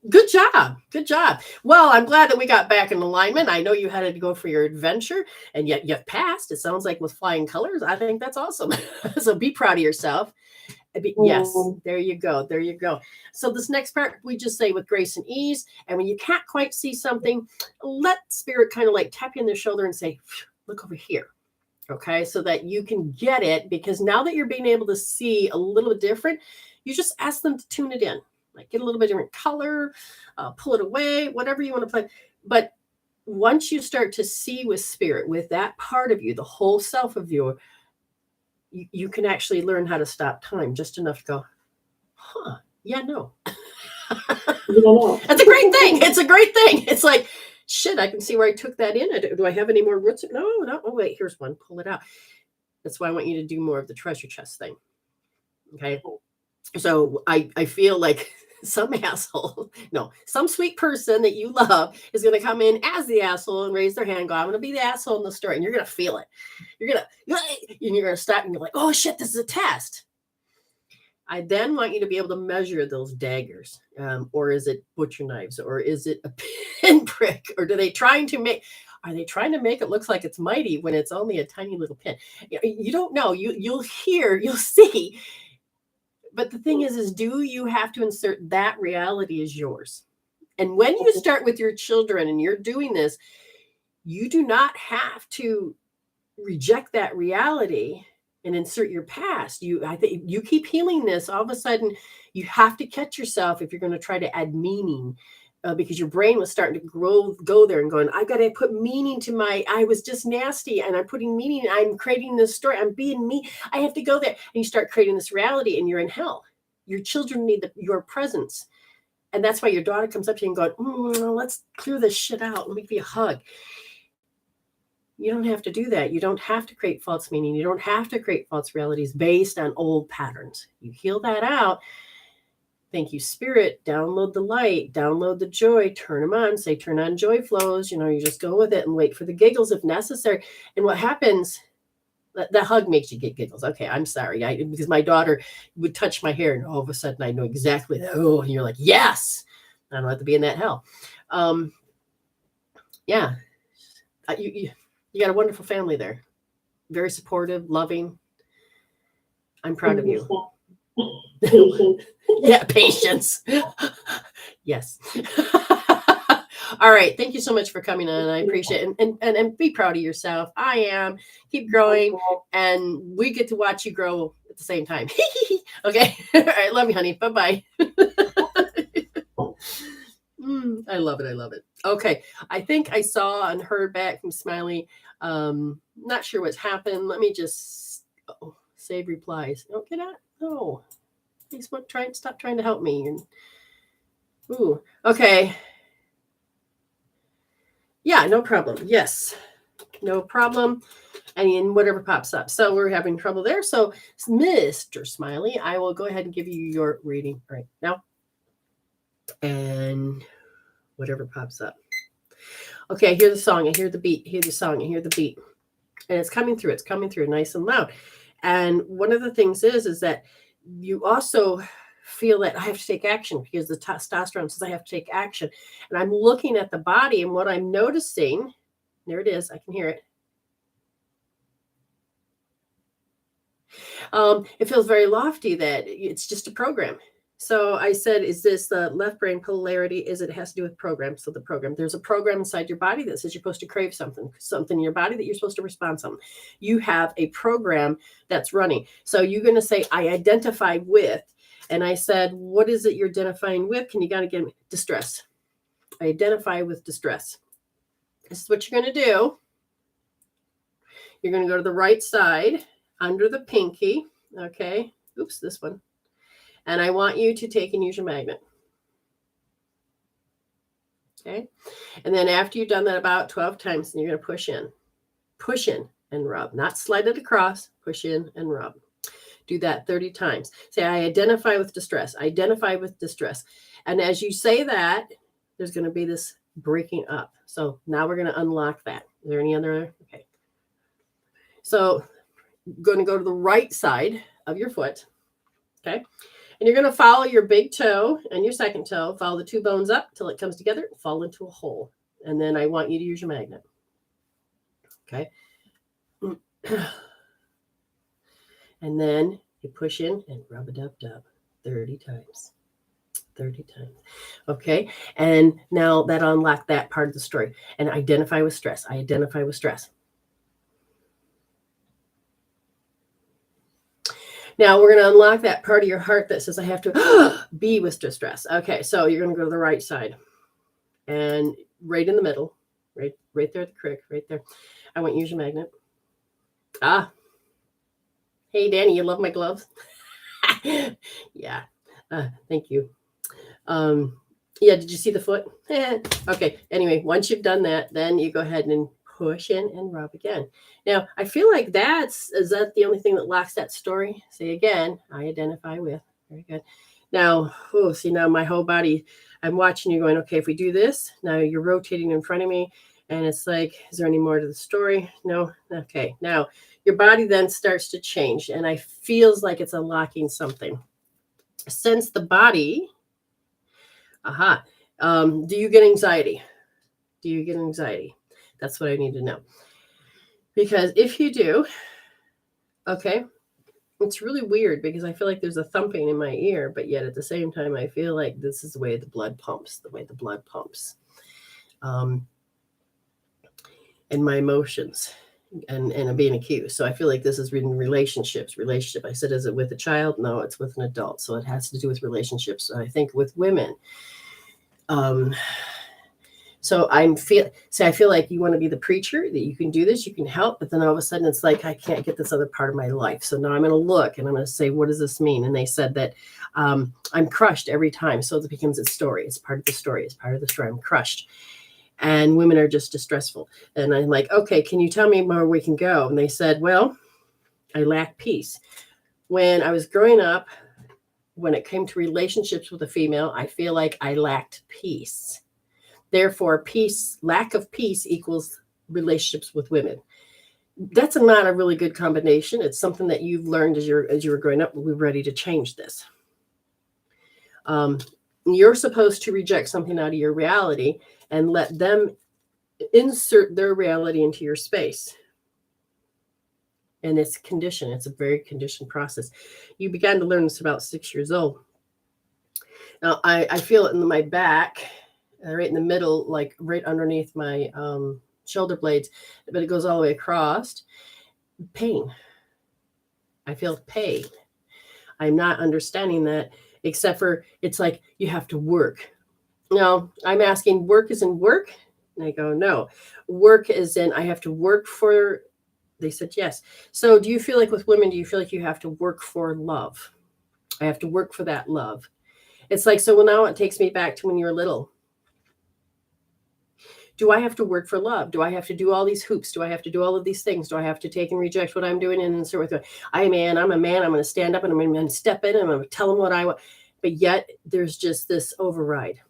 Good job. Good job. Well, I'm glad that we got back in alignment. I know you had to go for your adventure, and yet you've passed. It sounds like with flying colors. I think that's awesome. So be proud of yourself. Yes, there you go. There you go. So this next part, we just say with grace and ease. And when you can't quite see something, let spirit kind of like tap you on the shoulder and say, look over here. Okay. So that you can get it, because now that you're being able to see a little bit different, you just ask them to tune it in, like get a little bit different color, pull it away, whatever you want to play. But once you start to see with spirit, with that part of you, the whole self of you can actually learn how to stop time just enough to go, yeah, no. That's a great thing. It's a great thing. It's like, shit, I can see where I took that in. Do I have any more roots? No. Oh, wait, here's one. Pull it out. That's why I want you to do more of the treasure chest thing. Okay. So I feel like some asshole, no, some sweet person that you love is going to come in as the asshole and raise their hand and go, I'm going to be the asshole in the story. And you're going to feel it. You're going to stop and you're like, oh shit, this is a test. I then want you to be able to measure those daggers. Or is it butcher knives? Or is it a pinprick? Or are they trying to make it look like it's mighty when it's only a tiny little pin? You don't know. You'll hear, you'll see. But the thing is do you have to insert that reality as yours? And when you start with your children and you're doing this, you do not have to reject that reality and insert your past. I think you keep healing this, all of a sudden you have to catch yourself if you're going to try to add meaning, because your brain was starting to go there and going, I've got to put meaning to I was just nasty and I'm putting meaning. I'm creating this story. I'm being me. I have to go there. And you start creating this reality and you're in hell. Your children need your presence. And that's why your daughter comes up to you and goes, let's clear this shit out. Let me give you a hug. You don't have to do that. You don't have to create false meaning. You don't have to create false realities based on old patterns. You heal that out. Thank you, spirit. Download the light, download the joy, turn them on, say, turn on joy flows. You just go with it and wait for the giggles if necessary. And what happens, the hug makes you get giggles. Okay, I'm sorry. Because my daughter would touch my hair and all of a sudden I know exactly that. Oh, and you're like, yes, I don't have to be in that hell. Yeah. You got a wonderful family there. Very supportive, loving. I'm proud of you. Patience. Yeah, patience. Yes. All right. Thank you so much for coming on. I appreciate it. And be proud of yourself. I am. Keep growing. And we get to watch you grow at the same time. Okay. All right. Love you, honey. Bye-bye. I love it. I love it. Okay. I think I saw and heard back from Smiley. Not sure what's happened. Let me just save replies. Okay. No. Facebook, stop trying to help me. Ooh, okay. Yeah, no problem. Yes, no problem. And whatever pops up. So we're having trouble there. So Mr. Smiley, I will go ahead and give you your reading right now. And whatever pops up. Okay, I hear the song. I hear the beat. I hear the song. I hear the beat. And it's coming through. It's coming through nice and loud. And one of the things is that you also feel that I have to take action because the testosterone says I have to take action. And I'm looking at the body and what I'm noticing, there it is. I can hear it. It feels very lofty that it's just a program. So I said, is this the left brain polarity? It has to do with programs. So the program, there's a program inside your body that says you're supposed to crave something in your body that you're supposed to respond to something. You have a program that's running. So you're going to say, I identify with, and I said, what is it you're identifying with? Can you got to get distress? I identify with distress. This is what you're going to do. You're going to go to the right side under the pinky. Okay. Oops, this one. And I want you to take and use your magnet. Okay. And then after you've done that about 12 times, then you're going to push in and rub, not slide it across, push in and rub. Do that 30 times. Say, I identify with distress. Identify with distress. And as you say that, there's going to be this breaking up. So now we're going to unlock that. Is there any other? Okay. So going to go to the right side of your foot. Okay. And you're going to follow your big toe and your second toe, follow the two bones up till it comes together, fall into a hole. And then I want you to use your magnet. Okay. And then you push in and rub a dub 30 times. 30 times. Okay. And now that unlocked that part of the story. And identify with stress. I identify with stress. Now we're going to unlock that part of your heart that says I have to be with stress. Okay. So you're going to go to the right side. And right in the middle, right there at the crick, right there. I want you to use your magnet. Hey, Danny, you love my gloves? Yeah. Thank you. Yeah, did you see the foot? Okay. Anyway, once you've done that, then you go ahead and push in and rub again. Now, I feel like is that the only thing that locks that story? Say again, I identify with. Very good. Now, see, now my whole body, I'm watching you going, okay, if we do this, now you're rotating in front of me. And it's like, is there any more to the story? No. Okay. Now your body then starts to change. And I feels like it's unlocking something. Sense the body. Do you get anxiety? Do you get anxiety? That's what I need to know. Because if you do, okay, it's really weird because I feel like there's a thumping in my ear, but yet at the same time, I feel like this is the way the blood pumps, and my emotions and I'm being accused. So I feel like this is in relationship. I said, is it with a child? No, it's with an adult. So it has to do with relationships. I think with women. So I feel like you want to be the preacher, that you can do this, you can help, but then all of a sudden it's like, I can't get this other part of my life. So now I'm going to look and I'm going to say, what does this mean? And they said that I'm crushed every time. So it becomes a story. It's part of the story. I'm crushed. And women are just distressful. And I'm like, okay, can you tell me where we can go? And they said, well, I lack peace. When I was growing up, when it came to relationships with a female, I feel like I lacked peace. Therefore, lack of peace equals relationships with women. That's not a really good combination. It's something that you've learned as you were growing up. We're ready to change this. You're supposed to reject something out of your reality and let them insert their reality into your space. And it's conditioned. It's a very conditioned process. You began to learn this about 6 years old. Now, I feel it in my back, right in the middle, like right underneath my shoulder blades, but it goes all the way across. Pain. I feel pain. I'm not understanding that, except for it's like you have to work. No, I'm asking, work is in work? And I go, no. Work is in, I have to work for, they said yes. So do you feel like with women, do you feel like you have to work for love? I have to work for that love. It's like, so now it takes me back to when you were little. Do I have to work for love? Do I have to do all these hoops? Do I have to do all of these things? Do I have to take and reject what I'm doing and so forth? I'm a man. I'm going to stand up and I'm going to step in and I'm going to tell them what I want. But yet there's just this override.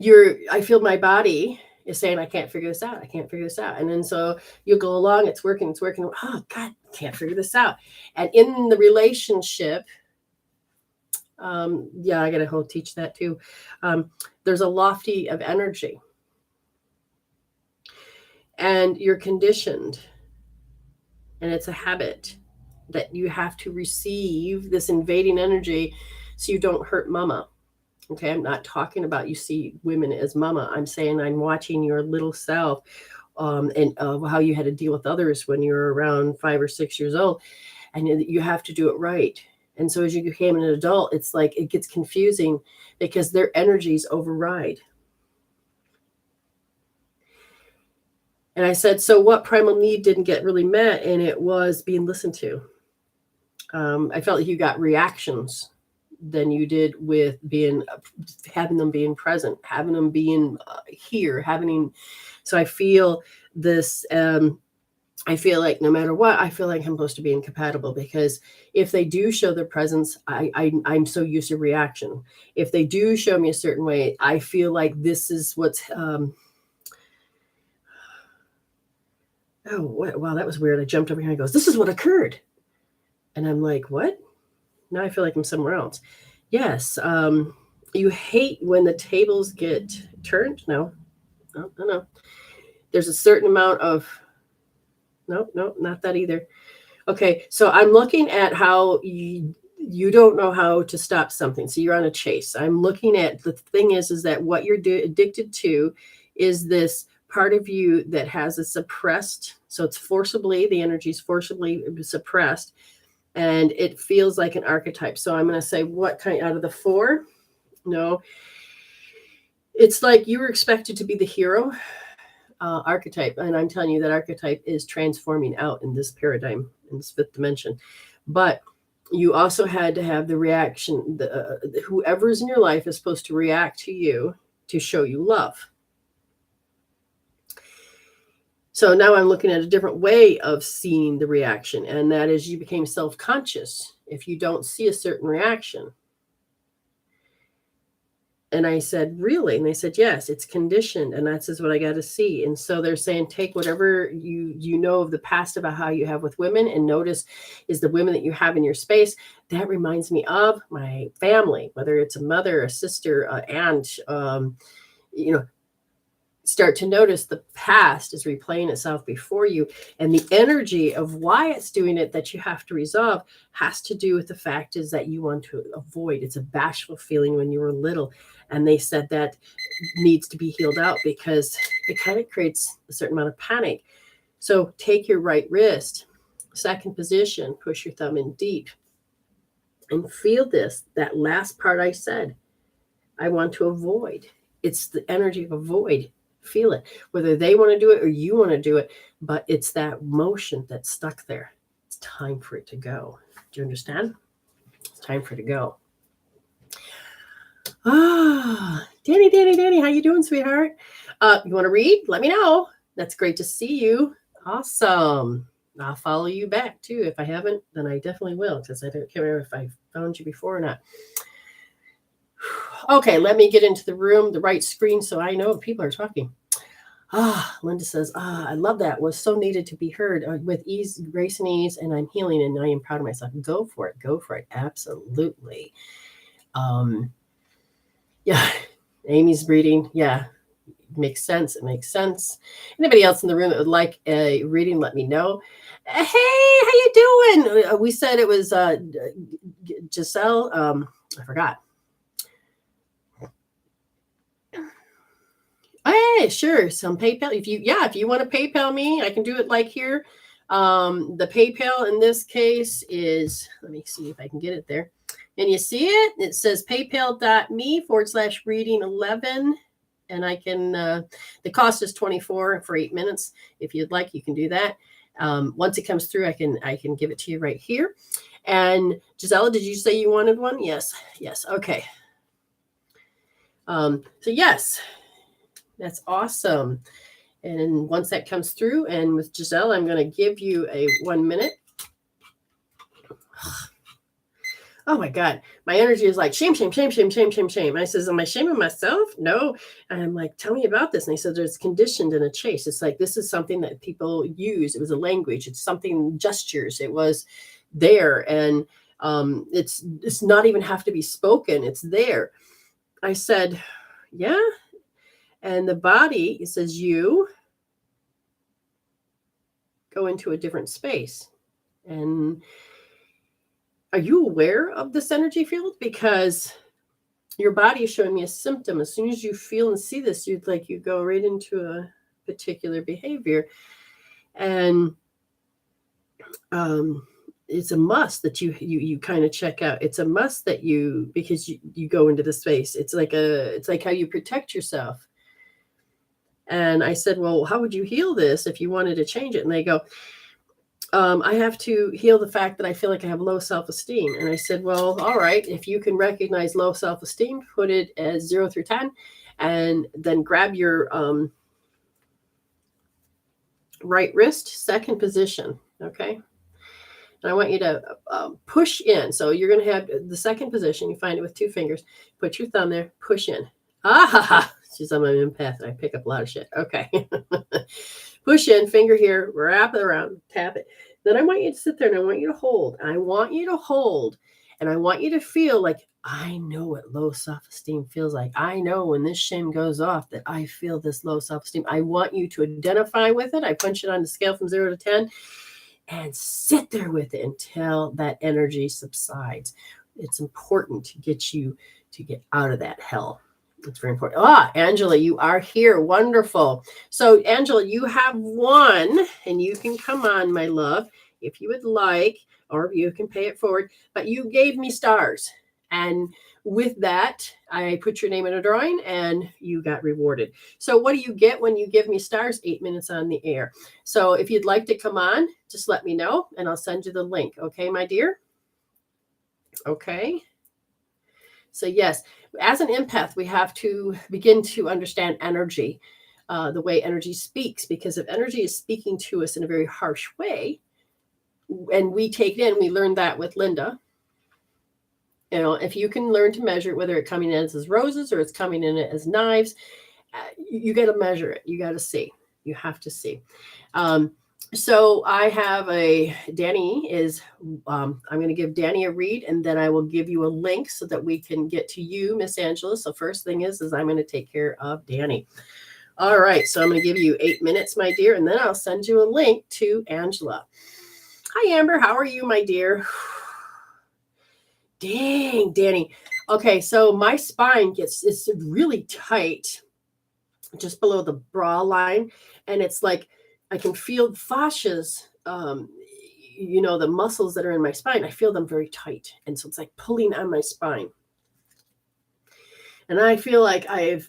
I feel my body is saying, I can't figure this out. And then so you go along, it's working. Oh God, can't figure this out. And in the relationship, I got to teach that too. There's a lofty of energy and you're conditioned, and it's a habit that you have to receive this invading energy so you don't hurt mama. Okay, I'm not talking about you see women as mama. I'm saying I'm watching your little self and how you had to deal with others when you were around 5 or 6 years old, and you have to do it right. And so as you became an adult, it's like it gets confusing because their energies override. And I said, so what primal need didn't get really met? And it was being listened to. I felt like you got reactions than you did with having them being present, having them being here, so I feel this I feel like no matter what, I feel like I'm supposed to be incompatible, because if they do show their presence, I'm so used to reaction. If they do show me a certain way, I feel like this is what's wow, that was weird. I jumped over here and goes, this is what occurred. And I'm like, what? Now I feel like I'm somewhere else. Yes. You hate when the tables get turned. No. There's a certain amount of, nope, not that either. Okay, so I'm looking at how you don't know how to stop something. So you're on a chase. I'm looking at, the thing is that what you're addicted to is this part of you that has a suppressed, so it's forcibly, the energy is forcibly suppressed, and it feels like an archetype. So I'm going to say, what kind out of the four? No, it's like you were expected to be the hero archetype, and I'm telling you that archetype is transforming out in this paradigm, in this fifth dimension. But you also had to have the reaction. Whoever's in your life is supposed to react to you to show you love. So now I'm looking at a different way of seeing the reaction, and that is you became self-conscious if you don't see a certain reaction. And I said, really? And they said, yes, it's conditioned. And that's just what I got to see. And so they're saying, take whatever you know of the past about how you have with women, and notice is the women that you have in your space. That reminds me of my family, whether it's a mother, a sister, aunt, start to notice the past is replaying itself before you. And the energy of why it's doing it that you have to resolve has to do with the fact is that you want to avoid. It's a bashful feeling when you were little. And they said that needs to be healed out because it kind of creates a certain amount of panic. So take your right wrist, second position, push your thumb in deep, and feel this, that last part I said, I want to avoid. It's the energy of avoid. Feel it, whether they want to do it or you want to do it, but it's that motion that's stuck there. It's time for it to go. Do you understand? It's time for it to go. Danny, how you doing, sweetheart? You want to read? Let me know. That's great to see you. Awesome. I'll follow you back too. If I haven't, then I definitely will, because I can't remember if I found you before or not. Okay, let me get into the room, the right screen, so I know people are talking. Linda says, I love that. Was so needed to be heard with ease, grace, and ease, and I'm healing, and I am proud of myself. Go for it. Absolutely. Yeah, Amy's reading. Yeah, it makes sense. Anybody else in the room that would like a reading, let me know. Hey, how you doing? We said it was Giselle. I forgot. Hey, sure. Some PayPal. If you want to PayPal me, I can do it like here. The PayPal in this case is, let me see if I can get it there. And you see it? It says paypal.me/reading11. And I can, the cost is $24 for 8 minutes. If you'd like, you can do that. Once it comes through, I can give it to you right here. And Gisela, did you say you wanted one? Yes. Okay. So yes. That's awesome. And once that comes through, and with Giselle, I'm going to give you a 1 minute. Oh my God. My energy is like, shame. And I says, am I shaming myself? No. And I'm like, tell me about this. And he said, there's conditioned in a chase. It's like, this is something that people use. It was a language. It's something, gestures. It was there. And it's not even have to be spoken. It's there. I said, yeah. And the body, it says, you go into a different space. And are you aware of this energy field? Because your body is showing me a symptom. As soon as you feel and see this, you go right into a particular behavior. And it's a must that you kind of check out. It's a must that because you go into the space. It's like how you protect yourself. And I said, well, how would you heal this if you wanted to change it? And they go, I have to heal the fact that I feel like I have low self-esteem. And I said, well, all right, if you can recognize low self-esteem, put it as 0 through 10, and then grab your Right wrist, second position. Okay. And I want you to push in. So you're going to have the second position. You find it with 2 fingers. Put your thumb there. Push in. Ah ha ha. She's I'm an empath. I pick up a lot of shit. Okay. Push in. Finger here. Wrap it around. Tap it. Then I want you to sit there and I want you to hold. And I want you to hold. And I want you to feel like I know what low self-esteem feels like. I know when this shin goes off that I feel this low self-esteem. I want you to identify with it. I punch it on the scale from 0 to 10 and sit there with it until that energy subsides. It's important to get you to get out of that hell. It's very important. Ah, Angela, you are here. Wonderful. So, Angela, you have won, and you can come on, my love, if you would like, or you can pay it forward. But you gave me stars. And with that, I put your name in a drawing and you got rewarded. So what do you get when you give me stars? 8 minutes on the air. So if you'd like to come on, just let me know and I'll send you the link. Okay, my dear? Okay. So yes, as an empath, we have to begin to understand energy, the way energy speaks, because if energy is speaking to us in a very harsh way, and we take it in, we learned that with Linda. You know, if you can learn to measure it, whether it's coming in as roses or it's coming in as knives, you got to measure it. You got to see. You have to see. So I have Danny is, I'm going to give Danny a read and then I will give you a link so that we can get to you, Miss Angela. So first thing is I'm going to take care of Danny. All right. So I'm going to give you 8 minutes, my dear, and then I'll send you a link to Angela. Hi, Amber. How are you, my dear? Dang, Danny. Okay, so my spine it's really tight just below the bra line. And it's like I can feel fascias, the muscles that are in my spine. I feel them very tight. And so it's like pulling on my spine. And I feel like I have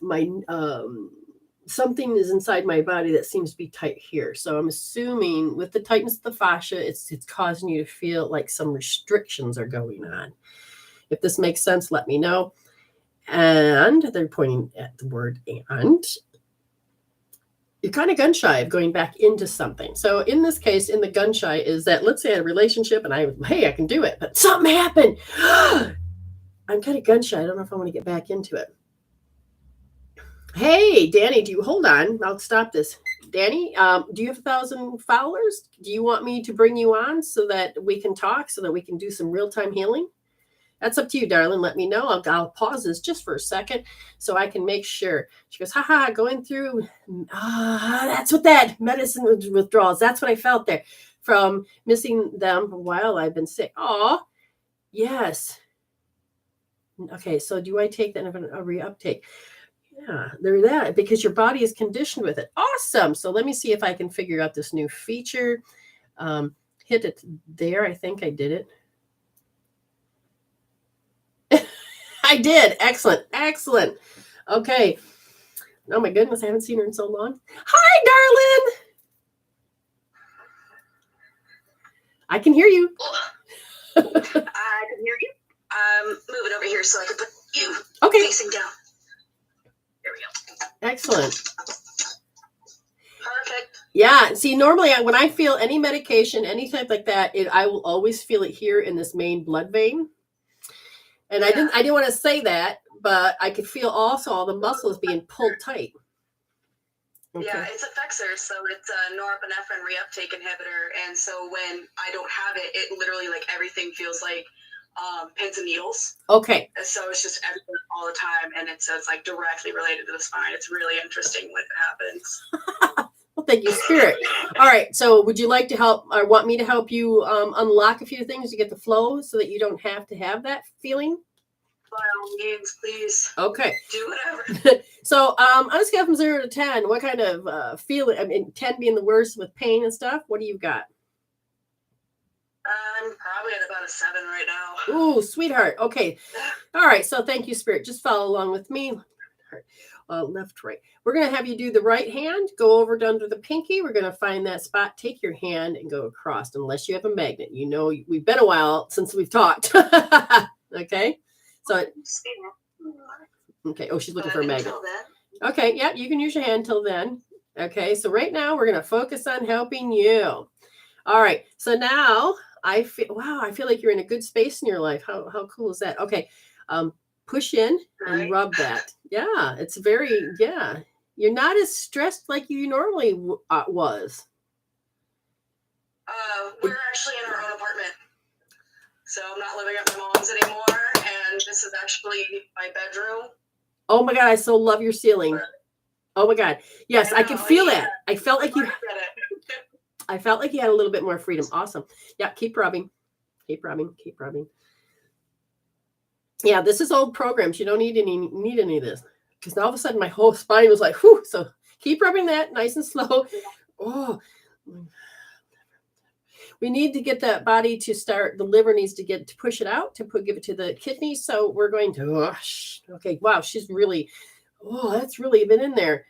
something is inside my body that seems to be tight here. So I'm assuming with the tightness of the fascia, it's causing you to feel like some restrictions are going on. If this makes sense, let me know. And they're pointing at the word and. You're kind of gun shy of going back into something. So in this case, in the gun shy is that, let's say I had a relationship and I can do it, but something happened. I'm kind of gun shy. I don't know if I want to get back into it. Hey, Danny, hold on? I'll stop this. Danny, do you have 1,000 followers? Do you want me to bring you on so that we can talk, so that we can do some real-time healing? That's up to you, darling. Let me know. I'll pause this just for a second so I can make sure. She goes, going through. That's what that medicine withdrawals. That's what I felt there from missing them while I've been sick. Oh, yes. Okay, so do I take that in a reuptake? Yeah, they're that because your body is conditioned with it. Awesome. So let me see if I can figure out this new feature. Hit it there. I think I did it. I did. Excellent. Excellent. Okay. Oh my goodness. I haven't seen her in so long. Hi, darling. I can hear you. I can hear you. Move it over here so I can put you facing down. There we go. Excellent. Perfect. Yeah. See, normally when I feel any medication, any type like that, I will always feel it here in this main blood vein. And I didn't want to say that, but I could feel also all the muscles being pulled tight. Okay. Yeah, it's Effexor, so it's a norepinephrine reuptake inhibitor. And so when I don't have it, it literally like everything feels like pins and needles. Okay. So it's just everything all the time. And it's like directly related to the spine. It's really interesting when it happens. Well, thank you, Spirit. All right. So would you like to help or want me to help you unlock a few things to get the flow so that you don't have to have that feeling? By all means, please. Okay. Do whatever. So on a scale from 0 to 10, what kind of feeling, 10 being the worst with pain and stuff, what do you got? I'm probably at about a 7 right now. Ooh, sweetheart. Okay. All right. So thank you, Spirit. Just follow along with me. Left, right. We're going to have you do the right hand, go over to under the pinky. We're going to find that spot, take your hand and go across unless you have a magnet. You know, we've been a while since we've talked. Okay. So, okay. Oh, she's looking for a magnet. Okay. Yeah. You can use your hand till then. Okay, so right now we're going to focus on helping you. All right, so now I feel like you're in a good space in your life. How cool is that? Okay, push in and rub that. Yeah, it's very, yeah. You're not as stressed like you normally was. We're actually in our own apartment. So I'm not living at my mom's anymore, and this is actually my bedroom. Oh my God, I so love your ceiling. Oh my God. Yes, I can feel that. I felt like you had a little bit more freedom. Awesome. Yeah, keep rubbing. Keep rubbing. Keep rubbing. Yeah, this is old programs. You don't need any of this. Because all of a sudden my whole spine was like, whew. So keep rubbing that nice and slow. Oh, we need to get that body to start. The liver needs to push it out give it to the kidneys. So we're going to, okay. Wow. She's really, that's really been in there.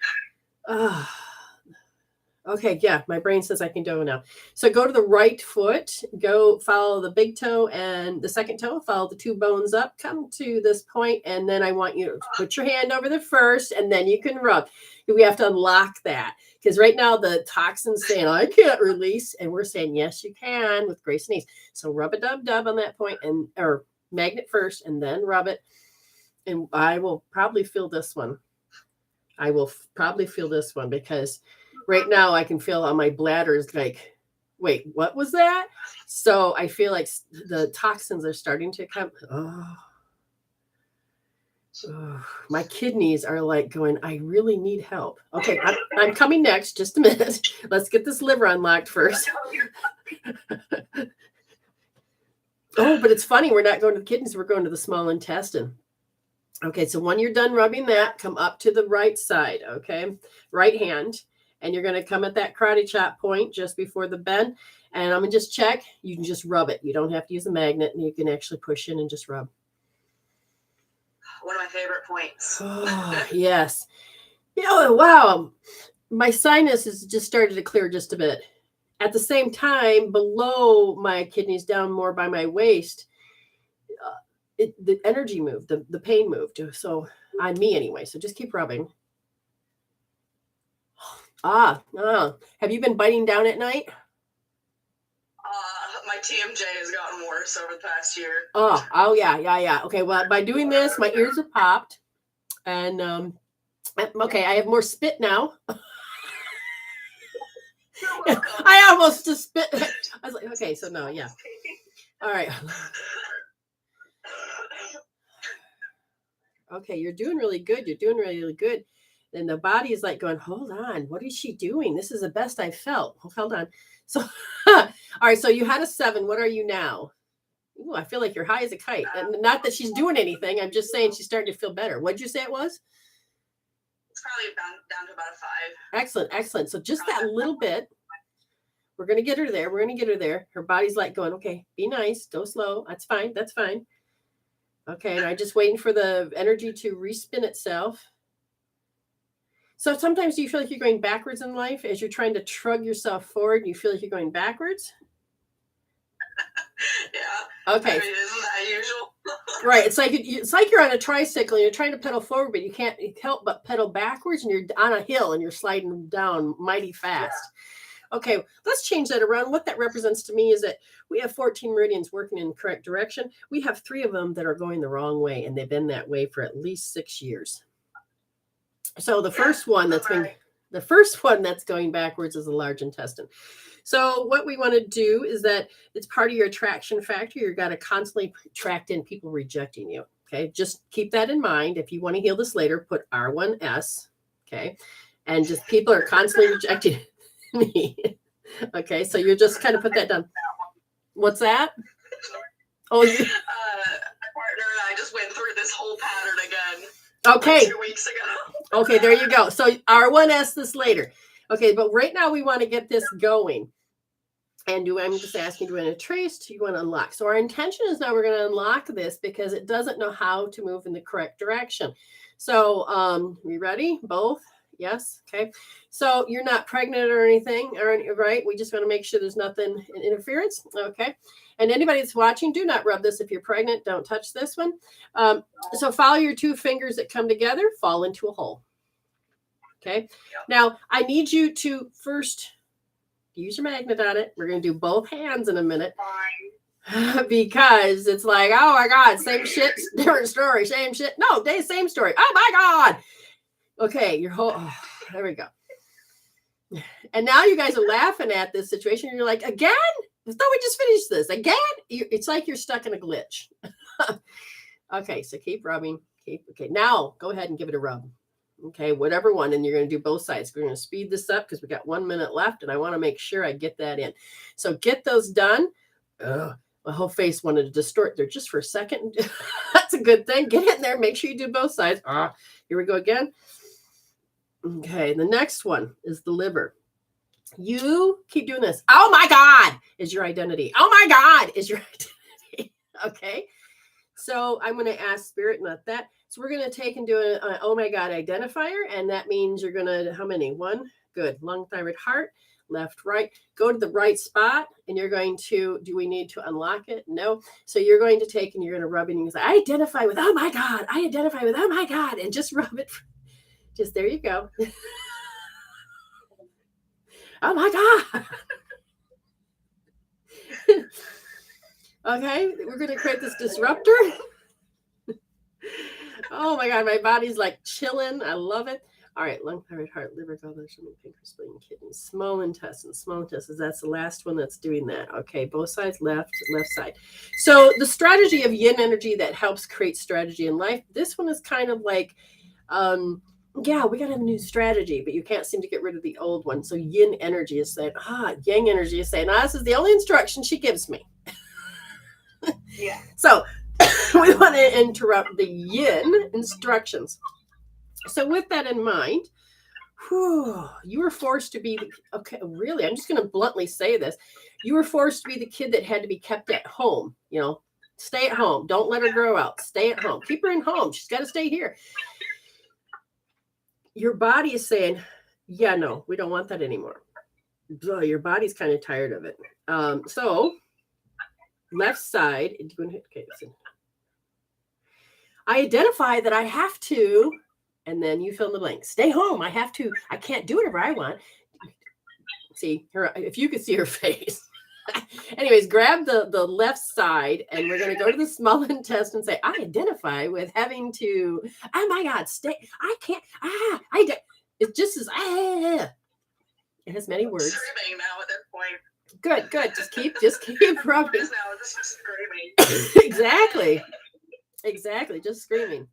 Okay, yeah, my brain says I can go now. So go to the right foot, go follow the big toe and the second toe, follow the two bones up, come to this point, and then I want you to put your hand over the first, and then you can rub. We have to unlock that because right now the toxin's saying, I can't release, and we're saying, yes, you can with grace and ease. So rub a dub on that point, or magnet first, and then rub it. And I will probably feel this one. Because right now I can feel on my bladder is like, wait, what was that? So I feel like the toxins are starting to come. My kidneys are like going, I really need help. Okay, I'm coming next. Just a minute. Let's get this liver unlocked first. But it's funny. We're not going to the kidneys. We're going to the small intestine. Okay, so when you're done rubbing that, come up to the right side, okay? Right hand. And you're going to come at that karate chop point just before the bend. And I'm going to just check. You can just rub it. You don't have to use a magnet. And you can actually push in and just rub. One of my favorite points. Yes. Wow. My sinus has just started to clear just a bit. At the same time, below my kidneys, down more by my waist, the energy moved, the pain moved. So on me anyway. So just keep rubbing. Have you been biting down at night? My TMJ has gotten worse over the past year. Oh yeah. Okay, well, by doing this, my ears have popped. And okay, I have more spit now. I almost just spit. I was like, okay, so no, yeah. All right. Okay, you're doing really good. And the body is like going, hold on, what is she doing? This is the best I've felt. Hold on. So, all right, so you had a 7. What are you now? Ooh, I feel like you're high as a kite. And not that she's doing anything. I'm just saying she's starting to feel better. What'd you say it was? It's probably down to about a 5. Excellent. So just that little bit. We're going to get her there. Her body's like going, okay, be nice, go slow. That's fine. Okay, and I'm just waiting for the energy to respin itself. So sometimes you feel like you're going backwards in life as you're trying to trug yourself forward. You feel like you're going backwards. Yeah. Okay. I mean, isn't that usual? Right. It's like you're on a tricycle and you're trying to pedal forward, but you can't help but pedal backwards, and you're on a hill and you're sliding down mighty fast. Yeah. Okay, let's change that around. What that represents to me is that we have 14 meridians working in the correct direction. We have 3 of them that are going the wrong way, and they've been that way for at least 6 years. So the first one that's going backwards is the large intestine. So what we want to do is that it's part of your attraction factor. You've got to constantly attract in people rejecting you. Okay, just keep that in mind. If you want to heal this later, put R1S. Okay, and just people are constantly rejecting me. Okay, so you're just kind of put that down. What's that? Oh, my partner and I just went through this whole pattern again. Okay. Like 2 weeks ago. Okay, there you go. So R1S this later. Okay, but right now we want to get this going. And I'm just asking, do you want to trace? Do you want to unlock? So our intention is now we're going to unlock this because it doesn't know how to move in the correct direction. So we ready? Both? Yes. Okay. So you're not pregnant or anything, right? We just want to make sure there's nothing in interference. Okay. And anybody that's watching, do not rub this if you're pregnant. Don't touch this one. So follow your 2 fingers that come together, fall into a hole. Okay. Now I need you to first use your magnet on it. We're going to do both hands in a minute. Because it's like, oh my God, same shit, different story, same shit. No, same story. Oh my God. Okay, your whole, there we go. And now you guys are laughing at this situation. You're like, again? I thought we just finished this. Again? It's like you're stuck in a glitch. Okay, so keep rubbing. Okay, now go ahead and give it a rub. Okay, whatever one. And you're going to do both sides. We're going to speed this up because we got 1 minute left. And I want to make sure I get that in. So get those done. My whole face wanted to distort there just for a second. That's a good thing. Get in there. Make sure you do both sides. Here we go again. Okay, the next one is the liver. You keep doing this. Oh my God is your identity. Oh my God is your identity. Okay, so I'm going to ask Spirit, not that. So we're going to take and do an oh my God identifier. And that means you're going to, how many? One? Good. Lung, thyroid, heart. Left, right, go to the right spot, and you're going to, do we need to unlock it? No. So you're going to take and you're going to rub it, and you say, I identify with, oh my God, I identify with, oh my God, and just rub it. Just there you go. Oh my God. Okay, we're going to create this disruptor. Oh my God, my body's like chilling. I love it. All right, lung, thyroid, heart, liver, gallbladder, stomach, pancreas, spleen, kidneys, small intestines. That's the last one that's doing that. Okay, both sides, left side. So the strategy of yin energy that helps create strategy in life, this one is kind of like, yeah, we got to have a new strategy, but you can't seem to get rid of the old one. So yin energy is saying, yang energy is saying, this is the only instruction she gives me. Yeah. So we want to interrupt the yin instructions. So with that in mind, you were forced to be, really, I'm just going to bluntly say this. You were forced to be the kid that had to be kept at home, stay at home. Don't let her grow out. Stay at home. Keep her in home. She's got to stay here. Your body is saying, yeah, no, we don't want that anymore. Your body's kind of tired of it. So left side, okay, I identify that I have to, and then you fill in the blank. Stay home. I have to. I can't do whatever I want. See her. If you could see her face. Anyways, grab the left side, and we're going to go to the small intestine and say, I identify with having to. Oh my God, stay. I can't. It just is. It has many words. Screaming now at that point. Good. Just keep rubbing. Just now, just screaming. Exactly. Just screaming.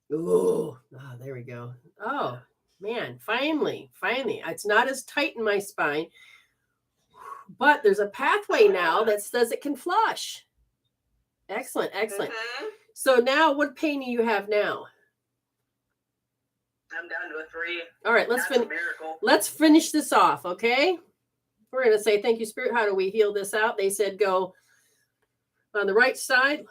Oh, there we go. Oh, man. Finally. It's not as tight in my spine, but there's a pathway now that says it can flush. Excellent. Mm-hmm. So now what pain do you have now? I'm down to a 3. All right, let's finish this off, okay? We're going to say, thank you, Spirit. How do we heal this out? They said go on the right side.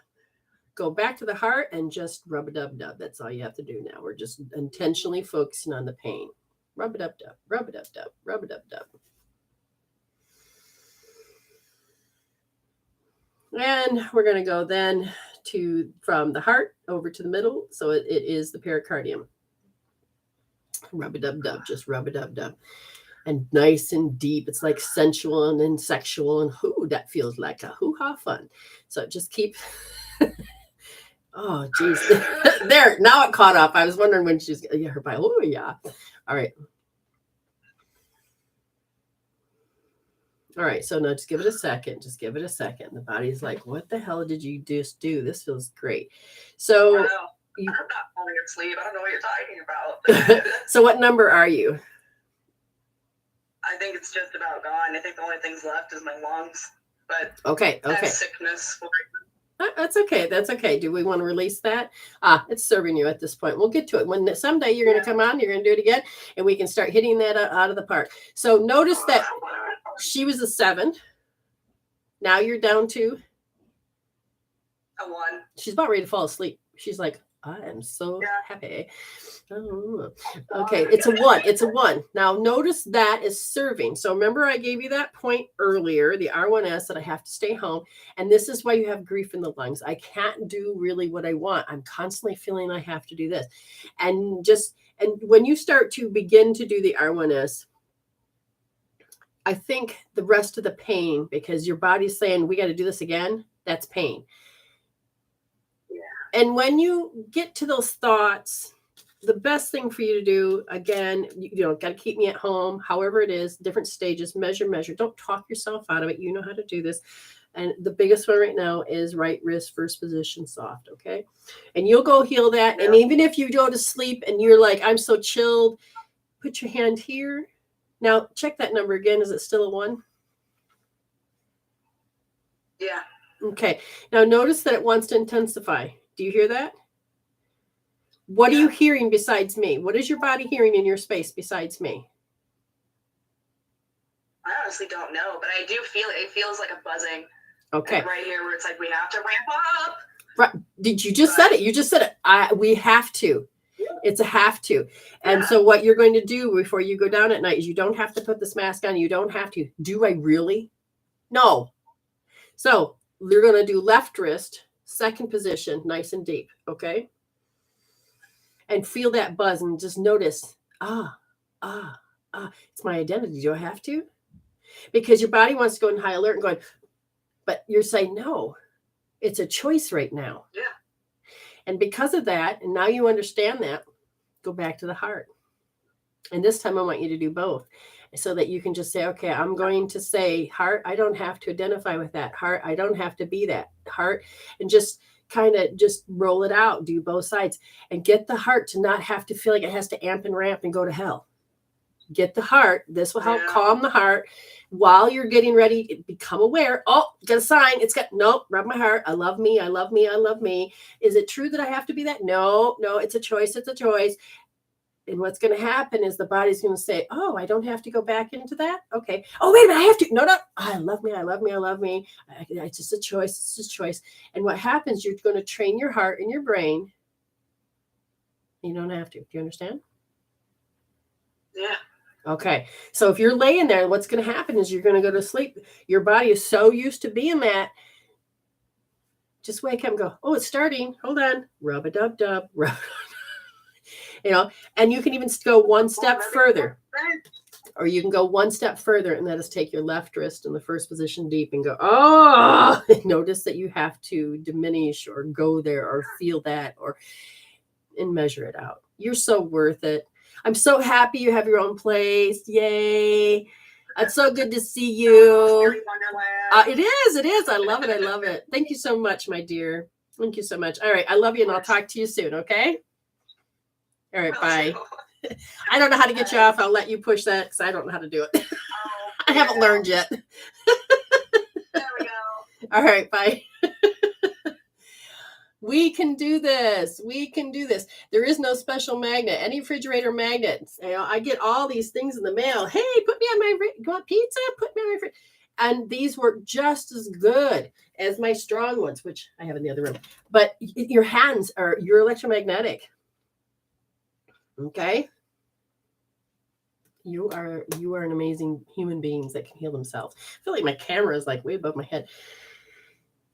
Go back to the heart and just rub-a-dub-dub. That's all you have to do now. We're just intentionally focusing on the pain. Rub-a-dub-dub, rub-a-dub-dub, rub-a-dub-dub. And we're going to go then from the heart over to the middle. So it is the pericardium. Rub-a-dub-dub, just rub-a-dub-dub. And nice and deep. It's like sensual and then sexual. And that feels like a hoo-ha fun. So just keep... Oh, geez. There, now it caught up. I was wondering when she's, her body. Oh, yeah. All right. So now just give it a second. The body's like, what the hell did you just do? This feels great. So I'm not falling asleep. I don't know what you're talking about. So what number are you? I think it's just about gone. I think the only things left is my lungs. But okay. Sickness. That's okay. Do we want to release that? It's serving you at this point. We'll get to it. When someday you're going to come on, you're going to do it again, and we can start hitting that out of the park. So notice that she was a 7. Now you're down to a 1. She's about ready to fall asleep. She's like, I am so happy. Oh. Okay, it's a 1. Now notice that is serving. So remember I gave you that point earlier, the R1S, that I have to stay home. And this is why you have grief in the lungs. I can't do really what I want. I'm constantly feeling I have to do this. And And when you start to begin to do the R1S, I think the rest of the pain, because your body's saying, we got to do this again, that's pain. Yeah. And when you get to those thoughts, the best thing for you to do, again, you know, got to keep me at home, however it is, different stages, measure. Don't talk yourself out of it. You know how to do this. And the biggest one right now is right wrist, first position, soft. Okay. And you'll go heal that. Yeah. And even if you go to sleep and you're like, I'm so chilled, put your hand here. Now check that number again. Is it still a 1? Yeah. Okay. Now notice that it wants to intensify. Do you hear that? What are you hearing besides me? What is your body hearing in your space besides me? I honestly don't know, but I do feel it. It feels like a buzzing. Okay. Like right here where it's like, we have to ramp up. Right. Did you just said it? You just said it. We have to. It's a have to. And so what you're going to do before you go down at night is you don't have to put this mask on. You don't have to. Do I really? No. So you're going to do left wrist, second position, nice and deep. Okay. And feel that buzz and just notice, it's my identity. Do I have to? Because your body wants to go in high alert and going, but you're saying, no, it's a choice right now. Yeah. And because of that, and now you understand that, go back to the heart. And this time I want you to do both so that you can just say, okay, I'm going to say heart. I don't have to identify with that heart. I don't have to be that heart, and just kind of just roll it out, do both sides, and get the heart to not have to feel like it has to amp and ramp and go to hell. Get the heart. This will help calm the heart while you're getting ready. Become aware. Oh, got a sign. It's got, nope, rub my heart. I love me. I love me. I love me. Is it true that I have to be that? No, it's a choice. It's a choice. And what's going to happen is the body's going to say, oh, I don't have to go back into that. Okay. Oh, wait a minute. I have to. No. I love me. I love me. I love me. It's just a choice. It's just a choice. And what happens, you're going to train your heart and your brain. You don't have to. Do you understand? Yeah. Okay. So if you're laying there, what's going to happen is you're going to go to sleep. Your body is so used to being that. Just wake up and go, oh, it's starting. Hold on. Rub-a-dub-dub. Rub. You know, and you can even go one step further, or you can go one step further, and that is take your left wrist in the first position deep and go, oh, notice that you have to diminish or go there or feel that and measure it out. You're so worth it. I'm so happy you have your own place. Yay. It's so good to see you. It is. I love it. Thank you so much, my dear. Thank you so much. All right. I love you, and I'll talk to you soon. Okay. All right, bye. I don't know how to get you off. I'll let you push that because I don't know how to do it. I haven't learned yet. There we go. All right, bye. We can do this. There is no special magnet. Any refrigerator magnets. You know, I get all these things in the mail. Hey, put me on my, you want pizza? Put me on my refrigerator. And these work just as good as my strong ones, which I have in the other room. But your hands you're electromagnetic. Okay. You are an amazing human beings that can heal themselves. I feel like my camera is like way above my head.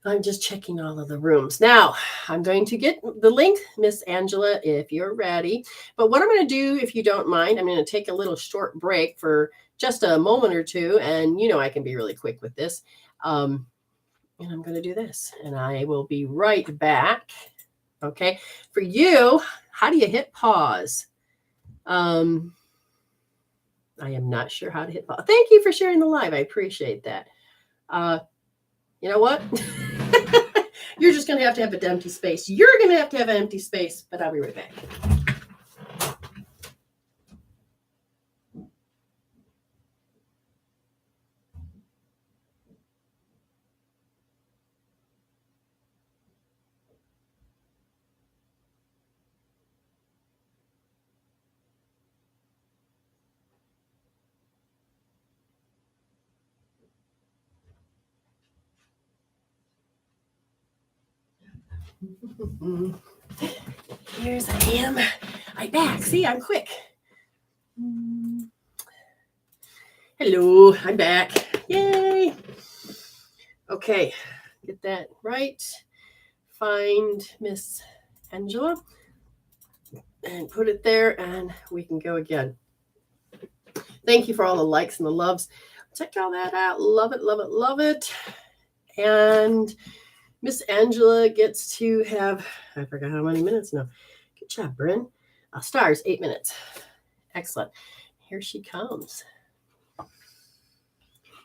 I'm just checking all of the rooms. Now, I'm going to get the link, Miss Angela, if you're ready. But what I'm going to do, if you don't mind, I'm going to take a little short break for just a moment or two. And, you know, I can be really quick with this. And I'm going to do this. And I will be right back. Okay. For you, how do you hit pause? I am not sure how to hit pause. Thank you for sharing the live. I appreciate that. You know what? You're just going to have an empty space. You're going to have an empty space, but I'll be right back. Here's I am. I'm back. See, I'm quick. Hello, I'm back. Yay. Okay, get that right. Find Miss Angela. and put it there, and we can go again. Thank you for all the likes and the loves. Check all that out. Love it, love it, love it. And Miss Angela gets to have, I forgot how many minutes now. Good job, Bryn. Stars, 8 minutes. Excellent. Here she comes.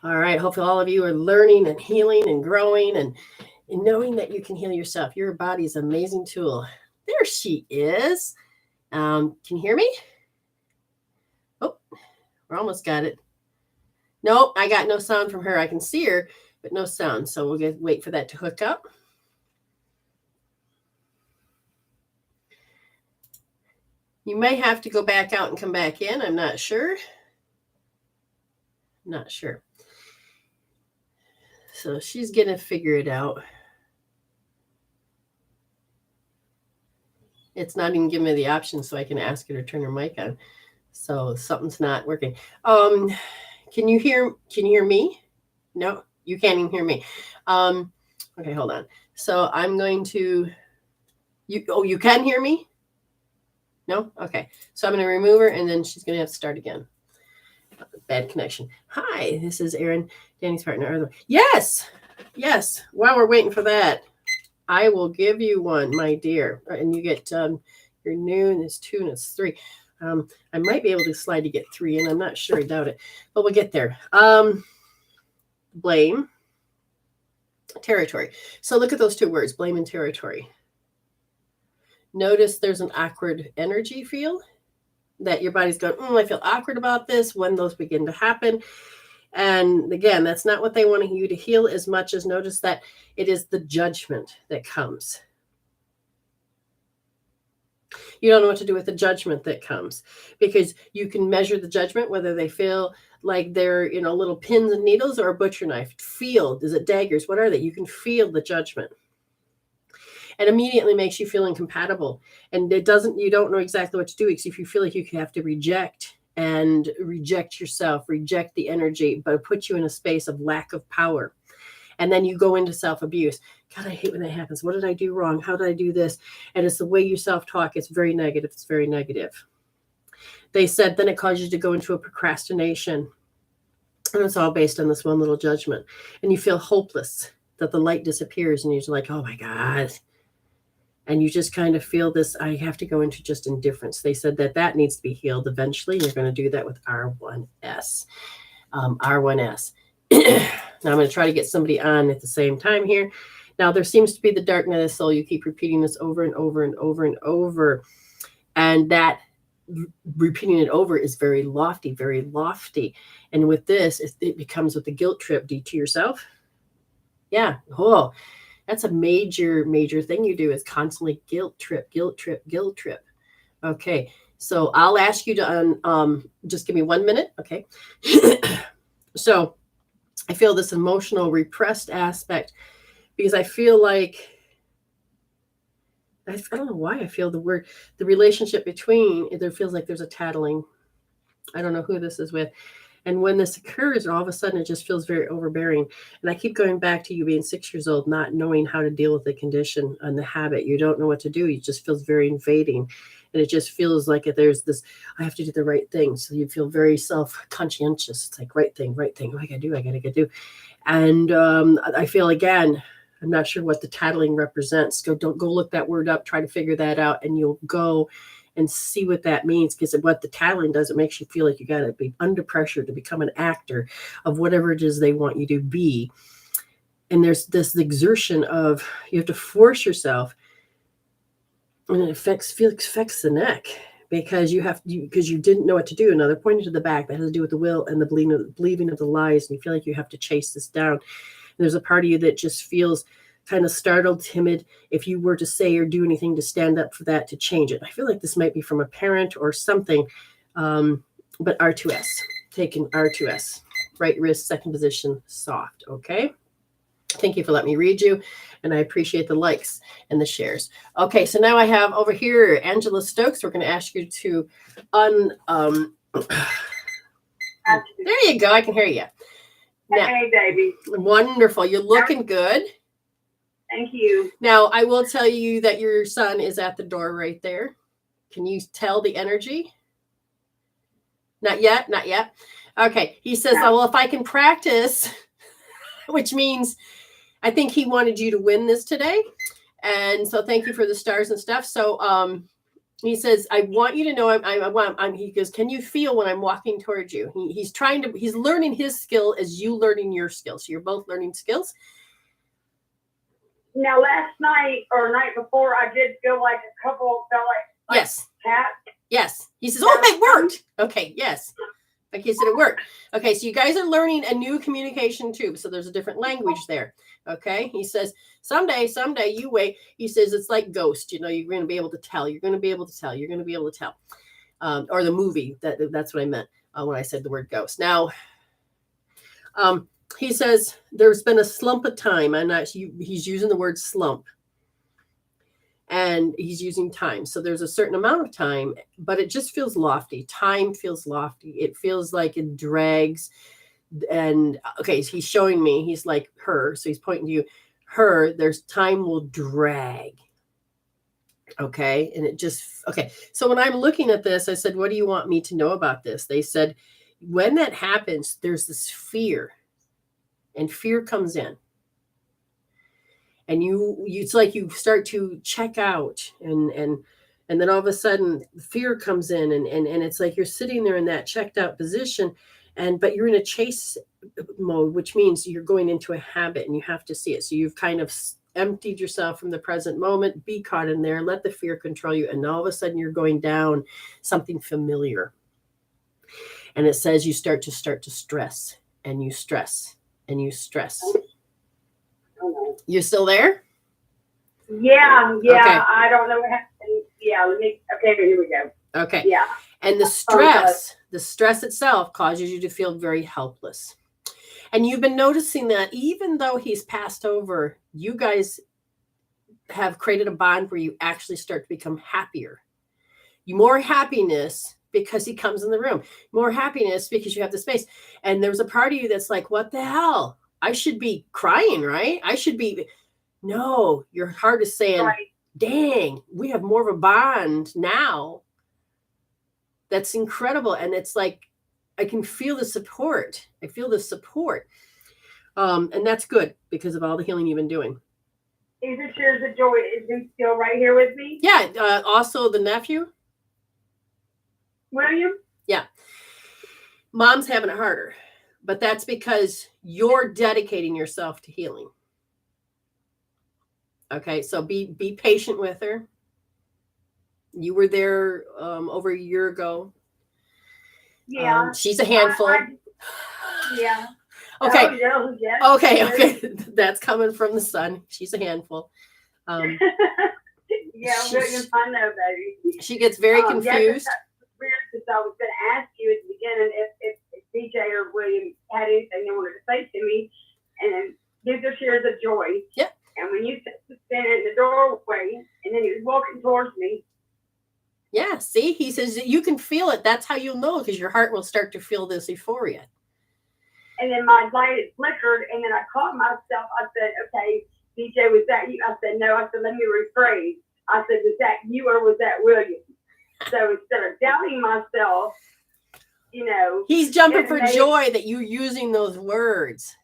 All right. Hopefully all of you are learning and healing and growing and knowing that you can heal yourself. Your body is an amazing tool. There she is. Can you hear me? Oh, we're almost got it. Nope, I got no sound from her. I can see her, but no sound. So we'll wait for that to hook up. You may have to go back out and come back in. I'm not sure. Not sure. So she's going to figure it out. It's not even giving me the option so I can ask her to turn her mic on. So something's not working. Can you hear me? No, you can't even hear me. Okay, hold on. So I'm going to, you can hear me? No? Okay. So I'm going to remove her and then she's going to have to start again. Bad connection. Hi, this is Erin, Danny's partner. Yes. Yes. While we're waiting for that, I will give you one, my dear. And you get your noon is 2 and it's 3. I might be able to slide to get 3 in. I'm not sure. I doubt it. But we'll get there. Blame. Territory. So look at those 2 words, blame and territory. Notice there's an awkward energy feel that your body's going, I feel awkward about this when those begin to happen. And again, that's not what they want you to heal as much as notice that it is the judgment that comes. You don't know what to do with the judgment that comes because you can measure the judgment, whether they feel like they're, little pins and needles or a butcher knife. Feel, is it daggers? What are they? You can feel the judgment. And immediately makes you feel incompatible. And you don't know exactly what to do because if you feel like you have to reject yourself, reject the energy, but it puts you in a space of lack of power. And then you go into self-abuse. God, I hate when that happens. What did I do wrong? How did I do this? And it's the way you self-talk. It's very negative. It's very negative. They said then it causes you to go into a procrastination. And it's all based on this one little judgment. And you feel hopeless that the light disappears and you're like, oh my God. And you just kind of feel this, I have to go into just indifference. They said that needs to be healed eventually. You're going to do that with R1S. R1S. Now I'm going to try to get somebody on at the same time here. Now there seems to be the dark night of the soul. You keep repeating this over and over and over and over. And that repeating it over is very lofty, very lofty. And with this, it becomes with the guilt trip. To yourself. Yeah. Oh, that's a major, major thing you do is constantly guilt trip, guilt trip, guilt trip. Okay. So I'll ask you to just give me 1 minute. Okay. So I feel this emotional repressed aspect because I feel like, I don't know why I feel the relationship between, there feels like there's a tattling. I don't know who this is with. And when this occurs, all of a sudden, it just feels very overbearing. And I keep going back to you being 6 years old, not knowing how to deal with the condition and the habit. You don't know what to do. It just feels very invading. And it just feels like there's this, I have to do the right thing. So you feel very self-conscientious. It's like, right thing. What I got to do. And I feel, again, I'm not sure what the tattling represents. Don't go look that word up. Try to figure that out. And you'll go and see what that means, because what the tattling does, it makes you feel like you got to be under pressure to become an actor of whatever it is they want you to be. And there's this exertion of, you have to force yourself, and it affects the neck because you didn't know what to do. Now they're pointing to the back. That has to do with the will and the believing of the lies. And you feel like you have to chase this down. And there's a part of you that just feels kind of startled, timid, if you were to say or do anything to stand up for that, to change it. I feel like this might be from a parent or something, but R2S, taking R2S, right wrist, second position, soft, okay? Thank you for letting me read you, and I appreciate the likes and the shares. Okay, so now I have over here, Angela Stokes. We're going to ask you to there you go, I can hear you. Now, hey, baby. Wonderful, you're looking good. Thank you. Now, I will tell you that your son is at the door right there. Can you tell the energy? Not yet. Not yet. Okay. He says, oh, well, if I can practice, which means I think he wanted you to win this today. And so thank you for the stars and stuff. So he says, I want you to know he goes, can you feel when I'm walking towards you? He's learning his skill as you learning your skill. So you're both learning skills. Now, last night or night before, I did feel like felt like yes. cat. Yes. He says, oh, it worked. Okay. Yes. Like he said, it worked. Okay. So you guys are learning a new communication too. So there's a different language there. Okay. He says, someday you wait. He says, it's like Ghost. You know, you're going to be able to tell. You're going to be able to tell. You're going to be able to tell. Or the movie. That's what I meant when I said the word ghost. Now, he says, there's been a slump of time. He's using the word slump. And he's using time. So there's a certain amount of time, but it just feels lofty. Time feels lofty. It feels like it drags. And okay, so he's showing me, he's like her. So he's pointing to you, her, there's time will drag. Okay. And it just, okay. So when I'm looking at this, I said, what do you want me to know about this? They said, when that happens, there's this fear, and fear comes in. And it's like you start to check out, and then all of a sudden fear comes in, and it's like you're sitting there in that checked out position, but you're in a chase mode, which means you're going into a habit and you have to see it. So you've kind of emptied yourself from the present moment, be caught in there, let the fear control you, and all of a sudden you're going down something familiar. And it says you start to stress, and you stress, and you stress. You still there? Yeah. Okay. I don't know what happened. Yeah, okay, here we go. Okay. Yeah. And the stress itself causes you to feel very helpless. And you've been noticing that even though he's passed over, you guys have created a bond where you actually start to become happier. More happiness because he comes in the room. More happiness because you have the space. And there's a part of you that's like, what the hell? I should be crying, right? No, your heart is saying, right. Dang, we have more of a bond now. That's incredible. And it's like, I can feel the support. I feel the support. And that's good because of all the healing you've been doing. Is it Tears of Joy? Is he still right here with me? Yeah. Also the nephew. William? Yeah. Mom's having it harder. But that's because you're dedicating yourself to healing. Okay, so be patient with her. You were there over a year ago. Yeah. She's a handful. Yeah. Okay. Oh, yes. Okay. That's coming from the sun. She's a handful. Yeah, William, I know, baby. She gets very confused. Yeah, that's weird because I was going to ask you at the beginning if DJ or William had anything they wanted to say to me, and these are shares of joy. Yep. And when you stand in the doorway, and then he was walking towards me. Yeah, see, he says that you can feel it. That's how you'll know, because your heart will start to feel this euphoria. And then my light had flickered, and then I caught myself. I said, okay, DJ, was that you? I said, no. I said, let me rephrase. I said, was that you or was that William? So instead of doubting myself, he's jumping for joy that you're using those words.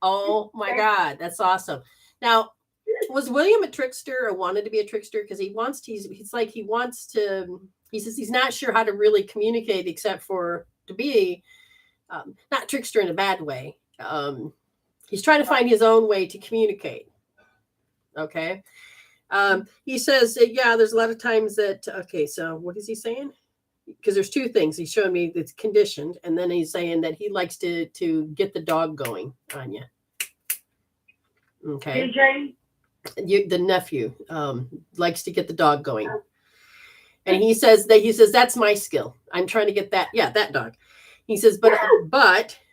Oh my God, that's awesome. Now, was William a trickster or wanted to be a trickster? Because he says he's not sure how to really communicate except for to be not trickster in a bad way. He's trying to find his own way to communicate. Okay. He says, there's a lot of times that, okay, so what is he saying? Because there's two things. He's showing me that's conditioned, and then he's saying that he likes to get the dog going on you. Okay. DJ? The nephew likes to get the dog going. And he says that's my skill. I'm trying to get that dog. He says, but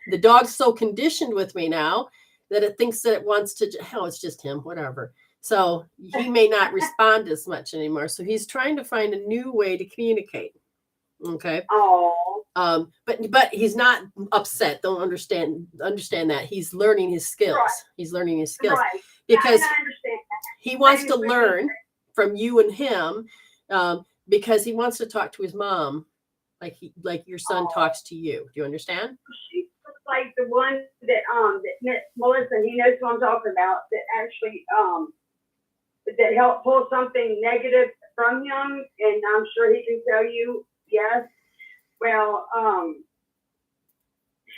the dog's so conditioned with me now that it thinks that it wants to, it's just him, whatever. So he may not respond as much anymore. So he's trying to find a new way to communicate. Okay. Oh. But he's not upset. Don't understand that. He's learning his skills. Right. He's learning his skills. Right. Because I understand that. He wants to learn from you and him because he wants to talk to his mom, like your son talks to you. Do you understand? She's like the one that Melissa, he knows what I'm talking about, that actually that helped pull something negative from him, and I'm sure he can tell you, yes. Well,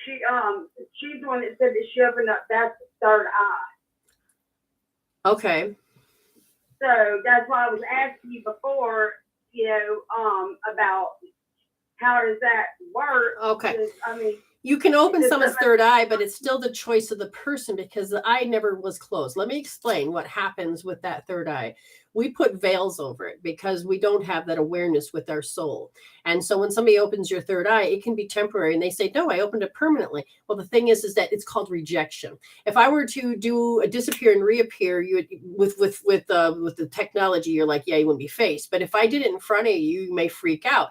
she's the one that said that she opened up that third eye. Okay. So that's why I was asking you before, about how does that work? Okay. I mean, you can open someone's third eye, but it's still the choice of the person because the eye never was closed. Let me explain what happens with that third eye. We put veils over it because we don't have that awareness with our soul. And so when somebody opens your third eye, it can be temporary. And they say, no, I opened it permanently. Well, the thing is that it's called rejection. If I were to do a disappear and reappear, you would, with the technology, you're like, yeah, you wouldn't be faced. But if I did it in front of you, you may freak out.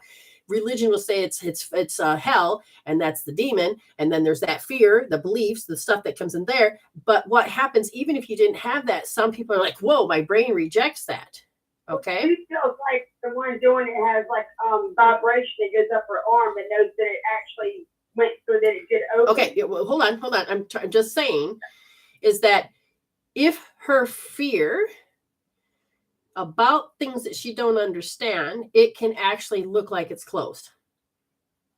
Religion will say it's hell, and that's the demon. And then there's that fear, the beliefs, the stuff that comes in there. But what happens, even if you didn't have that, some people are like, whoa, my brain rejects that. Okay. She feels like the one doing it has like vibration that goes up her arm and knows that it actually went through, that it did open. Okay, well, hold on. I'm just saying is that if her fear about things that she don't understand, it can actually look like it's closed.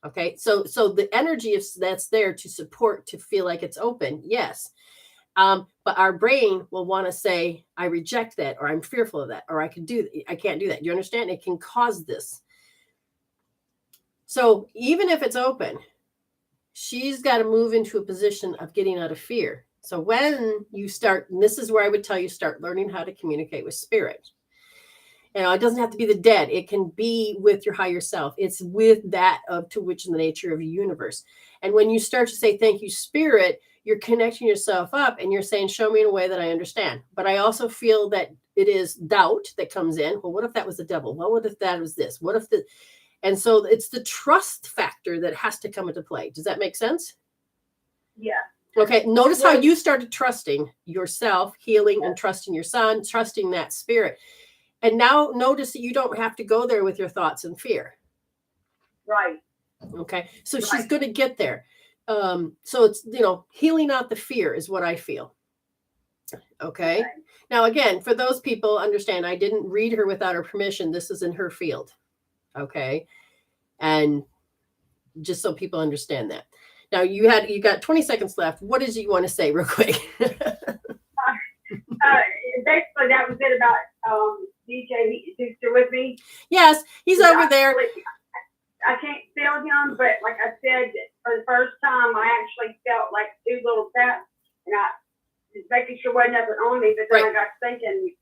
Okay, so the energy that's there to support, to feel like it's open, yes. But our brain will want to say, I reject that, or I'm fearful of that, or I can't do that. Do you understand? It can cause this. So even if it's open, she's got to move into a position of getting out of fear. So when you start, and this is where I would tell you, start learning how to communicate with spirit. It doesn't have to be the dead. It can be with your higher self. It's with that to which the nature of the universe. And when you start to say, thank you, spirit, you're connecting yourself up and you're saying, show me in a way that I understand. But I also feel that it is doubt that comes in. Well, what if that was the devil? Well, what if that was this? What if and so it's the trust factor that has to come into play. Does that make sense? Yeah. Okay. Notice how you started trusting yourself, healing, and trusting your son, trusting that spirit. And now notice that you don't have to go there with your thoughts and fear. Right. Okay. So she's going to get there. So it's, healing out the fear is what I feel. Okay. Now, again, for those people, understand, I didn't read her without her permission. This is in her field. Okay. And just so people understand that. Now you got 20 seconds left. What did you want to say real quick? Basically that was it about DJ. He's still with me. Yes, he's over there. I can't feel him, but like I said, for the first time, I actually felt like 2 little taps, and I was making sure wasn't nothing on me. But then I got thinking,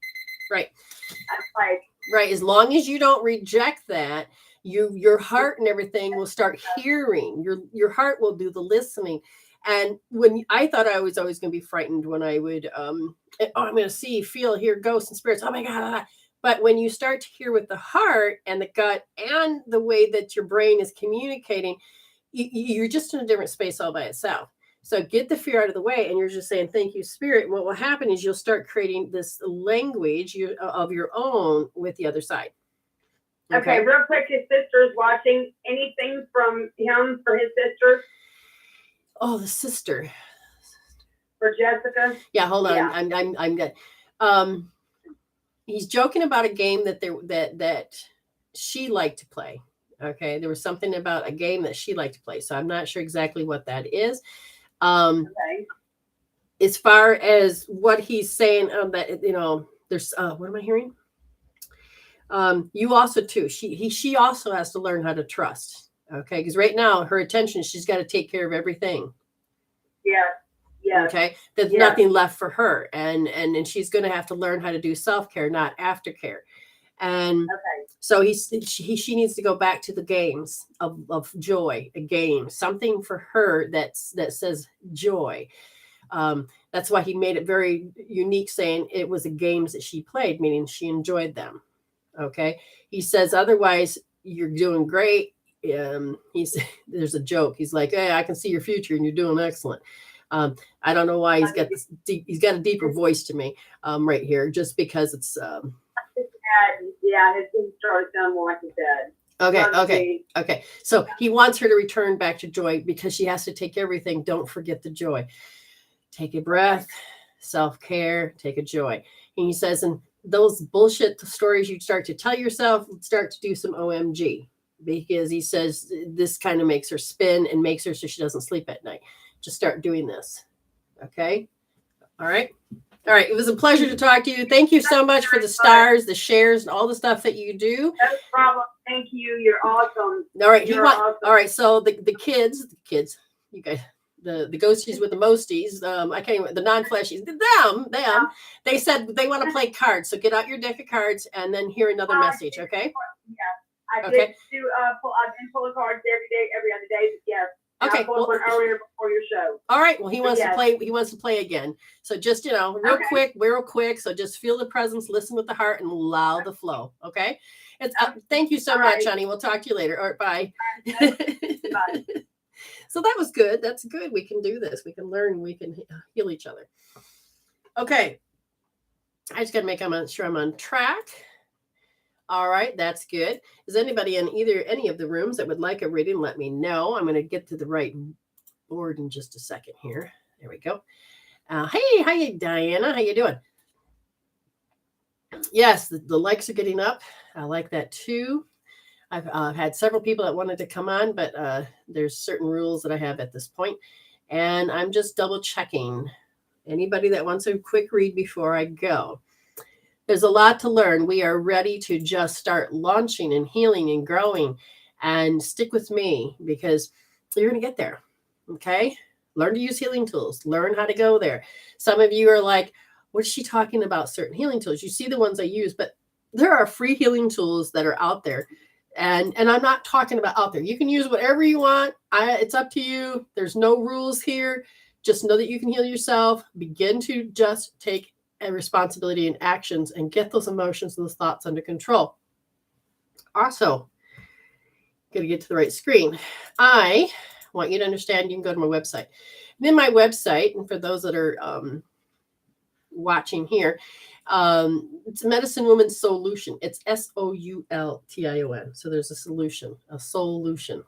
right, I was like, right. As long as you don't reject that, your heart and everything will start hearing. Your heart will do the listening. And when I thought I was always going to be frightened when I would, I'm going to see, feel, hear ghosts and spirits. Oh my God. But when you start to hear with the heart and the gut and the way that your brain is communicating, you're just in a different space all by itself. So get the fear out of the way. And you're just saying, thank you, spirit. And what will happen is you'll start creating this language of your own with the other side. Okay, real quick, his sister's watching. Anything from him for his sister? Oh, the sister. For Jessica? Yeah, hold on. Yeah. I'm good. He's joking about a game that she liked to play. Okay, there was something about a game that she liked to play. So I'm not sure exactly what that is. Okay. As far as what he's saying, that there's what am I hearing? You also too. She also has to learn how to trust. Okay, because right now her attention, she's got to take care of everything. Yeah. Yeah. Okay, there's nothing left for her, and she's going to have to learn how to do self-care, not aftercare. And so she needs to go back to the games of joy, a game, something for her that says joy. That's why he made it very unique, saying it was the games that she played, meaning she enjoyed them. Okay, he says otherwise you're doing great. There's a joke. He's like, hey, I can see your future, and you're doing excellent. I don't know why he's got a deeper voice to me right here, just because it's his things started sounding more like his dad. Okay. So he wants her to return back to joy because she has to take everything. Don't forget the joy. Take a breath, self-care, take a joy. And he says, and those bullshit stories you start to tell yourself, start to do some OMG, because he says this kind of makes her spin and makes her so she doesn't sleep at night. Just start doing this. Okay. All right. It was a pleasure to talk to you. Thank you so much for the stars, the shares, and all the stuff that you do. No problem. Thank you. You're awesome. All right. Awesome. All right. So the kids, you guys, the ghosties with the mosties, I can't even, the non-fleshies, them, they said they want to play cards. So get out your deck of cards and then hear another message. Okay. Yeah. I did do, I've been pulling cards every day, every other day. But yes. Okay. I pulled one earlier before your show. All right. Well, he wants to play. He wants to play again. So just, real quick. So just feel the presence, listen with the heart, and allow the flow. Okay. Thank you so much, honey. We'll talk to you later. All right. Bye. Bye. So that was good. That's good. We can do this. We can learn. We can heal each other. Okay. I just got to make sure I'm on track. All right, that's good. Is anybody in any of the rooms that would like a reading? Let me know. I'm going to get to the right board in just a second here. There we go. Hey, how you, Diana? How you doing? Yes, the likes are getting up. I like that too. I've had several people that wanted to come on, but there's certain rules that I have at this point, and I'm just double checking. Anybody that wants a quick read before I go? There's a lot to learn. We are ready to just start launching and healing and growing, and stick with me because you're going to get there. Okay. Learn to use healing tools, learn how to go there. Some of you are like, what is she talking about? Certain healing tools. You see the ones I use, but there are free healing tools that are out there. And I'm not talking about out there. You can use whatever you want. It's up to you. There's no rules here. Just know that you can heal yourself. Begin to just take and responsibility and actions and get those emotions and those thoughts under control. Also, got to get to the right screen. I want you to understand you can go to my website. And in my website, and for those that are watching here, it's Medicine Woman Solution. It's SOULTION. So there's a solution, a solution.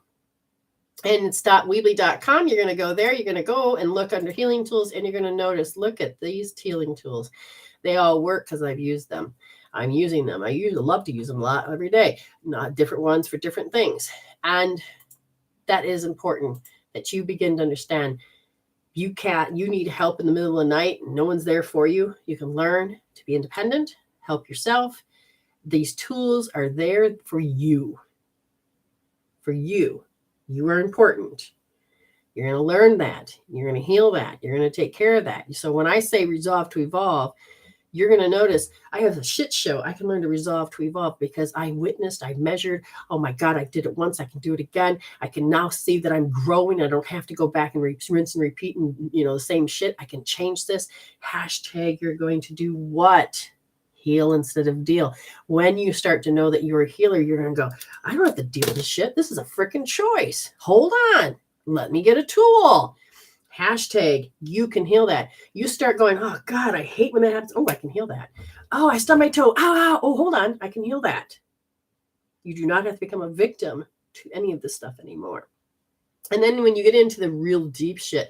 And it's .weebly.com. You're going to go there. You're going to go and look under healing tools, and you're going to notice, look at these healing tools. They all work because I've used them. I'm using them. I love to use them a lot every day. Not different ones for different things. And that is important that you begin to understand. You need help in the middle of the night. No one's there for you. You can learn to be independent, help yourself. These tools are there for you. For you. You are important. You're going to learn that. You're going to heal that. You're going to take care of that. So when I say resolve to evolve, you're going to notice I have a shit show. I can learn to resolve to evolve because I witnessed, I measured. Oh my God, I did it once. I can do it again. I can now see that I'm growing. I don't have to go back and rinse and repeat and, the same shit. I can change this. Hashtag you're going to do what? Heal instead of deal. When you start to know that you're a healer, you're going to go, I don't have to deal with this shit. This is a freaking choice. Hold on. Let me get a tool. Hashtag you can heal that. You start going, oh God, I hate when that happens. Oh, I can heal that. Oh, I stubbed my toe. Ow. Oh, hold on. I can heal that. You do not have to become a victim to any of this stuff anymore. And then when you get into the real deep shit,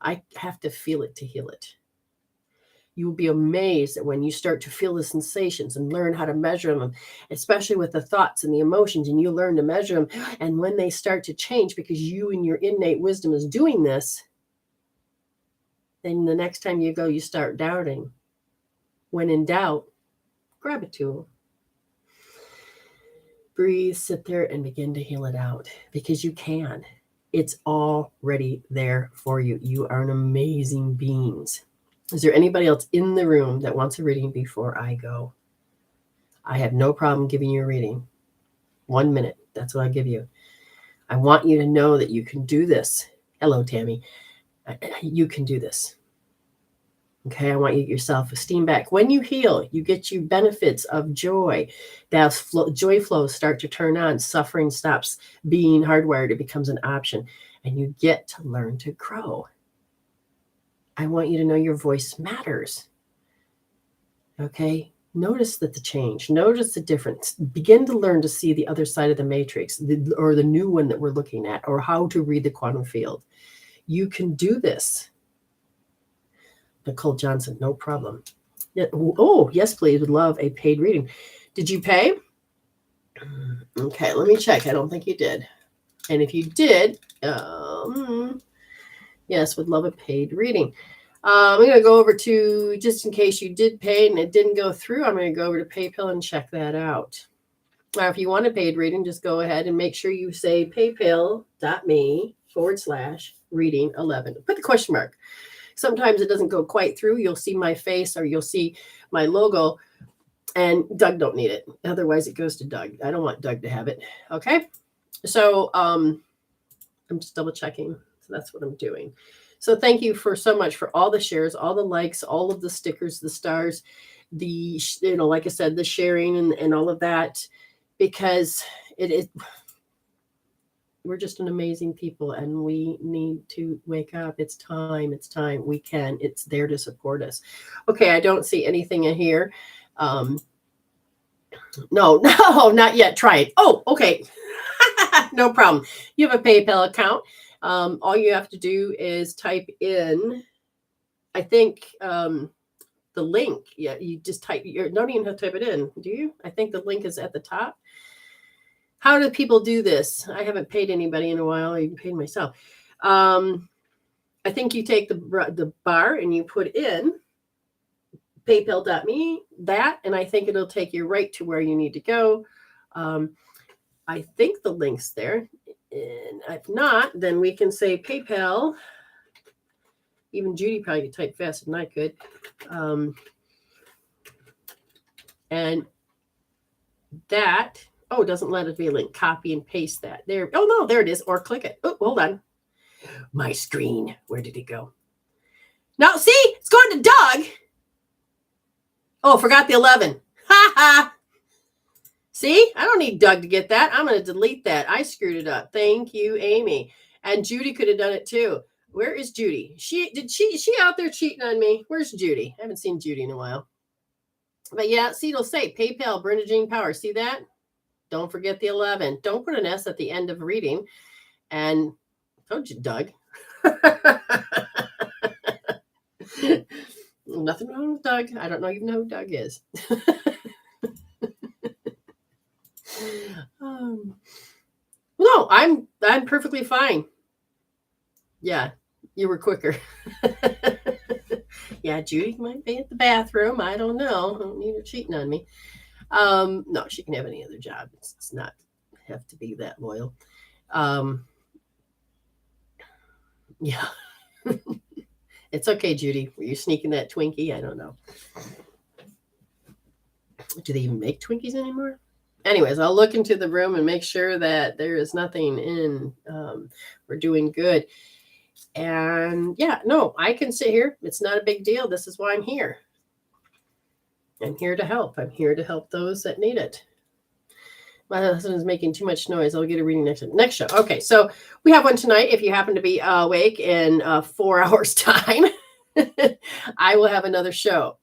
I have to feel it to heal it. You will be amazed that when you start to feel the sensations and learn how to measure them, especially with the thoughts and the emotions, and you learn to measure them. And when they start to change because you and your innate wisdom is doing this, then the next time you go, you start doubting. When in doubt, grab a tool. Breathe, sit there, and begin to heal it out because you can. It's already there for you. You are an amazing beings. Is there anybody else in the room that wants a reading before I go? I have no problem giving you a reading. 1 minute. That's what I give you. I want you to know that you can do this. Hello, Tammy. You can do this. Okay, I want you to get your self-esteem back. When you heal, you get you benefits of joy. That joy flows start to turn on. Suffering stops being hardwired. It becomes an option. And you get to learn to grow. I want you to know your voice matters. Okay? Notice that the change, notice the difference. Begin to learn to see the other side of the matrix, or the new one that we're looking at, or how to read the quantum field. You can do this. Nicole Johnson, no problem. Yeah. Oh, yes, please. Would love a paid reading. Did you pay? Okay, let me check. I don't think you did. And if you did, yes, would love a paid reading. I'm going to go over to, just in case you did pay and it didn't go through, I'm going to go over to PayPal and check that out. Now, if you want a paid reading, just go ahead and make sure you say paypal.me/reading11. Put the question mark. Sometimes it doesn't go quite through. You'll see my face or you'll see my logo, and Doug don't need it. Otherwise, it goes to Doug. I don't want Doug to have it. Okay. So I'm just double checking. So that's what I'm doing. So thank you so much for all the shares, all the likes, all of the stickers, the stars, like I said, the sharing and all of that, because we're just an amazing people and we need to wake up. It's time. We can. It's there to support us. Okay. I don't see anything in here. No, not yet. Try it. Oh, okay. No problem. You have a PayPal account. All you have to do is type in, I think, the link. Yeah, you just type, you don't even have to type it in, do you? I think the link is at the top. How do people do this? I haven't paid anybody in a while. I even paid myself. I think you take the bar and you put in paypal.me, and I think it'll take you right to where you need to go. I think the link's there. And if not, then we can say PayPal. Even Judy probably could type faster than I could. And that, it doesn't let it be a link. Copy and paste that. There. Oh, no, there it is. Or click it. Oh, hold on. My screen. Where did it go? No, see? It's going to Doug. Oh, forgot the 11. Ha ha. See? I don't need Doug to get that. I'm going to delete that. I screwed it up. Thank you, Amy. And Judy could have done it too. Where is Judy? She out there cheating on me? Where's Judy? I haven't seen Judy in a while. But yeah, see, it'll say PayPal, Brenda Jean Power. See that? Don't forget the 11. Don't put an S at the end of reading. And told you, Doug. Nothing wrong with Doug. I don't even know who Doug is. No, I'm perfectly fine. Yeah, you were quicker. Yeah, Judy might be at the bathroom. I don't know. I don't need her cheating on me. No, she can have any other job. It's not have to be that loyal. Yeah. It's okay, Judy. Were you sneaking that Twinkie? I don't know. Do they even make Twinkies anymore? Anyways, I'll look into the room and make sure that there is nothing in. We're doing good. And yeah, no, I can sit here. It's not a big deal. This is why I'm here. I'm here to help. I'm here to help those that need it. My husband is making too much noise. I'll get a reading next show. Okay, so we have one tonight. If you happen to be awake in 4 hours' time, I will have another show.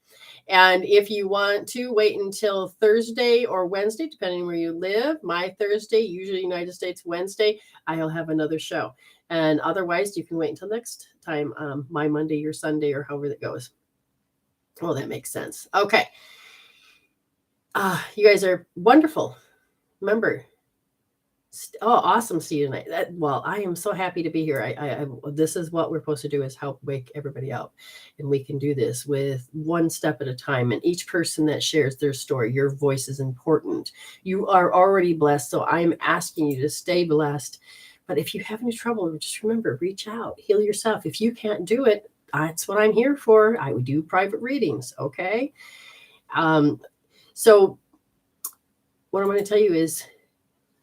And if you want to wait until Thursday or Wednesday, depending where you live, my Thursday, usually United States Wednesday, I'll have another show. And otherwise, you can wait until next time, my Monday or Sunday or however that goes. Well, that makes sense. Okay. You guys are wonderful. Remember, awesome. See you tonight. I am so happy to be here. This is what we're supposed to do, is help wake everybody up. And we can do this with one step at a time. And each person that shares their story, your voice is important. You are already blessed. So I'm asking you to stay blessed. But if you have any trouble, just remember, reach out, heal yourself. If you can't do it, that's what I'm here for. I would do private readings. Okay. So what I'm going to tell you is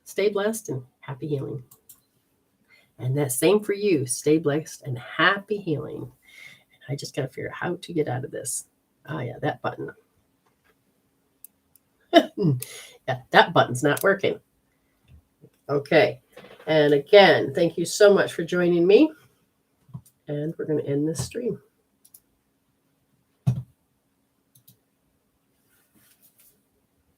stay blessed and happy healing. And that's same for you. Stay blessed and happy healing. And I just got to figure out how to get out of this. Oh yeah, that button. Yeah, that button's not working. Okay. And again, thank you so much for joining me. And we're going to end this stream.